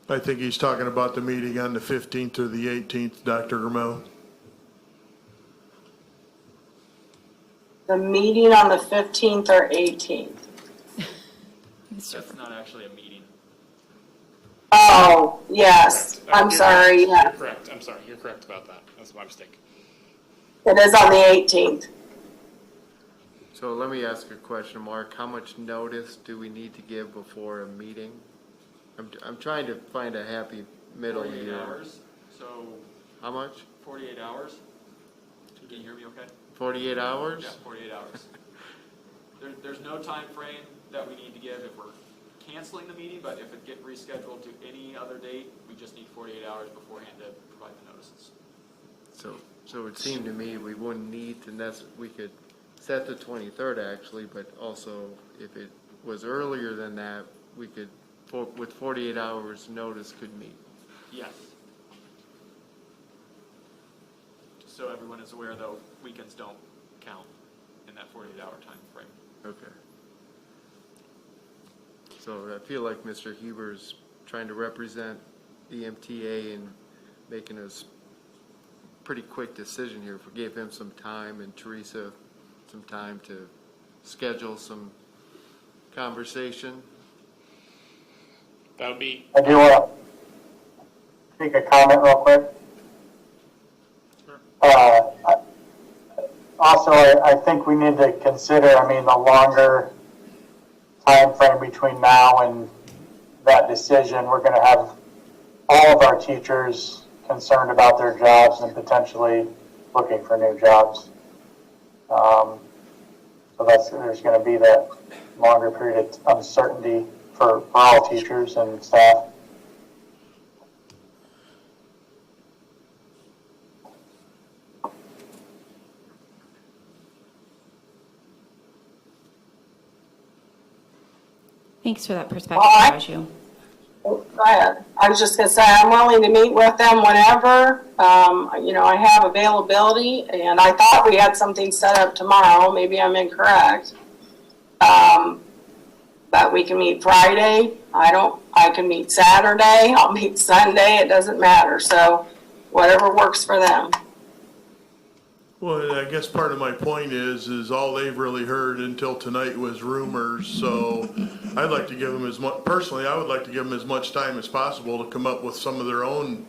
I think he's talking about the meeting on the 15th or the 18th, Dr. Grimeau. The meeting on the 15th or 18th. That's not actually a meeting. Oh, yes. I'm sorry. You're correct. I'm sorry. You're correct about that. That's my mistake. It is on the 18th. So let me ask a question, Mark. How much notice do we need to give before a meeting? I'm trying to find a happy middle 48 here. hours. So. How much? 48 hours. Can you hear me okay? 48 hours? Yeah, 48 hours. There's no time frame that we need to give if we're canceling the meeting, but if it get rescheduled to any other date, we just need 48 hours beforehand to provide the notices. So it seemed to me we wouldn't need to we could set the 23rd actually, but also if it was earlier than that, we could, with 48 hours notice, could meet. Yes. Just so everyone is aware, though, weekends don't count in that 48-hour time frame. Okay. So I feel like Mr. Huber's trying to represent the MTA and making a pretty quick decision here. If we gave him some time and Teresa some time to schedule some conversation. That would be. I do want to make a comment real quick. Also, I think we need to consider, the longer time frame between now and that decision. We're going to have all of our teachers concerned about their jobs and potentially looking for new jobs. So there's going to be that longer period of uncertainty for all teachers and staff. Thanks for that perspective, Raju. Go ahead. I was just going to say, I'm willing to meet with them whenever. I have availability, and I thought we had something set up tomorrow. Maybe I'm incorrect. But we can meet Friday. I can meet Saturday. I'll meet Sunday. It doesn't matter. So whatever works for them. Well, I guess part of my point is all they've really heard until tonight was rumors, so I'd like to give them personally, I would like to give them as much time as possible to come up with some of their own,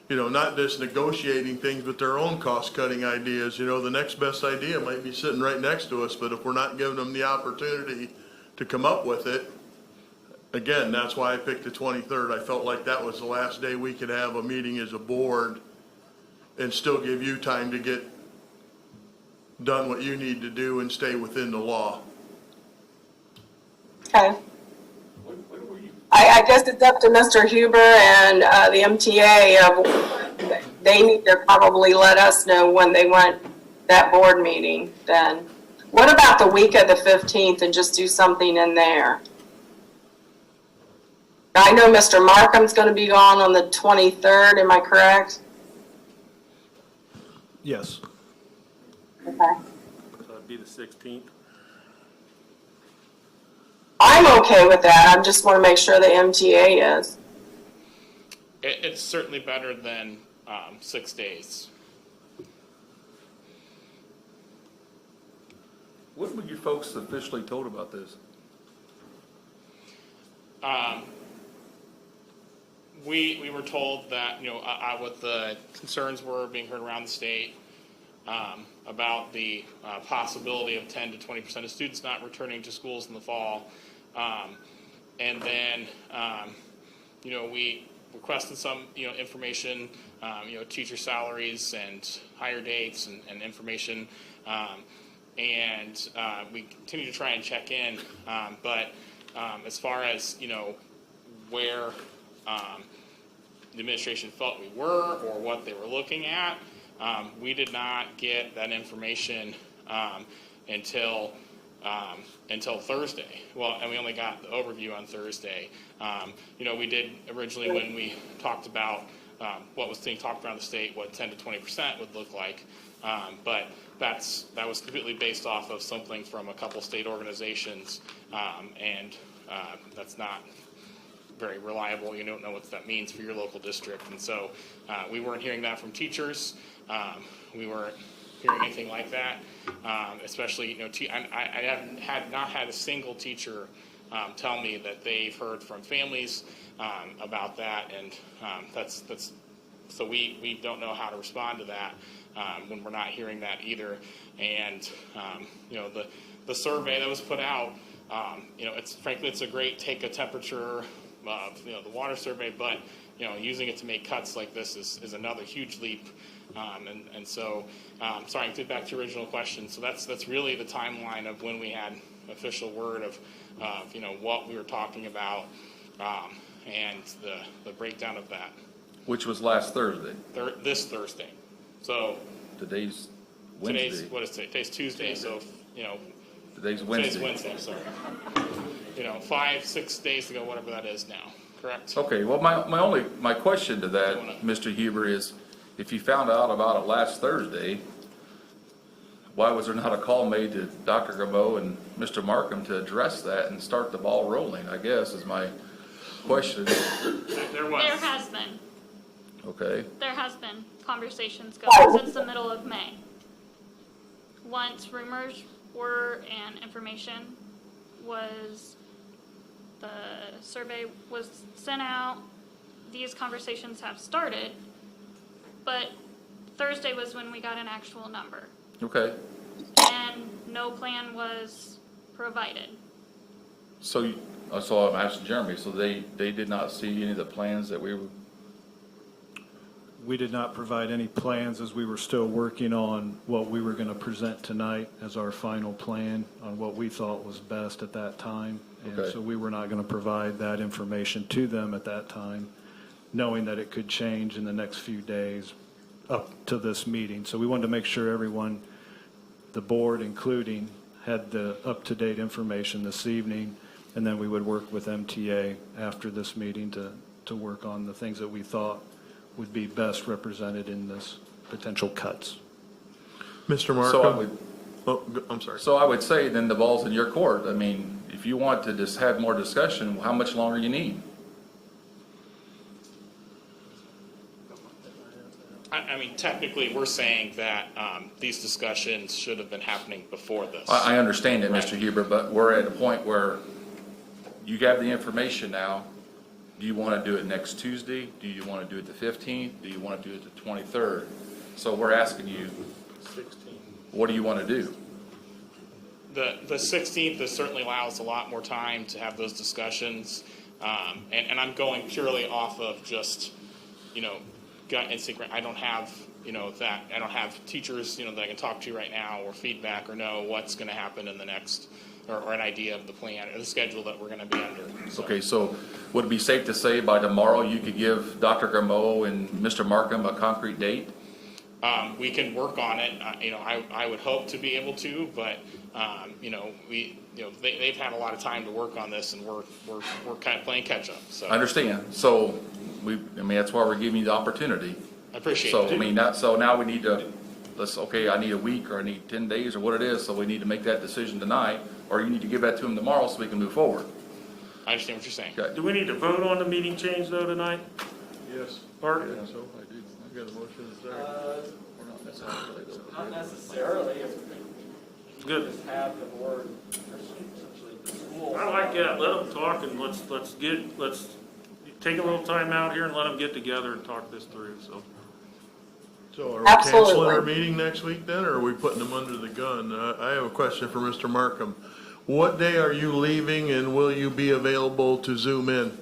not just negotiating things, but their own cost-cutting ideas. The next best idea might be sitting right next to us, but if we're not giving them the opportunity to come up with it, again, that's why I picked the 23rd. I felt like that was the last day we could have a meeting as a board and still give you time to get done what you need to do and stay within the law. Okay. I guess it's up to Mr. Huber and the MTA. They need to probably let us know when they want that board meeting then. What about the week of the 15th and just do something in there? I know Mr. Markham's going to be gone on the 23rd. Am I correct? Yes. Okay. So it'd be the 16th. I'm okay with that. I just want to make sure the MTA is. It's certainly better than 6 days. When were you folks officially told about this? We were told that, what the concerns were being heard around the state about the possibility of 10 to 20% of students not returning to schools in the fall. And then, we requested some, information, teacher salaries and hire dates and information. And we continue to try and check in. But as far as, where the administration felt we were or what they were looking at, we did not get that information until Thursday. Well, and we only got the overview on Thursday. We did originally when we talked about what was being talked around the state, what 10 to 20% would look like. But that was completely based off of something from a couple state organizations, and that's not very reliable. You don't know what that means for your local district, and so we weren't hearing that from teachers. We weren't hearing anything like that, especially I have not had a single teacher tell me that they've heard from families about that, and that's so we don't know how to respond to that when we're not hearing that either. And the survey that was put out, it's frankly it's a great take a temperature of the water survey, but using it to make cuts like this is another huge leap. So, sorry, to get back to your original question. So that's really the timeline of when we had official word of what we were talking about, and the breakdown of that. Which was last Thursday. This Thursday. So Today's Wednesday. Today's Tuesday. So Today's Wednesday. Today's Wednesday. Sorry. 5-6 days ago, whatever that is now. Correct. Okay. Well, my question to that, Mr. Huber, is if you found out about it last Thursday, why was there not a call made to Dr. Gabeau and Mr. Markham to address that and start the ball rolling, I guess, is my question. There has been. Okay. There has been conversations going since the middle of May. Once rumors were and information was, the survey was sent out, these conversations have started, but Thursday was when we got an actual number. Okay. And no plan was provided. So I'm asking Jeremy, so they did not see any of the plans that we were. We did not provide any plans as we were still working on what we were going to present tonight as our final plan on what we thought was best at that time. And Okay. so we were not going to provide that information to them at that time, knowing that it could change in the next few days up to this meeting. So we wanted to make sure everyone, the board including, had the up-to-date information this evening, and then we would work with MTA after this meeting to work on the things that we thought would be best represented in this potential cuts. Mr. Markham? So I'm sorry. So I would say then the ball's in your court. I mean, if you want to just have more discussion, how much longer you need? I mean, technically, we're saying that these discussions should have been happening before this. I understand it, Right. Mr. Huber, but we're at a point where you have the information now. Do you want to do it next Tuesday? Do you want to do it the 15th? Do you want to do it the 23rd? So we're asking you, 16. what do you want to do? The 16th is certainly allows a lot more time to have those discussions, and I'm going purely off of just, gut instinct. I don't have, that. I don't have teachers, that I can talk to right now or feedback or know what's going to happen in the next, or an idea of the plan or the schedule that we're going to be under. So. Okay, so would it be safe to say by tomorrow you could give Dr. Gameau and Mr. Markham a concrete date? We can work on it. I would hope to be able to, but they've had a lot of time to work on this, and we're kind of playing catch up. So I understand. So that's why we're giving you the opportunity. I appreciate so, it. So now we need to, I need a week or I need 10 days or what it is, so we need to make that decision tonight, or you need to give that to him tomorrow so we can move forward. I understand what you're saying. Okay. Do we need to vote on the meeting change though tonight? Yes. Art? Yeah, so I do. I got a motion to Not necessarily, if we Good. just have the board, essentially the school. I like that. Let them talk and let's take a little time out here and let them get together and talk this through, so. So are we Absolutely. canceling our meeting next week then, or are we putting them under the gun? I have a question for Mr. Markham. What day are you leaving and will you be available to Zoom in?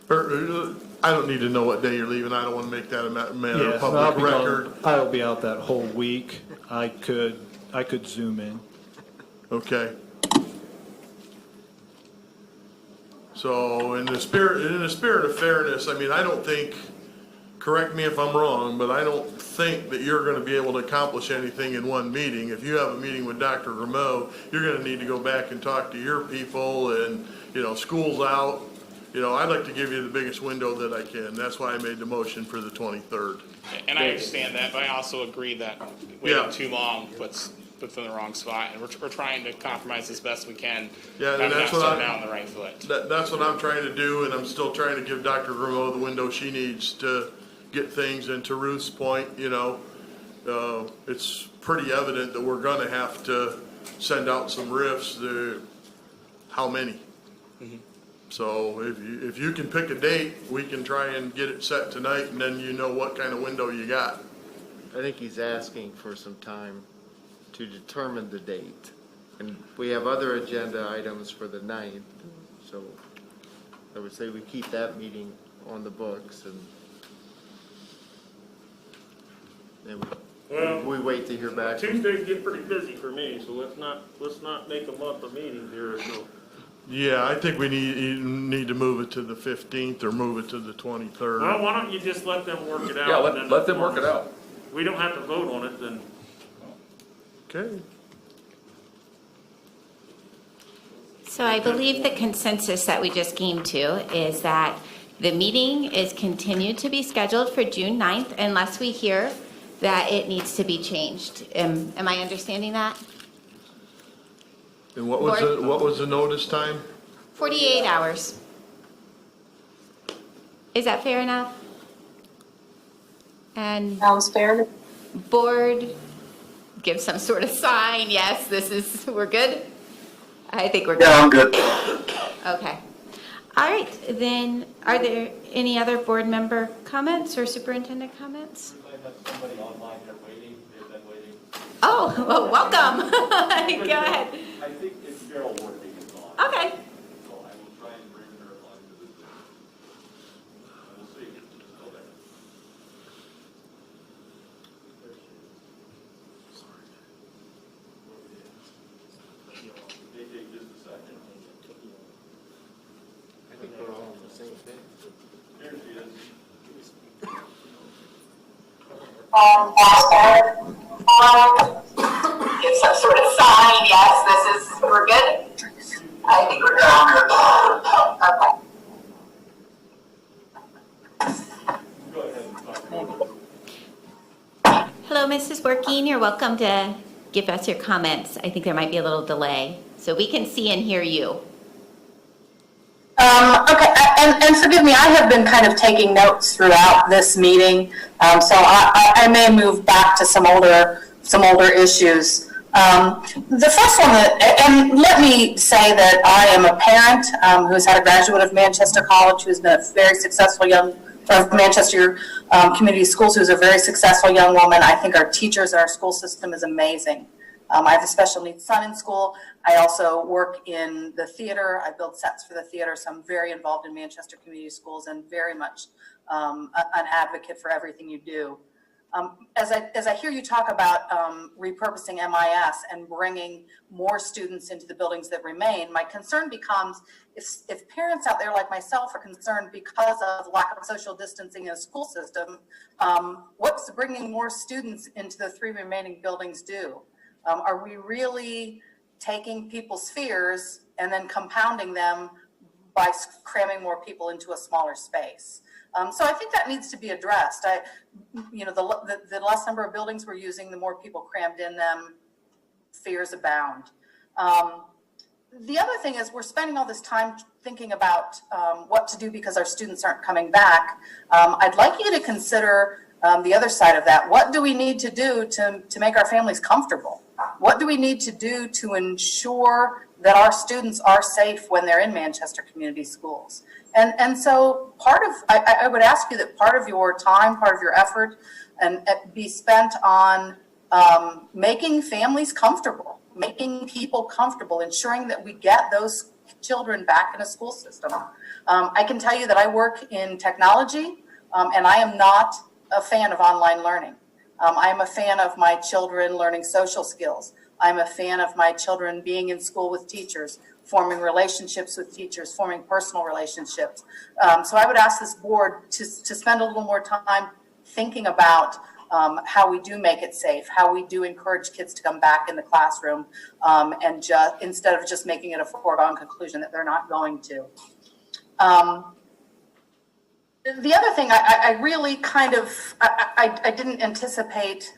I don't need to know what day you're leaving. I don't want to make that a matter of public record. I'll be out that whole week. I could Zoom in. Okay. So in the spirit of fairness, I mean, I don't think, correct me if I'm wrong, but I don't think that you're going to be able to accomplish anything in one meeting. If you have a meeting with Dr. Rameau, you're going to need to go back and talk to your people and, school's out. I'd like to give you the biggest window that I can. That's why I made the motion for the 23rd. And I understand that, but I also agree that waiting too long puts in the wrong spot, and we're trying to compromise as best we can. Yeah, and that's what I'm now on the right foot. That's what I'm trying to do, and I'm still trying to give Dr. Rameau the window she needs to get things. And to Ruth's point, it's pretty evident that we're going to have to send out some RIFs. How many? Mm-hmm. So if you can pick a date, we can try and get it set tonight, and then you know what kind of window you got. I think he's asking for some time to determine the date. And we have other agenda items for the 9th, so I would say we keep that meeting on the books and we wait to hear back. Tuesdays get pretty busy for me, so let's not make a month of meetings here, so. Yeah, I think we need to move it to the 15th or move it to the 23rd. Well, why don't you just let them work it out? Yeah, and then let them work it out. We don't have to vote on it, then. Okay. So I believe the consensus that we just came to is that the meeting is continued to be scheduled for June 9th unless we hear that it needs to be changed. Am I understanding that? And what was the notice time? 48 hours. Is that fair enough? And Sounds fair. board, give some sort of sign, yes, we're good? I think we're good. Yeah, I'm good. Okay. All right, then, are there any other board member comments or superintendent comments? We might have somebody online there waiting, they've been waiting. Oh, well, welcome. Go ahead. I think it's Gerald Worthing is on. Okay. So I will try and bring her along to the Zoom. We'll see if she's still there. There she is. Sorry. May take just a second. I think we're all on the same page. There she is. Give some sort of sign, yes, we're good? I think we're good. Okay. Go ahead and talk. Hello, Mrs. Working, you're welcome to give us your comments. I think there might be a little delay, so we can see and hear you. Okay, and forgive me, I have been kind of taking notes throughout this meeting, so I may move back to some older issues. The first one, and let me say that I am a parent who's had a graduate of Manchester College, who's been a very successful Manchester Community Schools, who's a very successful young woman. I think our teachers, our school system is amazing. I have a special needs son in school. I also work in the theater. I build sets for the theater, so I'm very involved in Manchester Community Schools and very much an advocate for everything you do. As I hear you talk about repurposing MIS and bringing more students into the buildings that remain, my concern becomes if parents out there like myself are concerned because of lack of social distancing in a school system, what's bringing more students into the 3 remaining buildings do? Are we really taking people's fears and then compounding them by cramming more people into a smaller space? So I think that needs to be addressed. The less number of buildings we're using, the more people crammed in them, fears abound. The other thing is we're spending all this time thinking about what to do because our students aren't coming back. I'd like you to consider the other side of that. What do we need to do to make our families comfortable? What do we need to do to ensure that our students are safe when they're in Manchester Community Schools? And so I would ask you that part of your time, part of your effort, and be spent on making families comfortable, making people comfortable, ensuring that we get those children back in a school system. I can tell you that I work in technology, and I am not a fan of online learning. I am a fan of my children learning social skills. I'm a fan of my children being in school with teachers, forming relationships with teachers, forming personal relationships. So I would ask this board to spend a little more time thinking about how we do make it safe, how we do encourage kids to come back in the classroom, and instead of just making it a foregone conclusion that they're not going to. The other thing, I really kind of, I didn't anticipate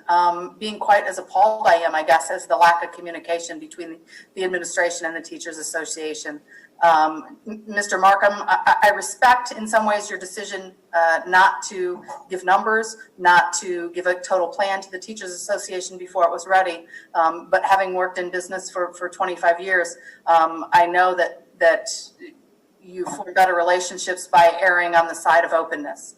being quite as appalled I am, I guess, as the lack of communication between the administration and the Teachers Association. Mr. Markham, I respect in some ways your decision not to give numbers, not to give a total plan to the Teachers Association before it was ready. But having worked in business for 25 years, I know that you form better relationships by erring on the side of openness.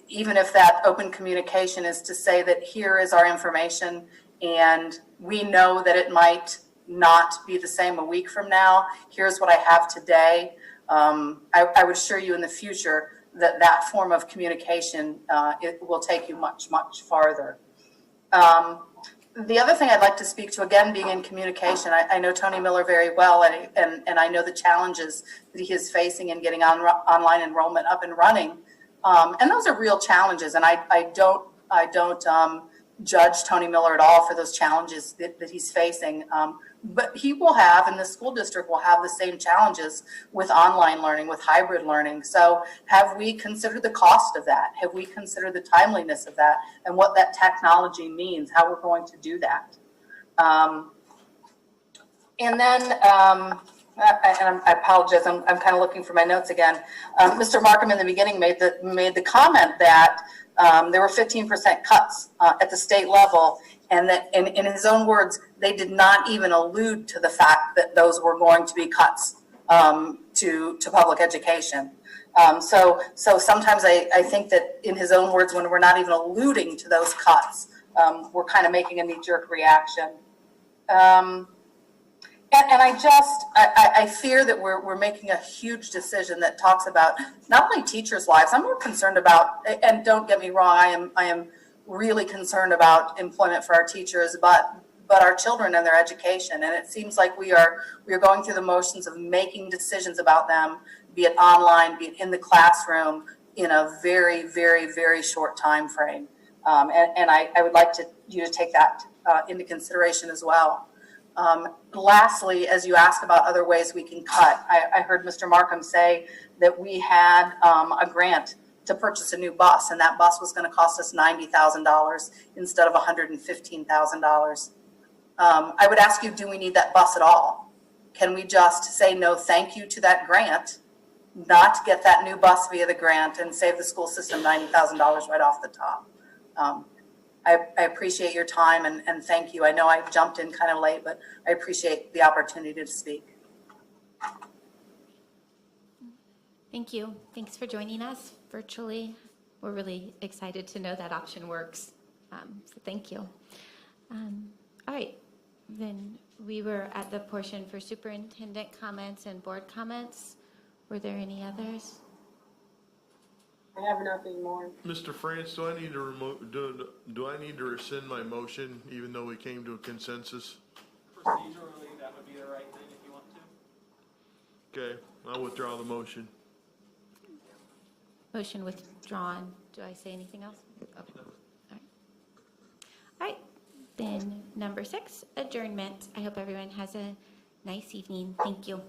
Even if that open communication is to say that here is our information and we know that it might not be the same a week from now. Here's what I have today. I would assure you in the future that that form of communication, it will take you much, much farther. The other thing I'd like to speak to, again, being in communication, I know Tony Miller very well, and I know the challenges that he is facing in getting online enrollment up and running. And those are real challenges, and I don't judge Tony Miller at all for those challenges that he's facing. But he will have, and the school district will have, the same challenges with online learning, with hybrid learning. So have we considered the cost of that? Have we considered the timeliness of that and what that technology means, how we're going to do that? And then, I apologize, I'm kind of looking for my notes again. Mr. Markham in the beginning made the comment that there were 15% cuts at the state level, and that in his own words, they did not even allude to the fact that those were going to be cuts to public education. So sometimes I think that in his own words, when we're not even alluding to those cuts, we're kind of making a knee-jerk reaction. And I fear that we're making a huge decision that talks about not only teachers' lives. I'm more concerned about, and don't get me wrong, I am really concerned about employment for our teachers, but our children and their education. And it seems like we are going through the motions of making decisions about them, be it online, be it in the classroom, in a very, very, very short time frame. And I would like you to take that into consideration as well. Lastly, as you ask about other ways we can cut, I heard Mr. Markham say that we had a grant to purchase a new bus, and that bus was going to cost us $90,000 instead of $115,000. I would ask you, do we need that bus at all? Can we just say no thank you to that grant, not get that new bus via the grant, and save the school system $90,000 right off the top? I appreciate your time and thank you. I know I jumped in kind of late, but I appreciate the opportunity to speak. Thank you. Thanks for joining us virtually. We're really excited to know that option works. So thank you. All right, then we were at the portion for superintendent comments and board comments. Were there any others? I have nothing more. Mr. France, do I need to do I need to rescind my motion even though we came to a consensus? Procedurally, that would be the right thing if you want to. Okay, I'll withdraw the motion. Motion withdrawn. Do I say anything else? Okay. All right. Then number 6, adjournment. I hope everyone has a nice evening. Thank you.